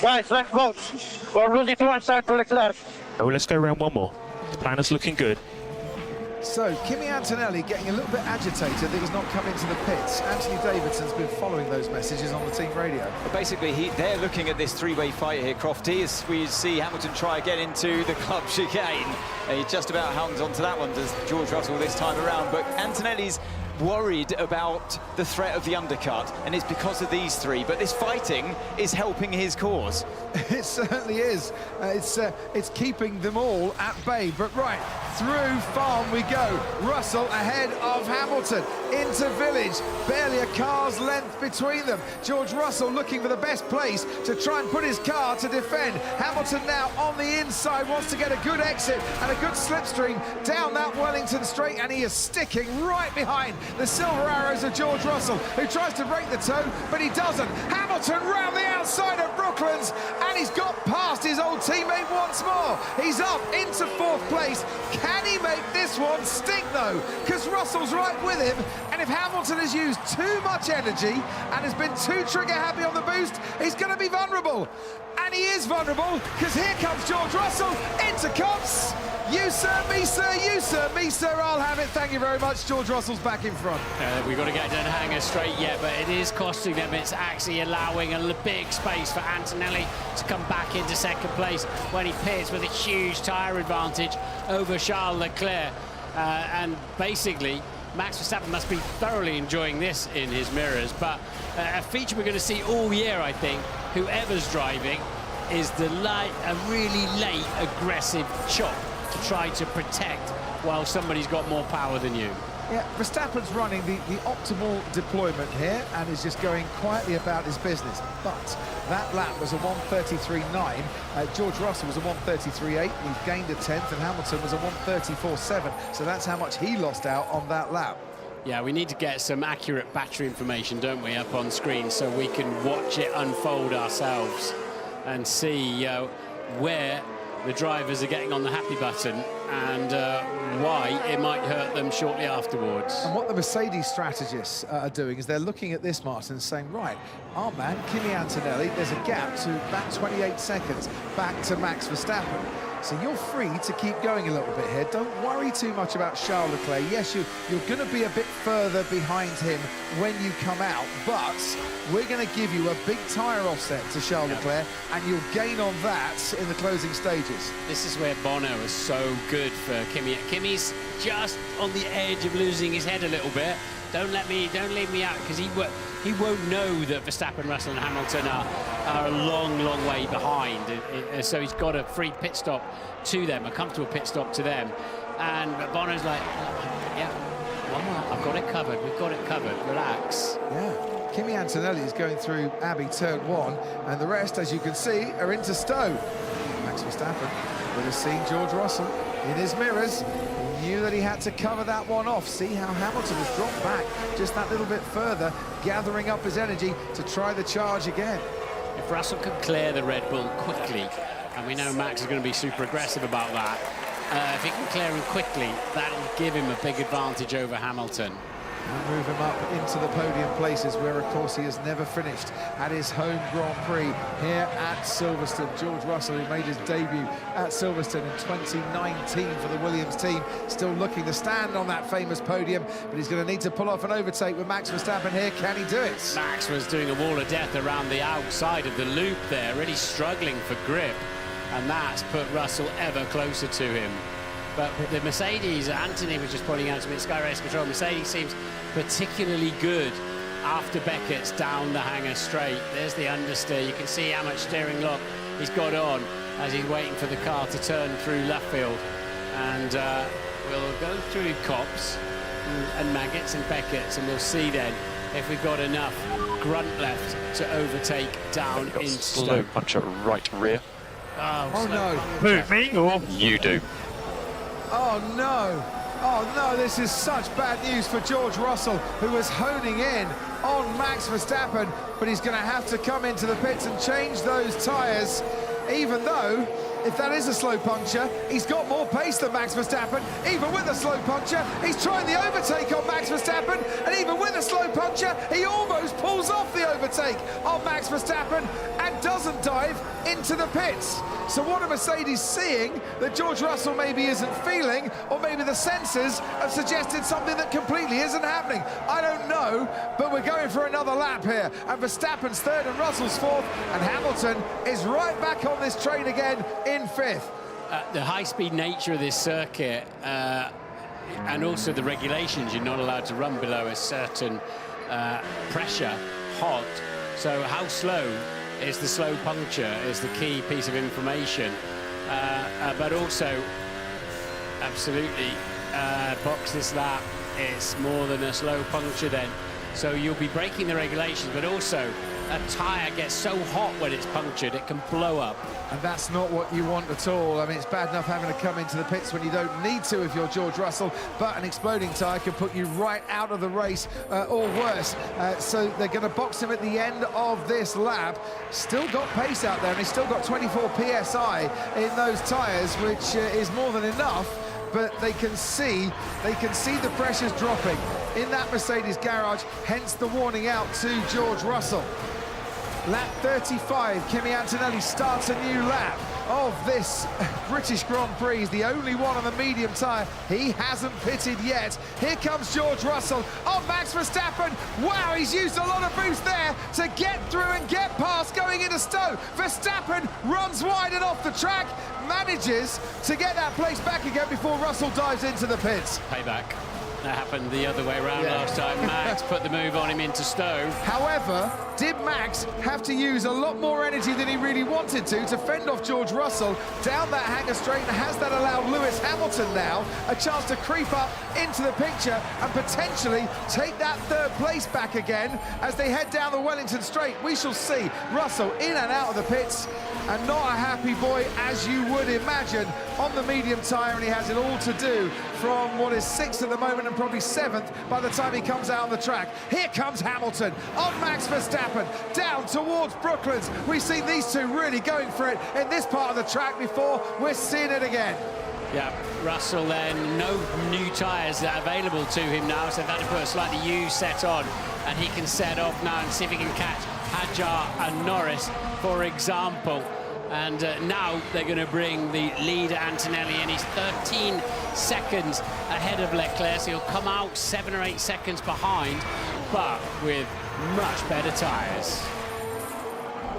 Guys, let's vote. We're ready to start for Leclerc. Oh, let's go around one more. The plan is looking good. So, Kimi Antonelli getting a little bit agitated that he's not come into the pits. Anthony Davidson's been following those messages on the team radio. But basically, they're looking at this three-way fight here, Crofty, as we see Hamilton try again into the club chicane. And he just about hangs on to that one, does George Russell this time around. But Antonelli's worried about the threat of the undercut, and it's because of these three. But this fighting is helping his cause. It certainly is. It's keeping them all at bay. But right, through farm we go. Russell ahead of Hamilton into Village. Barely a car's length between them. George Russell looking for the best place to try and put his car to defend. Hamilton now on the inside, wants to get a good exit and a good slipstream down that Wellington straight, and he is sticking right behind the silver arrows of George Russell, who tries to break the toe, but he doesn't. Hamilton round the outside of Brooklands, and he's got past his old teammate once more. He's up into 4th place. Can he make this one stick, though? Because Russell's right with him, and if Hamilton has used too much energy and has been too trigger-happy on the boost, he's going to be vulnerable. And he is vulnerable, because here comes George Russell into Copse. You sir, me sir, you sir, me sir, I'll have it. Thank you very much. George Russell's back in front. We've got to get down hangar straight yet, but it is costing them. It's actually allowing a big space for Antonelli to come back into 2nd place when he pits with a huge tyre advantage over Charles Leclerc. And basically, Max Verstappen must be thoroughly enjoying this in his mirrors, but a feature we're going to see all year, I think, whoever's driving, is a really late, aggressive chop to try to protect while somebody's got more power than you. Yeah, Verstappen's running the optimal deployment here and is just going quietly about his business. But that lap was a 1:33.9. George Russell was a 1:33.8. He gained a 10th, and Hamilton was a 1:34.7. So that's how much he lost out on that lap. Yeah, we need to get some accurate battery information, don't we, up on screen, so we can watch it unfold ourselves and see where the drivers are getting on the happy button and why it might hurt them shortly afterwards. And what the Mercedes strategists are doing is they're looking at this, Martin, and saying, right, our man, Kimi Antonelli, there's a gap to back 28 seconds back to Max Verstappen. So you're free to keep going a little bit here. Don't worry too much about Charles Leclerc. Yes, you're going to be a bit further behind him when you come out, but we're going to give you a big tyre offset to Charles Leclerc, and you'll gain on that in the closing stages. This is where Bono is so good for Kimi. Kimi's just on the edge of losing his head a little bit. Don't leave me out, because he won't know that Verstappen, Russell and Hamilton are a long, long way behind. So he's got a free pit stop to them, a comfortable pit stop to them. And Bono's like, yeah, one more, I've got it covered, we've got it covered, relax. Yeah, Kimi Antonelli is going through Abbey turn 1, and the rest, as you can see, are into Stowe. Max Verstappen would have seen George Russell in his mirrors. He knew that he had to cover that one off. See how Hamilton has dropped back just that little bit further, gathering up his energy to try the charge again. If Russell can clear the Red Bull quickly, and we know Max is going to be super aggressive about that, if he can clear him quickly, that'll give him a big advantage over Hamilton. And move him up into the podium places, where, of course, he has never finished at his home Grand Prix here at Silverstone. George Russell, who made his debut at Silverstone in 2019 for the Williams team, still looking to stand on that famous podium, but he's going to need to pull off an overtake with Max Verstappen here. Can he do it? Max was doing a wall of death around the outside of the loop there, really struggling for grip, and that's put Russell ever closer to him. But the Mercedes, Anthony was just pointing out to me at Sky Race Control, Mercedes seems particularly good after Beckett's down the hanger straight. There's the understeer. You can see how much steering lock he's got on as he's waiting for the car to turn through left field. And we'll go through Copse and Maggots and Beckett's, and we'll see then if we've got enough grunt left to overtake down in slow puncher right rear. Oh no. Who, me or you do? Oh no, oh no, this is such bad news for George Russell, who was honing in on Max Verstappen, but he's going to have to come into the pits and change those tyres, even though, if that is a slow puncture, he's got more pace than Max Verstappen. Even with a slow puncture, he's trying the overtake on Max Verstappen, and even with a slow puncture, he almost pulls off the overtake on Max Verstappen and doesn't dive into the pits. So what are Mercedes seeing that George Russell maybe isn't feeling, or maybe the sensors have suggested something that completely isn't happening? I don't know, but we're going for another lap here, and Verstappen's third and Russell's fourth, and Hamilton is right back on this train again in fifth. The high-speed nature of this circuit, and also the regulations, you're not allowed to run below a certain pressure, hot. So how slow is the slow puncture is the key piece of information, but also absolutely box this lap, it's more than a slow puncture then, so you'll be breaking the regulations, but also a tyre gets so hot when it's punctured it can blow up. And that's not what you want at all. I mean, it's bad enough having to come into the pits when you don't need to if you're George Russell, but an exploding tyre can put you right out of the race, or worse. So they're going to box him at the end of this lap. Still got pace out there, and he's still got 24 PSI in those tyres, which is more than enough. But they can see the pressures dropping in that Mercedes garage, hence the warning out to George Russell. Lap 35, Kimi Antonelli starts a new lap of this British Grand Prix. He's the only one on the medium tyre. He hasn't pitted yet. Here comes George Russell on Max Verstappen. Wow, he's used a lot of boost there to get through and get past going into Stowe. Verstappen runs wide and off the track, manages to get that place back again before Russell dives into the pits. Payback. That happened the other way around last time. Max put the move on him into Stowe. However, did Max have to use a lot more energy than he really wanted to fend off George Russell down that hanger straight, and has that allowed Lewis Hamilton now a chance to creep up into the picture and potentially take that third place back again as they head down the Wellington straight? We shall see. Russell in and out of the pits, and not a happy boy, as you would imagine, on the medium tyre, and he has it all to do from what is 6th at the moment and probably 7th by the time he comes out on the track. Here comes Hamilton on Max Verstappen down towards Brooklands. We've seen these two really going for it in this part of the track before. We're seeing it again. Yeah, Russell then, no new tyres available to him now, so that to put a slightly used set on, and he can set off now and see if he can catch Hadjar and Norris, for example. And now they're going to bring the leader Antonelli in. He's 13 seconds ahead of Leclerc, so he'll come out 7 or 8 seconds behind, but with much better tyres.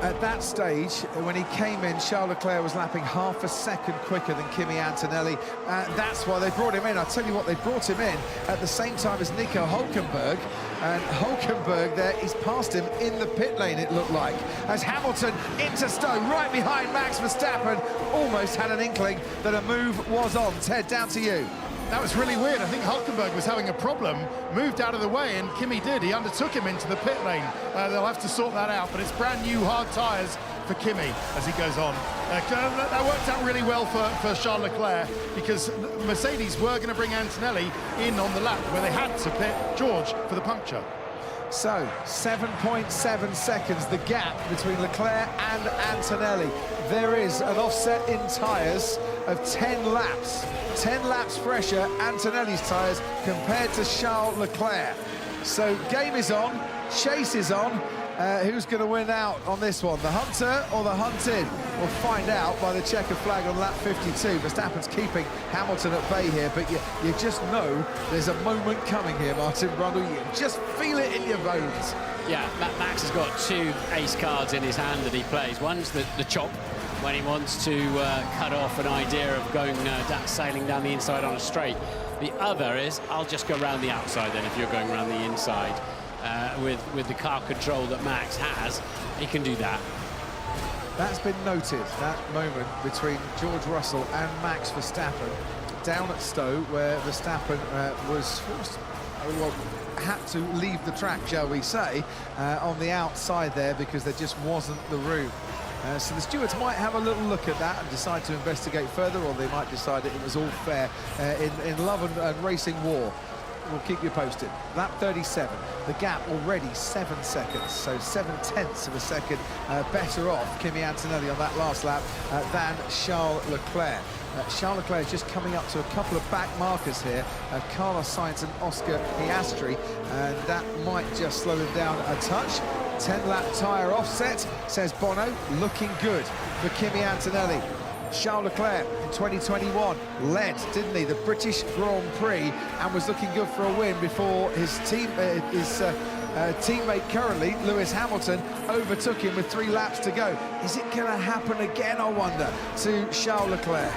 At that stage, when he came in, Charles Leclerc was lapping half a second quicker than Kimi Antonelli. That's why they brought him in. I'll tell you what, they brought him in at the same time as Nico Hülkenberg. And Hülkenberg there, he's passed him in the pit lane, it looked like. As Hamilton into Stowe, right behind Max Verstappen, almost had an inkling that a move was on. Ted, down to you. That was really weird. I think Hülkenberg was having a problem, moved out of the way, and Kimi did. He undertook him into the pit lane. They'll have to sort that out, but it's brand new hard tyres for Kimi as he goes on. That worked out really well for Charles Leclerc, because Mercedes were going to bring Antonelli in on the lap where they had to pit George for the puncture. So, 7.7 seconds, the gap between Leclerc and Antonelli. There is an offset in tyres of 10 laps. 10 laps fresher, Antonelli's tyres, compared to Charles Leclerc. So, game is on, chase is on. Who's going to win out on this one, the hunter or the hunted? We'll find out by the checker flag on lap 52. Verstappen's keeping Hamilton at bay here, but you just know there's a moment coming here, Martin Brundle. You just feel it in your bones. Yeah, Max has got 2 ace cards in his hand that he plays. One's the chop, when he wants to cut off an idea of going sailing down the inside on a straight. The other is, I'll just go around the outside then if you're going around the inside. With the car control that Max has, he can do that. That's been noted, that moment between George Russell and Max Verstappen down at Stowe, where Verstappen was forced, well, had to leave the track, shall we say, on the outside there, because there just wasn't the room. So the stewards might have a little look at that and decide to investigate further, or they might decide that it was all fair in love and racing war. We'll keep you posted. Lap 37, the gap already 7 seconds, so 7/10 of a second better off Kimi Antonelli on that last lap than Charles Leclerc. Charles Leclerc is just coming up to a couple of back markers here, Carlos Sainz and Oscar Piastri, and that might just slow him down a touch. 10-lap tyre offset, says Bono, looking good for Kimi Antonelli. Charles Leclerc in 2021 led, didn't he, the British Grand Prix, and was looking good for a win before his teammate currently, Lewis Hamilton, overtook him with 3 laps to go. Is it going to happen again, I wonder, to Charles Leclerc?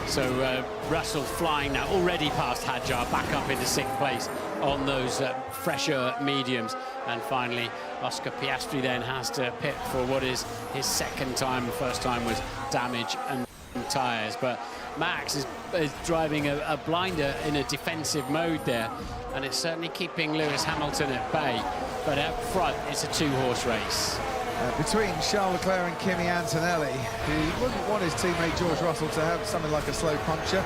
So Russell flying now, already past Hadjar, back up into 6th place on those fresher mediums. And finally, Oscar Piastri then has to pit for what is his 2nd time. The first time was damage and tyres. But Max is driving a blinder in a defensive mode there, and it's certainly keeping Lewis Hamilton at bay. But up front, it's a 2-horse race. Between Charles Leclerc and Kimi Antonelli, who wouldn't want his teammate George Russell to have something like a slow puncture,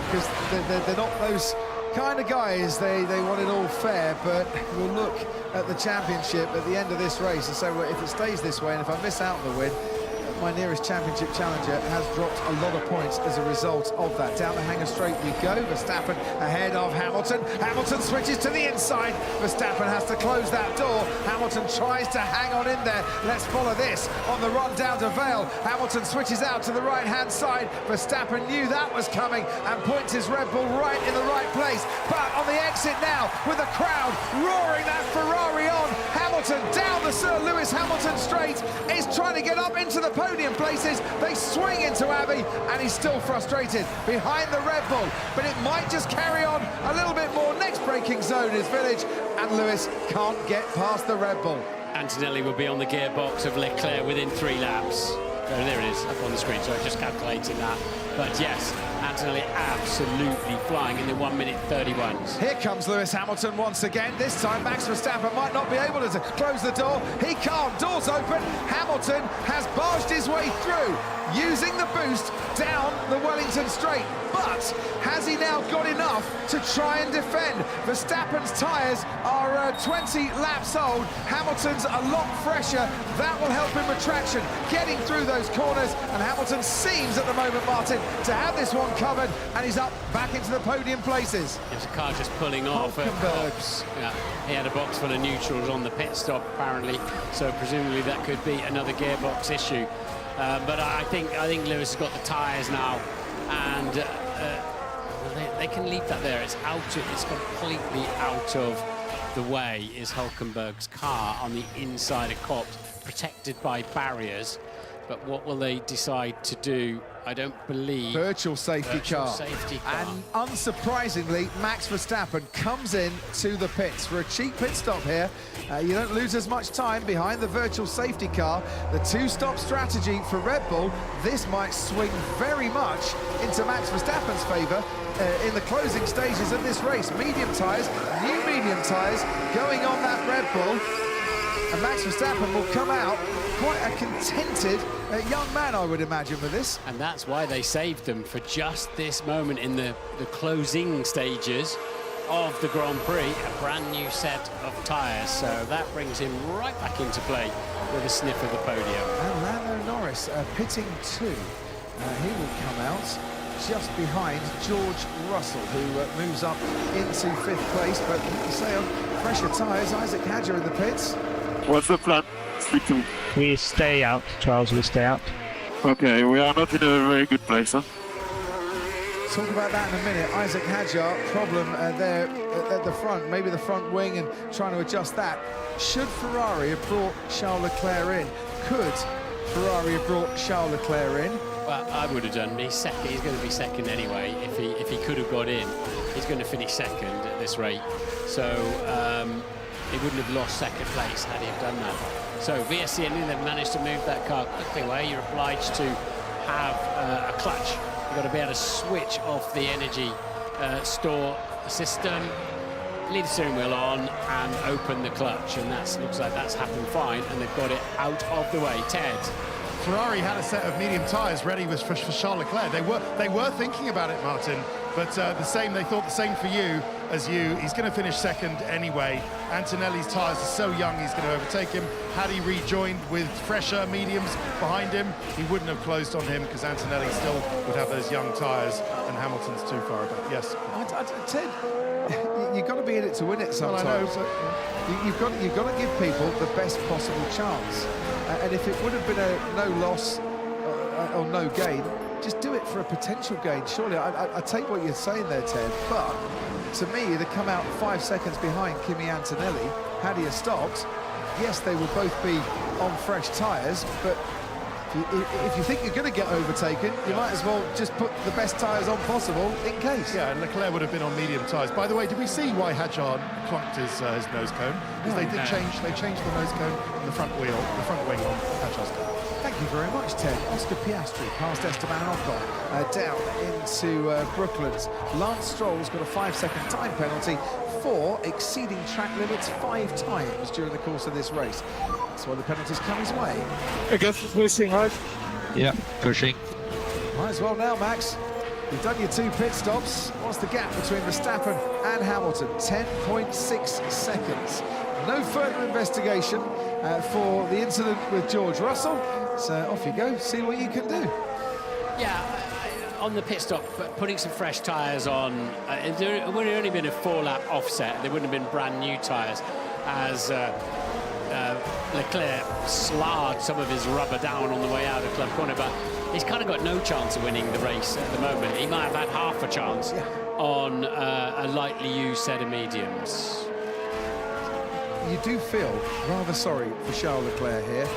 because they're not those kind of guys. They want it all fair, but we'll look at the championship at the end of this race and say, well, if it stays this way and if I miss out on the win, my nearest championship challenger has dropped a lot of points as a result of that. Down the hanger straight we go. Verstappen ahead of Hamilton. Hamilton switches to the inside. Verstappen has to close that door. Hamilton tries to hang on in there. Let's follow this on the run down to Vale. Hamilton switches out to the right-hand side. Verstappen knew that was coming and points his Red Bull right in the right place. But on the exit now, with the crowd roaring that Ferrari on, Hamilton down the Sir Lewis Hamilton straight is trying to get up into the podium places. They swing into Abbey, and he's still frustrated behind the Red Bull, but it might just carry on a little bit more. Next braking zone is Village, and Lewis can't get past the Red Bull. Antonelli will be on the gearbox of Leclerc within 3 laps. Oh, there it is, up on the screen, so I'm just calculating that. But yes, Antonelli absolutely flying in the 1:31. Here comes Lewis Hamilton once again. This time Max Verstappen might not be able to close the door. He can't. Doors open. Hamilton has barged his way through. using the boost down the Wellington straight. But has he now got enough to try and defend? Verstappen's tyres are 20 laps old. Hamilton's a lot fresher. That will help him with traction, getting through those corners. And Hamilton seems at the moment, Martin, to have this one covered, and he's up back into the podium places. There's a car just pulling off at box. Yeah, he had a box full of neutrals on the pit stop, apparently, so presumably that could be another gearbox issue. But I think Lewis has got the tyres now, and they can leave that there. It's completely out of the way is Hülkenberg's car on the inside of Copse, protected by barriers. But what will they decide to do? I don't believe... Virtual safety car. And unsurprisingly, Max Verstappen comes in to the pits for a cheap pit stop here. You don't lose as much time behind the virtual safety car. The two-stop strategy for Red Bull, this might swing very much into Max Verstappen's favour in the closing stages of this race. Medium tyres, new medium tyres going on that Red Bull. And Max Verstappen will come out quite a contented young man, I would imagine, with this. And that's why they saved them for just this moment in the closing stages of the Grand Prix, a brand new set of tyres. So that brings him right back into play with a sniff of the podium. And Lando Norris pitting two. He will come out just behind George Russell, who moves up into 5th place. But you say on fresher tyres, Isaac Hadjar in the pits. What's the plan? We stay out, Charles, we stay out. Okay, we are not in a very good place, huh? Talk about that in a minute. Isaac Hadjar, problem there at the front, maybe the front wing, and trying to adjust that. Should Ferrari have brought Charles Leclerc in? Could Ferrari have brought Charles Leclerc in? Well, I would have done. He's second. He's going to be second anyway. If he could have got in, he's going to finish second at this rate. So he wouldn't have lost second place had he have done that. So VSC, they've managed to move that car quickly away. You're obliged to have a clutch. You've got to be able to switch off the energy store system, leave the steering wheel on, and open the clutch. And that looks like that's happened fine, and they've got it out of the way. Ted. Ferrari had a set of medium tyres ready for Charles Leclerc. They were thinking about it, Martin, but they thought the same for you as you. He's going to finish second anyway. Antonelli's tyres are so young, he's going to overtake him. Had he rejoined with fresher mediums behind him, he wouldn't have closed on him because Antonelli still would have those young tyres, and Hamilton's too far back. Yes. Ted, you've got to be in it to win it sometimes. Well, I know, but you've got to give people the best possible chance. And if it would have been a no loss or no gain, just do it for a potential gain. Surely, I take what you're saying there, Ted, but to me, to come out 5 seconds behind Kimi Antonelli, had he stopped, yes, they would both be on fresh tyres, but if you think you're going to get overtaken, you might as well just put the best tyres on possible in case. Yeah, and Leclerc would have been on medium tyres. By the way, did we see why Hadjar clunked his nose cone? Because they changed the nose cone and the front wing on Hadjar's car. Thank you very much, Ted. Oscar Piastri past Esteban Ocon down into Brooklands. Lance Stroll's got a 5-second time penalty for exceeding track limits 5 times during the course of this race. That's why the penalties come his way. I guess pushing hard. Yeah, pushing. Might as well now, Max. You've done your 2 pit stops. What's the gap between Verstappen and Hamilton? 10.6 seconds. No further investigation for the incident with George Russell. So off you go, see what you can do. Yeah, on the pit stop, putting some fresh tyres on, it would have only been a 4-lap offset. There wouldn't have been brand new tyres as Leclerc slarred some of his rubber down on the way out of Club Corner, but he's kind of got no chance of winning the race at the moment. He might have had half a chance on a lightly used set of mediums. You do feel rather sorry for Charles Leclerc here.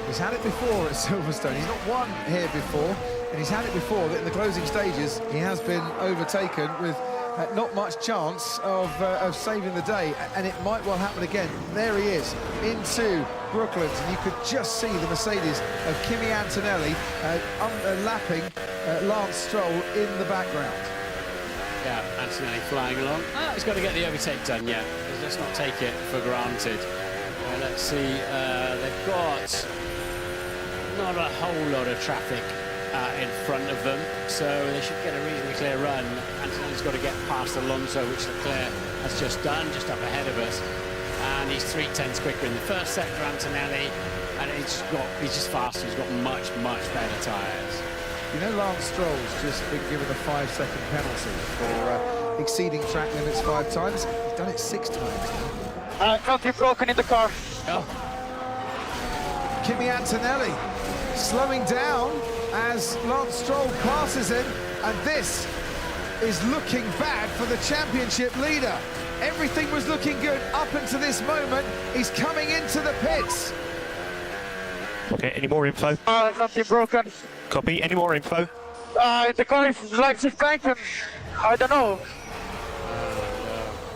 He's had it before at Silverstone. He's not won here before, and he's had it before that in the closing stages he has been overtaken with not much chance of saving the day, and it might well happen again. There he is into Brooklands, and you could just see the Mercedes of Kimi Antonelli lapping Lance Stroll in the background. Yeah, Antonelli flying along. He's got to get the overtake done yet. Let's not take it for granted. Let's see, they've got not a whole lot of traffic in front of them, so they should get a reasonably clear run. Antonelli's got to get past Alonso, which Leclerc has just done, just up ahead of us. And he's 3/10 quicker in the first sector, Antonelli, and he's just faster. He's got much, much better tyres. You know, Lance Stroll's just been given a 5-second penalty for exceeding track limits 5 times. He's done it 6 times now. Nothing broken in the car. Oh. Kimi Antonelli slowing down as Lance Stroll passes him, and this is looking bad for the championship leader. Everything was looking good up until this moment. He's coming into the pits. Okay, any more info? Nothing broken. Copy, any more info? The car is like suspension. I don't know.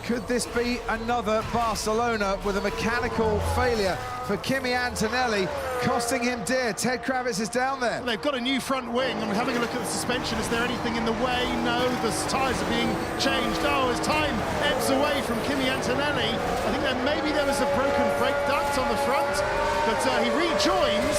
Could this be another Barcelona with a mechanical failure for Kimi Antonelli, costing him dear? Ted Kravitz is down there. They've got a new front wing. I'm having a look at the suspension. Is there anything in the way? No, the tyres are being changed. Oh, as time ebbs away from Kimi Antonelli, I think that maybe there was a broken brake duct on the front, but he rejoins,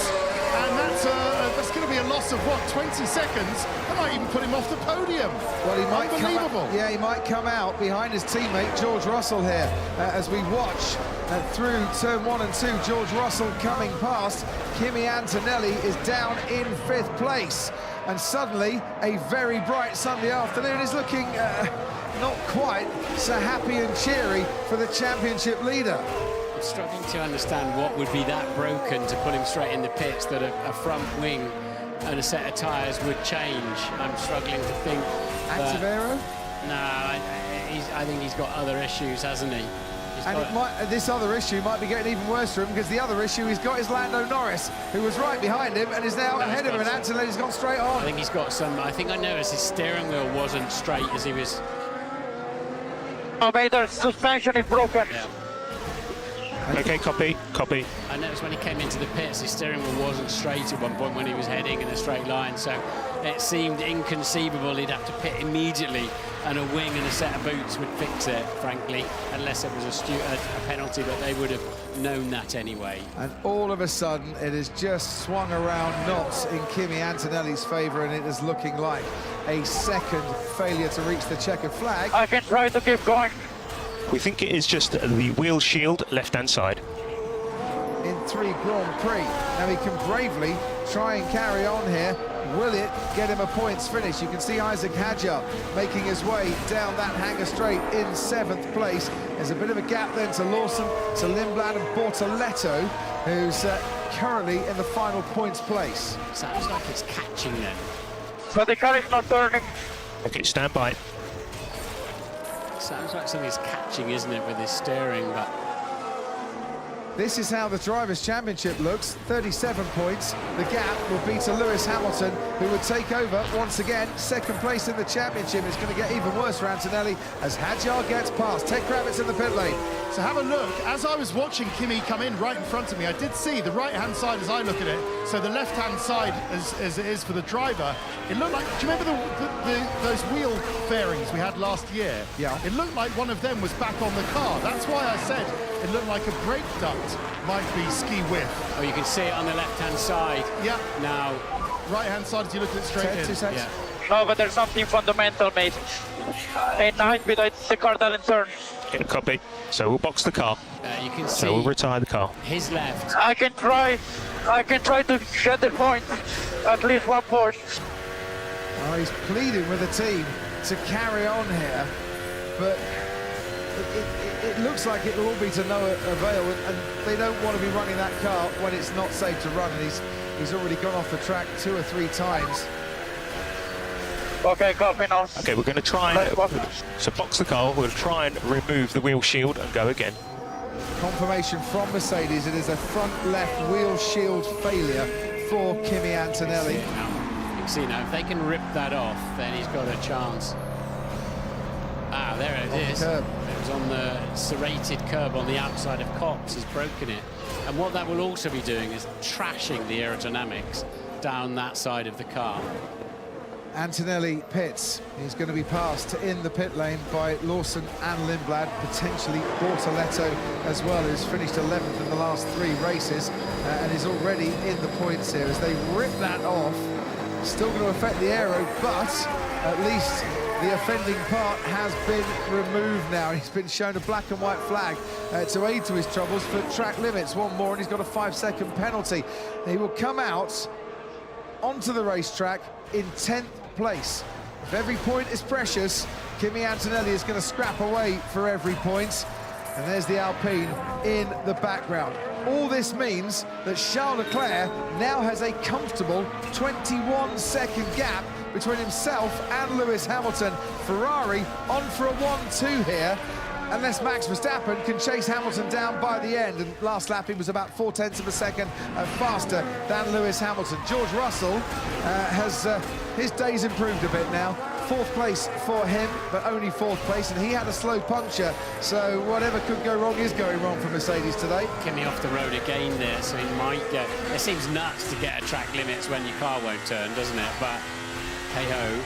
and that's going to be a loss of, what, 20 seconds? That might even put him off the podium. Well, he might Unbelievable. Yeah, he might come out behind his teammate George Russell here as we watch through turn 1 and 2. George Russell coming past. Kimi Antonelli is down in 5th place, and suddenly a very bright Sunday afternoon is looking not quite so happy and cheery for the championship leader. I'm struggling to understand what would be that broken to put him straight in the pits that a front wing and a set of tyres would change. I'm struggling to think. Antivero? No, I think he's got other issues, hasn't he? This other issue might be getting even worse for him, because the other issue he's got is Lando Norris, who was right behind him and is now ahead of him, and Antonelli's gone straight on. I think he's got some. I think I noticed his steering wheel wasn't straight as he was. Oh, the suspension is broken. Yeah. Okay, copy. I noticed when he came into the pits, his steering wheel wasn't straight at one point when he was heading in a straight line, so it seemed inconceivable he'd have to pit immediately, and a wing and a set of boots would fix it, frankly, unless it was a penalty, but they would have known that anyway. And all of a sudden, it has just swung around knots in Kimi Antonelli's favour, and it is looking like a second failure to reach the checkered flag. I can try to keep going. We think it is just the wheel shield, left-hand side. In 3 Grand Prix. Now he can bravely try and carry on here. Will it get him a points finish? You can see Isaac Hadjar making his way down that hangar straight in 7th place. There's a bit of a gap then to Lawson, to Lindblad and Bortoletto, who's currently in the final points place. Sounds like it's catching then. But the car is not turning. Okay, stand by. Sounds like something's catching, isn't it, with his steering, but... This is how the Drivers' Championship looks. 37 points. The gap will be to Lewis Hamilton, who would take over once again. 2nd place in the championship. It's going to get even worse for Antonelli as Hadjar gets past. Ted Kravitz in the pit lane. So have a look. As I was watching Kimi come in right in front of me, I did see the right-hand side as I look at it. So the left-hand side, as it is for the driver, it looked like... Do you remember those wheel fairings we had last year? Yeah. It looked like one of them was back on the car. That's why I said it looked like a brake duct might be ski whiff. Oh, you can see it on the left-hand side. Yeah. Now. Right-hand side as you look at it straight in. 2 seconds. Yeah. No, but there's something fundamental, mate. In night, the car doesn't turn. Okay, copy. So we'll box the car. You can see. So we'll retire the car. His left. I can try to get the point. At least 1 point. Oh, he's pleading with the team to carry on here, but it looks like it will all be to no avail, and they don't want to be running that car when it's not safe to run, and he's already gone off the track 2 or 3 times. Okay, copy now. Okay, we're going to try so box the car, we'll try and remove the wheel shield and go again. Confirmation from Mercedes, it is a front left wheel shield failure for Kimi Antonelli. You can see now, if they can rip that off, then he's got a chance. Ah, there it is. It was on the serrated curb on the outside of Cox. He's broken it. And what that will also be doing is trashing the aerodynamics down that side of the car. Antonelli pits. He's going to be passed in the pit lane by Lawson and Lindblad, potentially Bortoletto as well, who's finished 11th in the last 3 races and is already in the points here as they rip that off. Still going to affect the aero, but at least the offending part has been removed now. He's been shown a black and white flag to aid to his troubles for track limits. One more and he's got a 5-second penalty. He will come out onto the racetrack in 10th place. If every point is precious, Kimi Antonelli is going to scrap away for every point. And there's the Alpine in the background. All this means that Charles Leclerc now has a comfortable 21-second gap between himself and Lewis Hamilton. Ferrari on for a 1-2 here, unless Max Verstappen can chase Hamilton down by the end. And last lap, he was about 0.4 of a second faster than Lewis Hamilton. George Russell has his day's improved a bit now. 4th place for him, but only 4th place, and he had a slow puncture, so whatever could go wrong is going wrong for Mercedes today. Kimi off the road again there, so he might get... It seems nuts to get a track limits when your car won't turn, doesn't it? But hey-ho,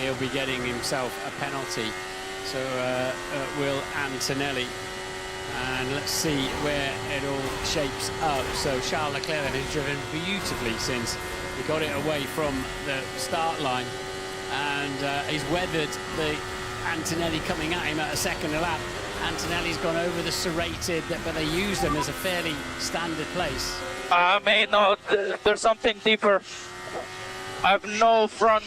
he'll be getting himself a penalty. So will Antonelli. And let's see where it all shapes up. So Charles Leclerc has driven beautifully since he got it away from the start line, and he's weathered the Antonelli coming at him at a second lap. Antonelli's gone over the serrated, but they use them as a fairly standard place. Mate, no, there's something deeper. I have no front.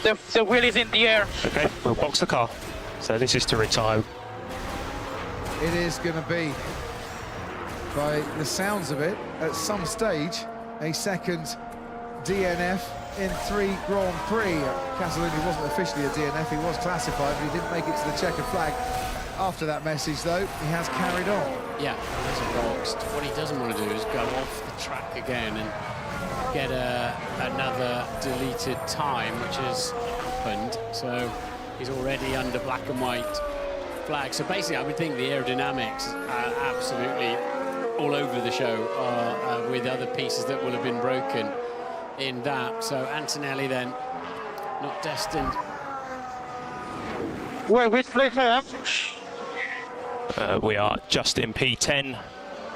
The wheel is in the air. Okay, we'll box the car. So this is to retire. It is going to be, by the sounds of it, at some stage, a second DNF in 3 Grand Prix. Castellini wasn't officially a DNF, he was classified, but he didn't make it to the checkered flag. After that message, though, he has carried on. Yeah, he's boxed. What he doesn't want to do is go off the track again and get another deleted time, which has happened. So he's already under black and white flag. So basically, I would think the aerodynamics are absolutely all over the show with other pieces that will have been broken in that. So Antonelli then not destined. Wait, which place I am? We are just in P10.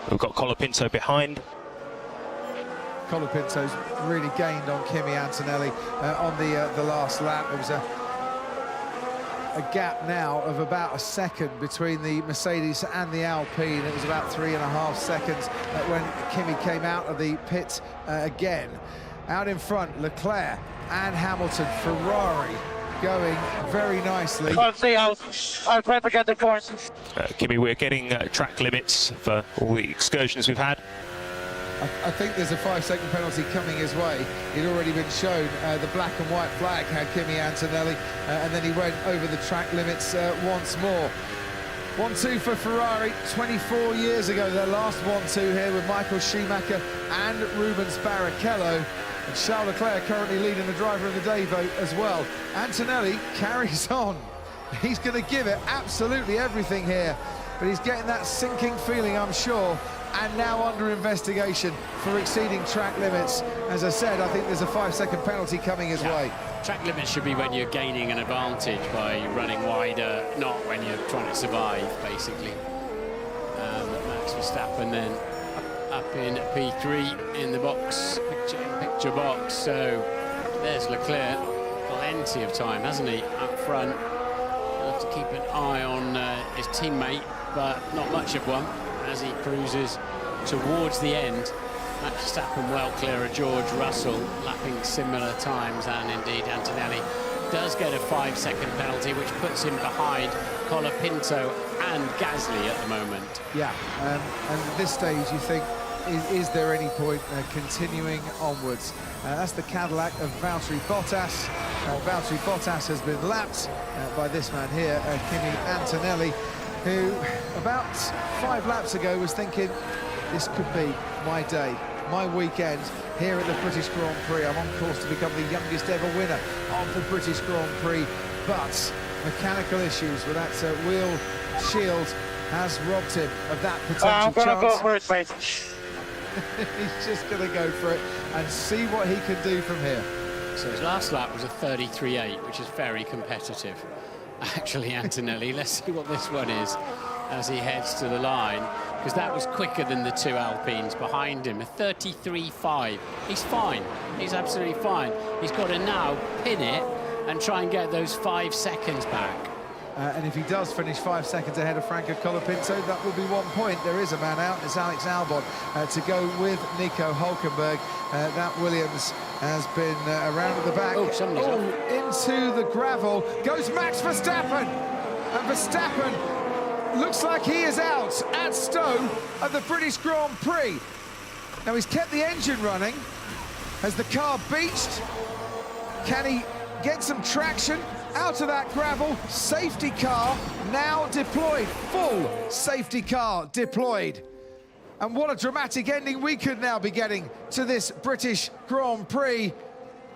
We've got Colapinto behind. Colapinto's really gained on Kimi Antonelli on the last lap. There was a gap now of about a second between the Mercedes and the Alpine. It was about 3.5 seconds when Kimi came out of the pit again. Out in front, Leclerc and Hamilton. Ferrari going very nicely. I'll see, I'll try to get the points. Kimi, we're getting track limits for all the excursions we've had. I think there's a 5-second penalty coming his way. He'd already been shown the black and white flag had Kimi Antonelli, and then he went over the track limits once more. 1-2 for Ferrari, 24 years ago, their last 1-2 here with Michael Schumacher and Rubens Barrichello. And Charles Leclerc currently leading the driver of the day vote as well. Antonelli carries on. He's going to give it absolutely everything here, but he's getting that sinking feeling, I'm sure, and now under investigation for exceeding track limits. As I said, I think there's a 5-second penalty coming his way. Track limits should be when you're gaining an advantage by running wider, not when you're trying to survive, basically. Max Verstappen then up in P3 in the box, picture box. So there's Leclerc, plenty of time, hasn't he, up front. He'll have to keep an eye on his teammate, but not much of one as he cruises towards the end. Max Verstappen well clear of George Russell, lapping similar times, and indeed Antonelli does get a 5-second penalty, which puts him behind Colapinto and Gasly at the moment. Yeah, and at this stage you think, is there any point continuing onwards? That's the Cadillac of Valtteri Bottas. Valtteri Bottas has been lapped by this man here, Kimi Antonelli, who about 5 laps ago was thinking, this could be my day, my weekend here at the British Grand Prix. I'm on course to become the youngest ever winner of the British Grand Prix, but mechanical issues with that wheel shield has robbed him of that potential I'm gonna chance. go for it, mate. He's just going to go for it and see what he can do from here. So his last lap was a 33.8, which is very competitive. Actually, Antonelli, let's see what this one is as he heads to the line. because that was quicker than the 2 Alpines behind him. A 33.5. He's fine. He's absolutely fine. He's got to now pin it and try and get those 5 seconds back. And if he does finish 5 seconds ahead of Franco Colapinto, that will be 1 point. There is a man out, it's Alex Albon to go with Nico Hülkenberg. That Williams has been around at the back. Into the gravel goes Max Verstappen. And Verstappen looks like he is out at Stowe at the British Grand Prix. Now he's kept the engine running. Has the car beached? Can he get some traction out of that gravel? Safety car now deployed. Full safety car deployed. And what a dramatic ending we could now be getting to this British Grand Prix.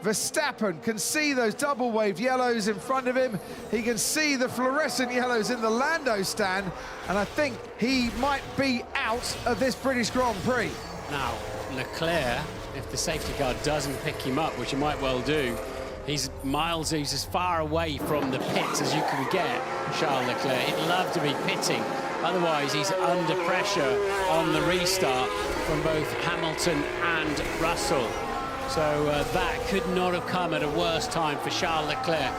Verstappen can see those double wave yellows in front of him. He can see the fluorescent yellows in the Lando stand. And I think he might be out of this British Grand Prix. Now, Leclerc, if the safety car doesn't pick him up, which he might well do, he's as far away from the pits as you can get, Charles Leclerc. He'd love to be pitting. Otherwise, he's under pressure on the restart from both Hamilton and Russell. So that could not have come at a worse time for Charles Leclerc.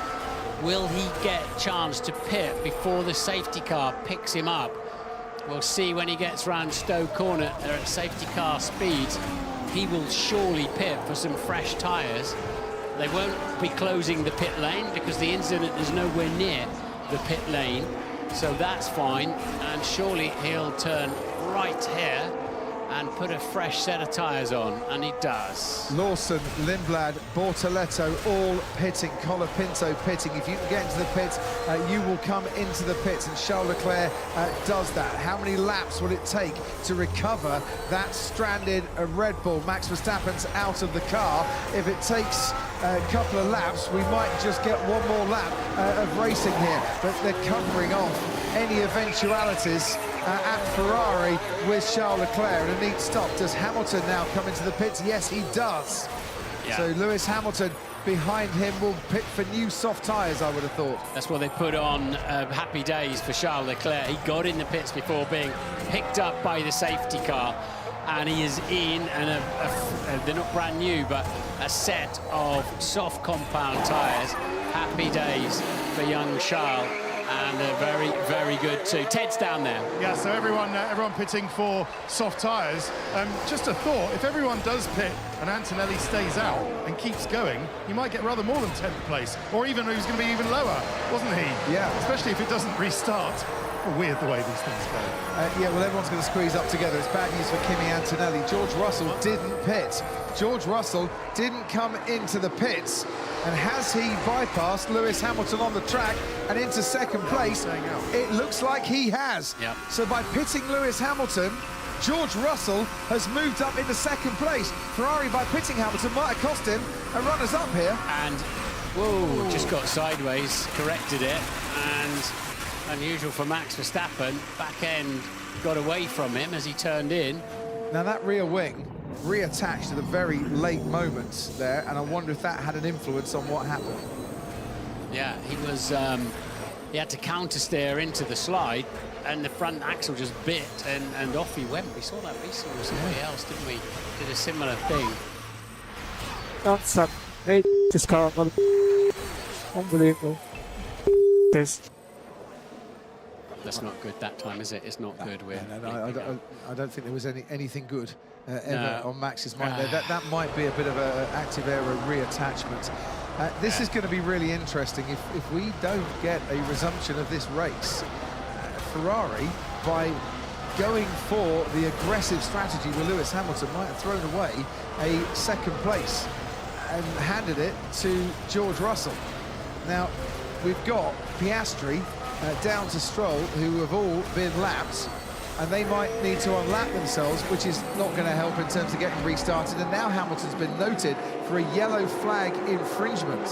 Will he get a chance to pit before the safety car picks him up? We'll see when he gets round Stowe Corner. They're at safety car speeds. He will surely pit for some fresh tyres. They won't be closing the pit lane because the incident is nowhere near the pit lane. So that's fine, and surely he'll turn right here and put a fresh set of tyres on, and he does. Lawson, Lindblad, Bortoletto all pitting, Colapinto pitting. If you can get into the pits, you will come into the pits, and Charles Leclerc does that. How many laps will it take to recover that stranded Red Bull? Max Verstappen's out of the car. If it takes a couple of laps, we might just get one more lap of racing here, but they're covering off any eventualities at Ferrari with Charles Leclerc. And a neat stop. Does Hamilton now come into the pits? Yes, he does. Yeah. So Lewis Hamilton behind him will pit for new soft tyres, I would have thought. That's what they put on happy days for Charles Leclerc. He got in the pits before being picked up by the safety car, and he is in, and they're not brand new, but a set of soft compound tyres. Happy days for young Charles. And very, very good too. Ted's down there. Yeah, so everyone pitting for soft tyres. Just a thought, if everyone does pit and Antonelli stays out and keeps going, he might get rather more than 10th place, or even he was going to be even lower, wasn't he? Yeah. Especially if it doesn't restart. Weird the way these things go. Yeah, well, everyone's going to squeeze up together. It's bad news for Kimi Antonelli. George Russell didn't pit. George Russell didn't come into the pits. And has he bypassed Lewis Hamilton on the track and into second place? It looks like he has. Yep. So by pitting Lewis Hamilton, George Russell has moved up into second place. Ferrari, by pitting Hamilton, might have cost him a runners-up here. And, whoa, just got sideways, corrected it, and unusual for Max Verstappen, back end got away from him as he turned in. Now that rear wing reattached at a very late moment there, and I wonder if that had an influence on what happened. Yeah, he was, he had to counter steer into the slide, and the front axle just bit, and off he went. We saw that recently with somebody else, didn't we? Did a similar thing. That's a great discovery. Unbelievable. This. That's not good that time, is it? It's not good. I don't think there was anything good ever on Max's mind there. That might be a bit of an active error reattachment. This is going to be really interesting if we don't get a resumption of this race. Ferrari, by going for the aggressive strategy with Lewis Hamilton, might have thrown away a second place and handed it to George Russell. Now, we've got Piastri down to Stroll, who have all been lapped, and they might need to unlap themselves, which is not going to help in terms of getting restarted. And now Hamilton's been noted for a yellow flag infringement.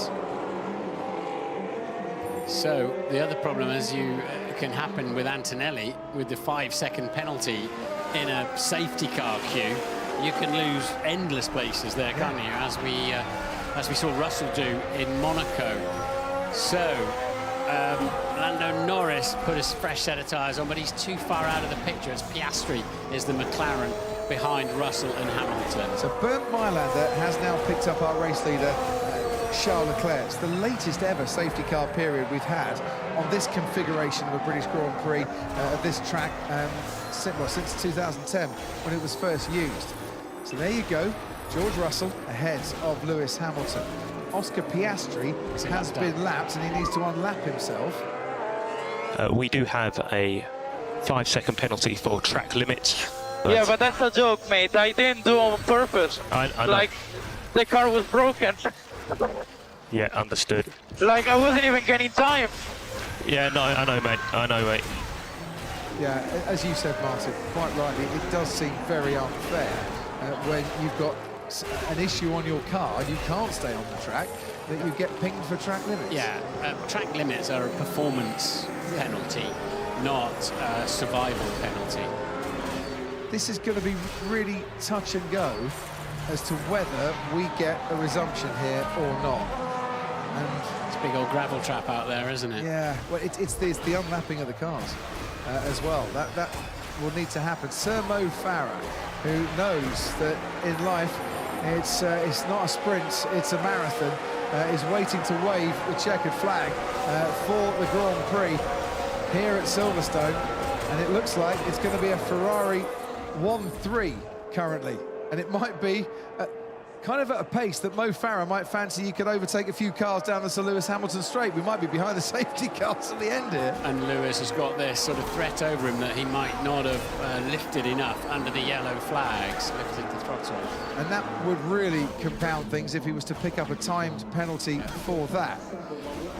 So the other problem, as you can happen with Antonelli, with the 5-second penalty in a safety car queue, you can lose endless places there, can't you? As we saw Russell do in Monaco. So Lando Norris put a fresh set of tyres on, but he's too far out of the picture as Piastri is the McLaren behind Russell and Hamilton. So Bernd Mailander has now picked up our race leader, Charles Leclerc. It's the latest ever safety car period we've had on this configuration of a British Grand Prix of this track since 2010 when it was first used. So there you go, George Russell ahead of Lewis Hamilton. Oscar Piastri has been lapped and he needs to unlap himself. We do have a 5-second penalty for track limits. Yeah, but that's a joke, mate. I didn't do it on purpose. I know. Like, the car was broken. Yeah, understood. Like, I wasn't even getting time. Yeah, no, I know, mate. I know, mate. Yeah, as you said, Martin, quite rightly, it does seem very unfair when you've got an issue on your car and you can't stay on the track, that you get pinged for track limits. Yeah, track limits are a performance penalty, not a survival penalty. This is going to be really touch and go as to whether we get a resumption here or not. And it's a big old gravel trap out there, isn't it? Yeah, well, it's the unlapping of the cars as well. That will need to happen. Sir Mo Farah, who knows that in life it's not a sprint, it's a marathon, is waiting to wave the checkered flag for the Grand Prix here at Silverstone, and it looks like it's going to be a Ferrari 1-3 currently, and it might be kind of at a pace that Mo Farah might fancy he could overtake a few cars down the Sir Lewis Hamilton straight. We might be behind the safety cars at the end here. And Lewis has got this sort of threat over him that he might not have lifted enough under the yellow flags, lifted the throttle. And that would really compound things if he was to pick up a timed penalty for that.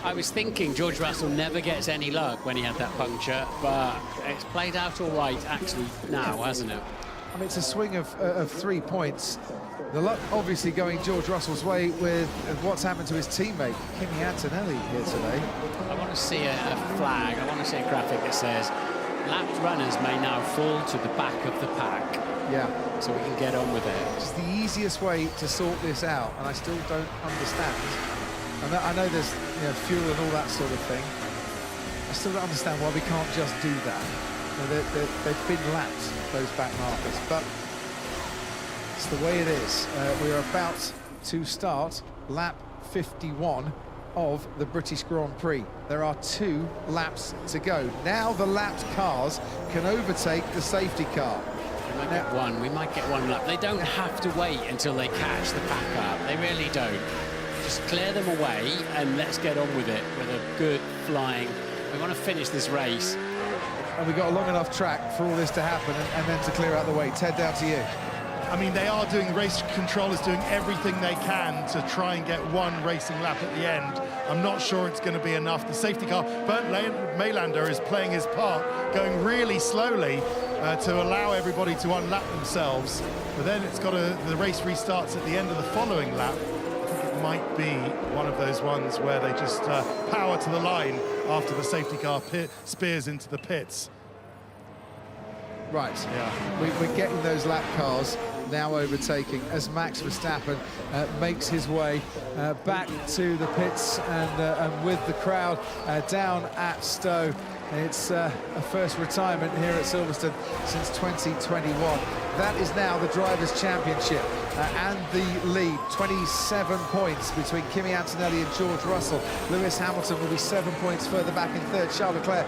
I was thinking George Russell never gets any luck when he had that puncture, but it's played out all right actually now, hasn't it? I mean, it's a swing of 3 points. The luck obviously going George Russell's way with what's happened to his teammate, Kimi Antonelli, here today. I want to see a flag, I want to see a graphic that says lapped runners may now fall to the back of the pack. Yeah. So we can get on with it. It's the easiest way to sort this out, and I still don't understand. I know there's fuel and all that sort of thing. I still don't understand why we can't just do that. They've been lapped, those back markers, but it's the way it is. We are about to start lap 51 of the British Grand Prix. There are 2 laps to go. Now the lapped cars can overtake the safety car. We might get one lap. They don't have to wait until they catch the pack up. They really don't. Just clear them away and let's get on with it with a good flying. We want to finish this race. And we've got a long enough track for all this to happen and then to clear out the way. Ted, down to you. I mean, they are doing, race controllers doing everything they can to try and get one racing lap at the end. I'm not sure it's going to be enough. The safety car, Bernd Mailander is playing his part, going really slowly to allow everybody to unlap themselves. But then it's got the race restarts at the end of the following lap. I think it might be one of those ones where they just power to the line after the safety car spears into the pits. Right, yeah. We're getting those lap cars now overtaking as Max Verstappen makes his way back to the pits and with the crowd down at Stowe. It's a first retirement here at Silverstone since 2021. That is now the Drivers' Championship and the lead. 27 points between Kimi Antonelli and George Russell. Lewis Hamilton will be 7 points further back in third. Charles Leclerc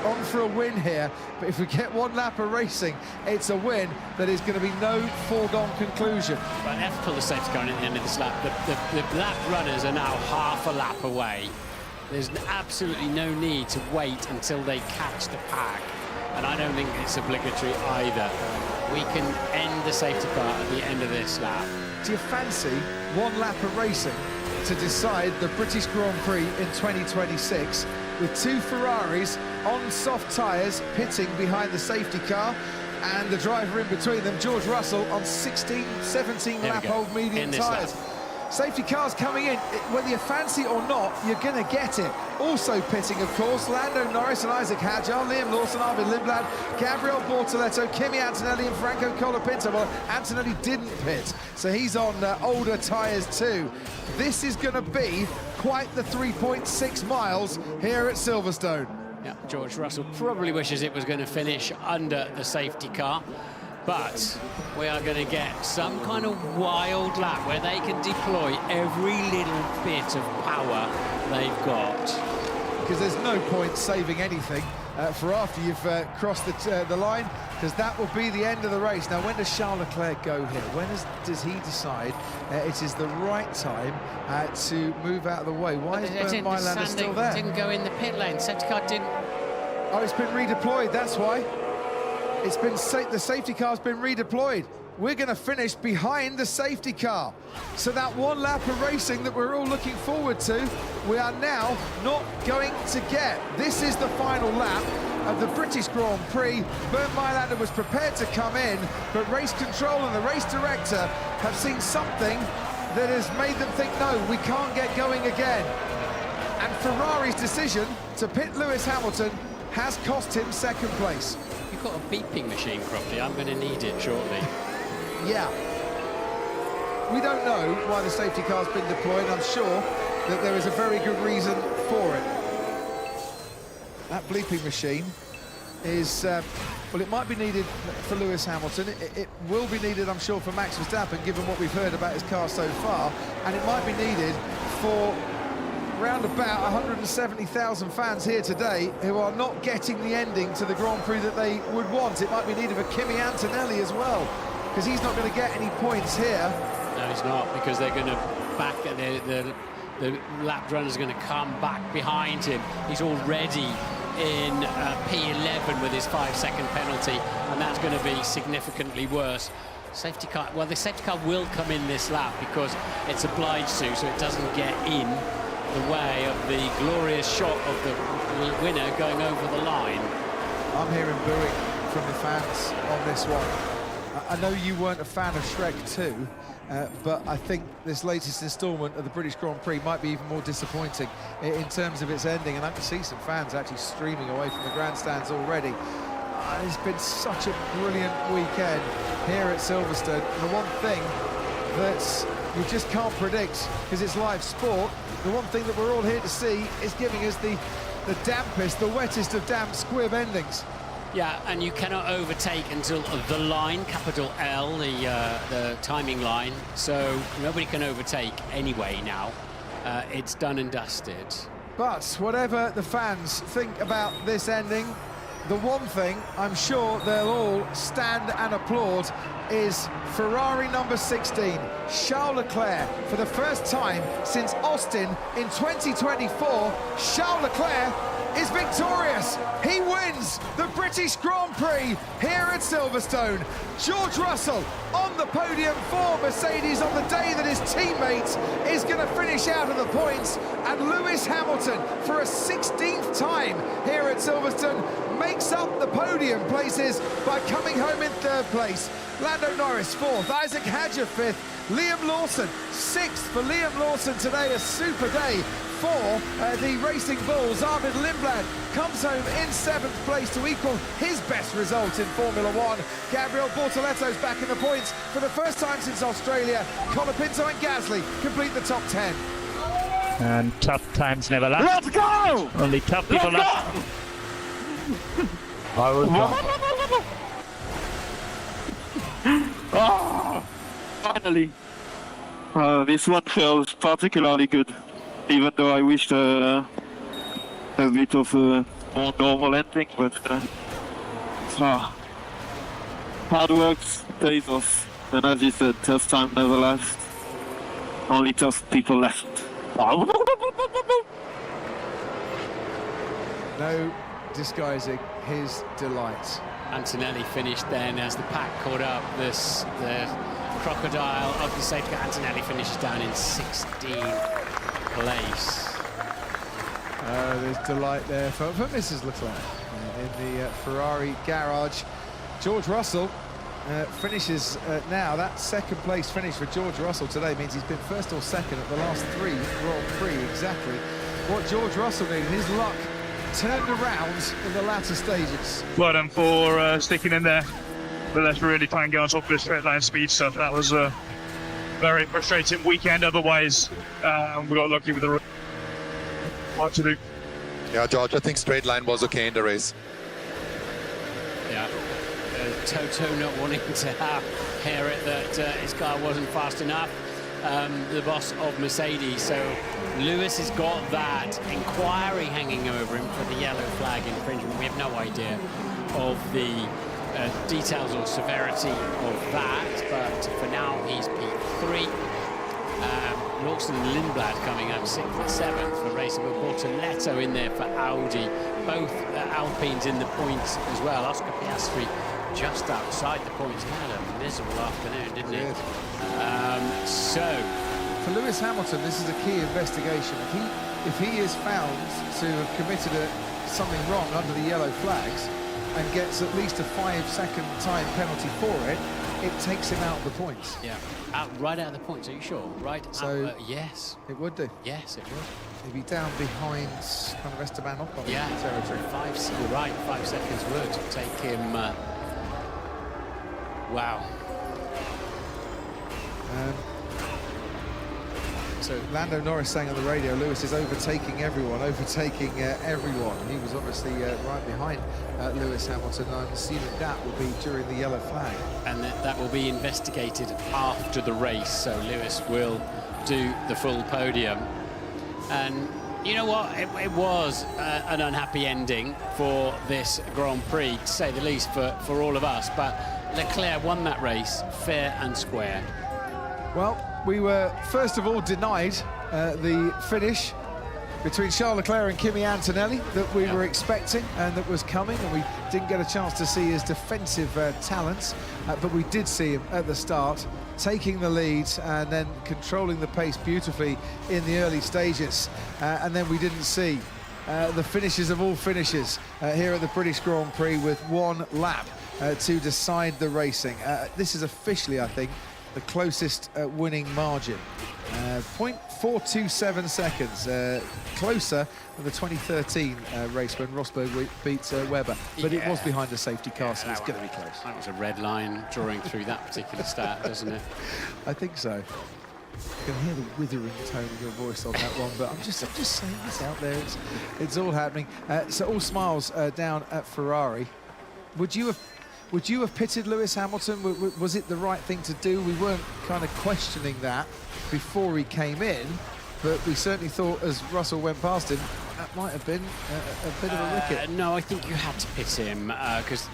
on for a win here, but if we get one lap of racing, it's a win that is going to be no foregone conclusion. But they have to pull the safety car in at the end of this lap. The lap runners are now half a lap away. There's absolutely no need to wait until they catch the pack, and I don't think it's obligatory either. We can end the safety car at the end of this lap. Do you fancy one lap of racing to decide the British Grand Prix in 2026 with 2 Ferraris on soft tyres pitting behind the safety car and the driver in between them, George Russell, on 16, 17 lap-old medium tyres? Safety cars coming in, whether you fancy it or not, you're going to get it. Also pitting, of course, Lando Norris and Isaac Hadjar, Liam Lawson, Arvid Lindblad, Gabriel Bortoletto, Kimi Antonelli and Franco Colapinto. Well, Antonelli didn't pit, so he's on older tyres too. This is going to be quite the 3.6 miles here at Silverstone. Yeah, George Russell probably wishes it was going to finish under the safety car, but we are going to get some kind of wild lap where they can deploy every little bit of power they've got. Because there's no point saving anything for after you've crossed the line, because that will be the end of the race. Now, when does Charles Leclerc go here? When does he decide it is the right time to move out of the way? Why is Bernd Mailander still there? Didn't go in the pit lane. Safety car didn't. Oh, it's been redeployed, that's why. It's been the safety car's been redeployed. We're going to finish behind the safety car. So that one lap of racing that we're all looking forward to, we are now not going to get. This is the final lap of the British Grand Prix. Bernd Mailander was prepared to come in, but race control and the race director have seen something that has made them think, no, we can't get going again. And Ferrari's decision to pit Lewis Hamilton has cost him second place. You've got a beeping machine, Crofty. I'm going to need it shortly. Yeah. We don't know why the safety car's been deployed. I'm sure that there is a very good reason for it. That bleeping machine is, well, it might be needed for Lewis Hamilton. It will be needed, I'm sure, for Max Verstappen, given what we've heard about his car so far. And it might be needed for round about 170,000 fans here today who are not getting the ending to the Grand Prix that they would want. It might be needed for Kimi Antonelli as well, because he's not going to get any points here. No, he's not, because they're going to back the lap runner's going to come back behind him. He's already in P11 with his 5-second penalty, and that's going to be significantly worse. Safety car, well, the safety car will come in this lap because it's obliged to, so it doesn't get in the way of the glorious shot of the winner going over the line. I'm hearing booing from the fans on this one. I know you weren't a fan of Shrek 2, but I think this latest instalment of the British Grand Prix might be even more disappointing in terms of its ending, and I can see some fans actually streaming away from the grandstands already. It's been such a brilliant weekend here at Silverstone. And the one thing that you just can't predict, because it's live sport, the one thing that we're all here to see is giving us the dampest, the wettest of damp squib endings. Yeah, and you cannot overtake until the line, capital L, the timing line, so nobody can overtake anyway now. It's done and dusted. But whatever the fans think about this ending, the one thing I'm sure they'll all stand and applaud is Ferrari number 16, Charles Leclerc. For the first time since Austin in 2024, Charles Leclerc is victorious. He wins the British Grand Prix here at Silverstone. George Russell on the podium for Mercedes on the day that his teammate is going to finish out of the points, and Lewis Hamilton, for a 16th time here at Silverstone, makes up the podium places by coming home in third place. Lando Norris fourth, Isaac Hadjar fifth, Liam Lawson sixth. For Liam Lawson today, a super day for the Racing Bulls. Arvid Lindblad comes home in seventh place to equal his best result in Formula One. Gabriel Bortoletto's back in the points for the first time since Australia. Colapinto and Gasly complete the top 10. And tough times never last. Let's go! Only tough people last. I will come. Oh, finally. This one feels particularly good, even though I wished a bit of a more normal ending, but hard work pays off, and as you said, tough time never lasts. Only tough people left. No disguising his delight. Antonelli finished then as the pack caught up. The crocodile of the safety car, Antonelli finishes down in 16th place. There's delight there for Mrs. Leclerc in the Ferrari garage. George Russell finishes now. That second place finish for George Russell today means he's been first or second at the last three Grand Prix. Exactly what George Russell needed. His luck turned around in the latter stages. Well done for sticking in there, but let's really try and get on top of this straight line speed stuff. That was a very frustrating weekend. Otherwise, we got lucky with the What to do? Yeah, George, I think straight line was okay in the race. Yeah. Toto not wanting to hear it that his car wasn't fast enough. The boss of Mercedes. So Lewis has got that inquiry hanging over him for the yellow flag infringement. We have no idea of the details or severity of that, but for now he's P3. Lawson and Lindblad coming up 6th and 7th for racing, but Bortoletto in there for Audi. Both Alpines in the points as well. Oscar Piastri just outside the points. He had a miserable afternoon, didn't he? So for Lewis Hamilton, this is a key investigation. If he is found to have committed something wrong under the yellow flags and gets at least a 5-second time penalty for it, it takes him out of the points. Yeah, right out of the points. Are you sure? Right. So yes, it would do. Yes, it would. He'd be down behind kind of Esteban Ocon territory. You're right. 5 seconds would take him. Wow. So Lando Norris saying on the radio, Lewis is overtaking everyone. He was obviously right behind Lewis Hamilton. I'm assuming that will be during the yellow flag. And that will be investigated after the race, so Lewis will do the full podium. And you know what? It was an unhappy ending for this Grand Prix, to say the least, for all of us. But Leclerc won that race fair and square. Well, we were first of all denied the finish between Charles Leclerc and Kimi Antonelli that we were expecting and that was coming, and we didn't get a chance to see his defensive talents, but we did see him at the start taking the lead and then controlling the pace beautifully in the early stages, and then we didn't see the finishes of all finishes here at the British Grand Prix with one lap to decide the racing. This is officially, I think, the closest winning margin. 0.427 seconds, closer than the 2013 race when Rosberg beat Webber, but it was behind a safety car, so it's going to be close. That was a red line drawing through that particular start, doesn't it? I think so. You can hear the withering tone of your voice on that one, but I'm just saying this out there. It's all happening. So all smiles down at Ferrari. Would you have pitted Lewis Hamilton? Was it the right thing to do? We weren't kind of questioning that before he came in, but we certainly thought as Russell went past him, that might have been a bit of a ricket. No, I think you had to pit him, because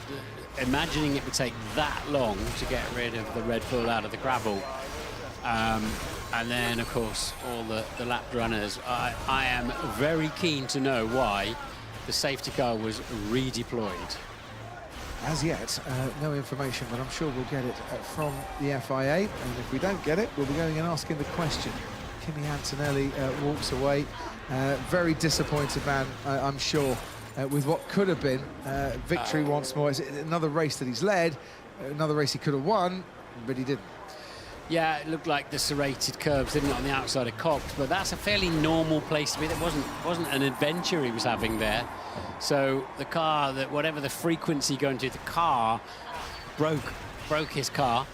imagining it would take that long to get rid of the Red Bull out of the gravel, and then, of course, all the lap runners. I am very keen to know why the safety car was redeployed. As yet, no information, but I'm sure we'll get it from the FIA. And if we don't get it, we'll be going and asking the question. Kimi Antonelli walks away. Very disappointed man, I'm sure, with what could have been victory once more. It's another race that he's led, another race he could have won, but he didn't. Yeah, it looked like the serrated curves, didn't it, on the outside of Cox, but that's a fairly normal place to be. There wasn't an adventure he was having there. So the car, that whatever the frequency going to the car, broke his car,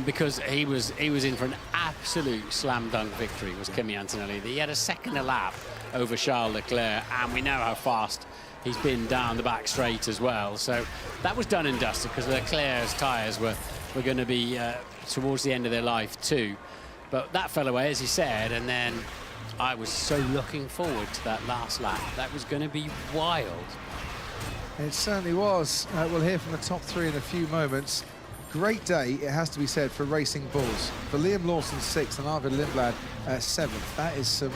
because he was in for an absolute slam dunk victory. Was Kimi Antonelli? He had a second a lap over Charles Leclerc, and we know how fast he's been down the back straight as well. So that was done and dusted, because Leclerc's tyres were going to be towards the end of their life too. But that fell away, as you said, and then I was so looking forward to that last lap. That was going to be wild. It certainly was. We'll hear from the top three in a few moments. Great day, it has to be said, for Racing Bulls. For Liam Lawson 6th and Arvid Lindblad 7th. That is some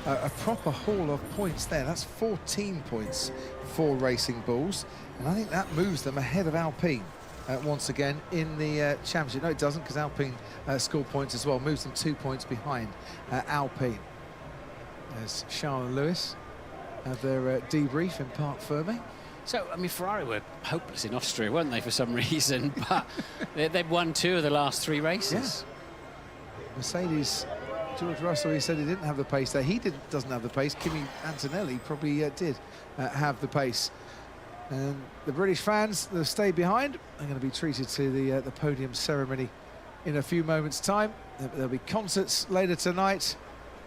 a proper haul of points there. That's 14 points for Racing Bulls, and I think that moves them ahead of Alpine once again in the championship. No, it doesn't, because Alpine scored points as well. Moves them 2 points behind Alpine. As Charles and Lewis have their debrief in Parc Ferme. So, I mean, Ferrari were hopeless in Austria, weren't they, for some reason? But they've won 2 of the last 3 races. Yeah. Mercedes, George Russell, he said he didn't have the pace there. He doesn't have the pace. Kimi Antonelli probably did have the pace. And the British fans that have stayed behind are going to be treated to the podium ceremony in a few moments' time. There'll be concerts later tonight.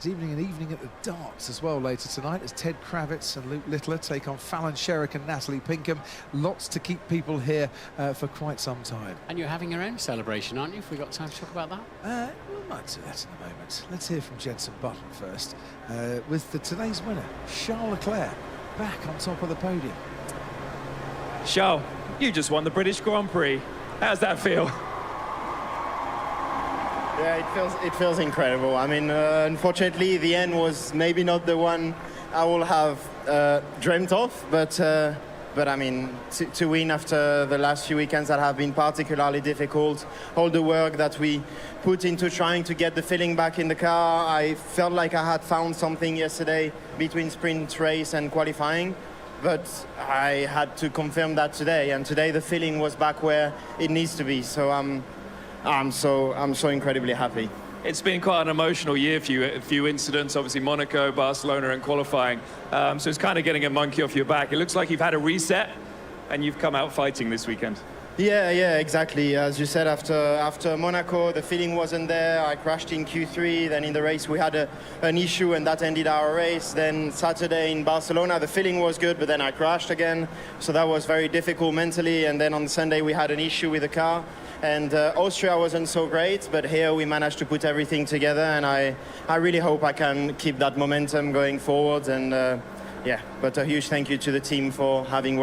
There's even an evening at the darts as well later tonight as Ted Kravitz and Luke Littler take on Fallon Sherrick and Natalie Pinkham. Lots to keep people here for quite some time. And you're having your own celebration, aren't you? If we've got time to talk about that? We might do that in a moment. Let's hear from Jenson Button first with today's winner, Charles Leclerc, back on top of the podium. Charles, you just won the British Grand Prix. How's that feel? Yeah, it feels incredible. I mean, unfortunately, the end was maybe not the one I will have dreamt of, but I mean, to win after the last few weekends that have been particularly difficult, all the work that we put into trying to get the feeling back in the car, I felt like I had found something yesterday between sprint race and qualifying, but I had to confirm that today, and today the feeling was back where it needs to be. So I'm so incredibly happy. It's been quite an emotional year for you. A few incidents, obviously Monaco, Barcelona, and qualifying. So it's kind of getting a monkey off your back. It looks like you've had a reset, and you've come out fighting this weekend. Yeah, exactly. As you said, after Monaco, the feeling wasn't there. I crashed in Q3. Then in the race, we had an issue, and that ended our race. Then Saturday in Barcelona, the feeling was good, but then I crashed again. So that was very difficult mentally. And then on Sunday, we had an issue with the car. And Austria wasn't so great, but here we managed to put everything together, and I really hope I can keep that momentum going forward. And yeah, but a huge thank you to the team for having worked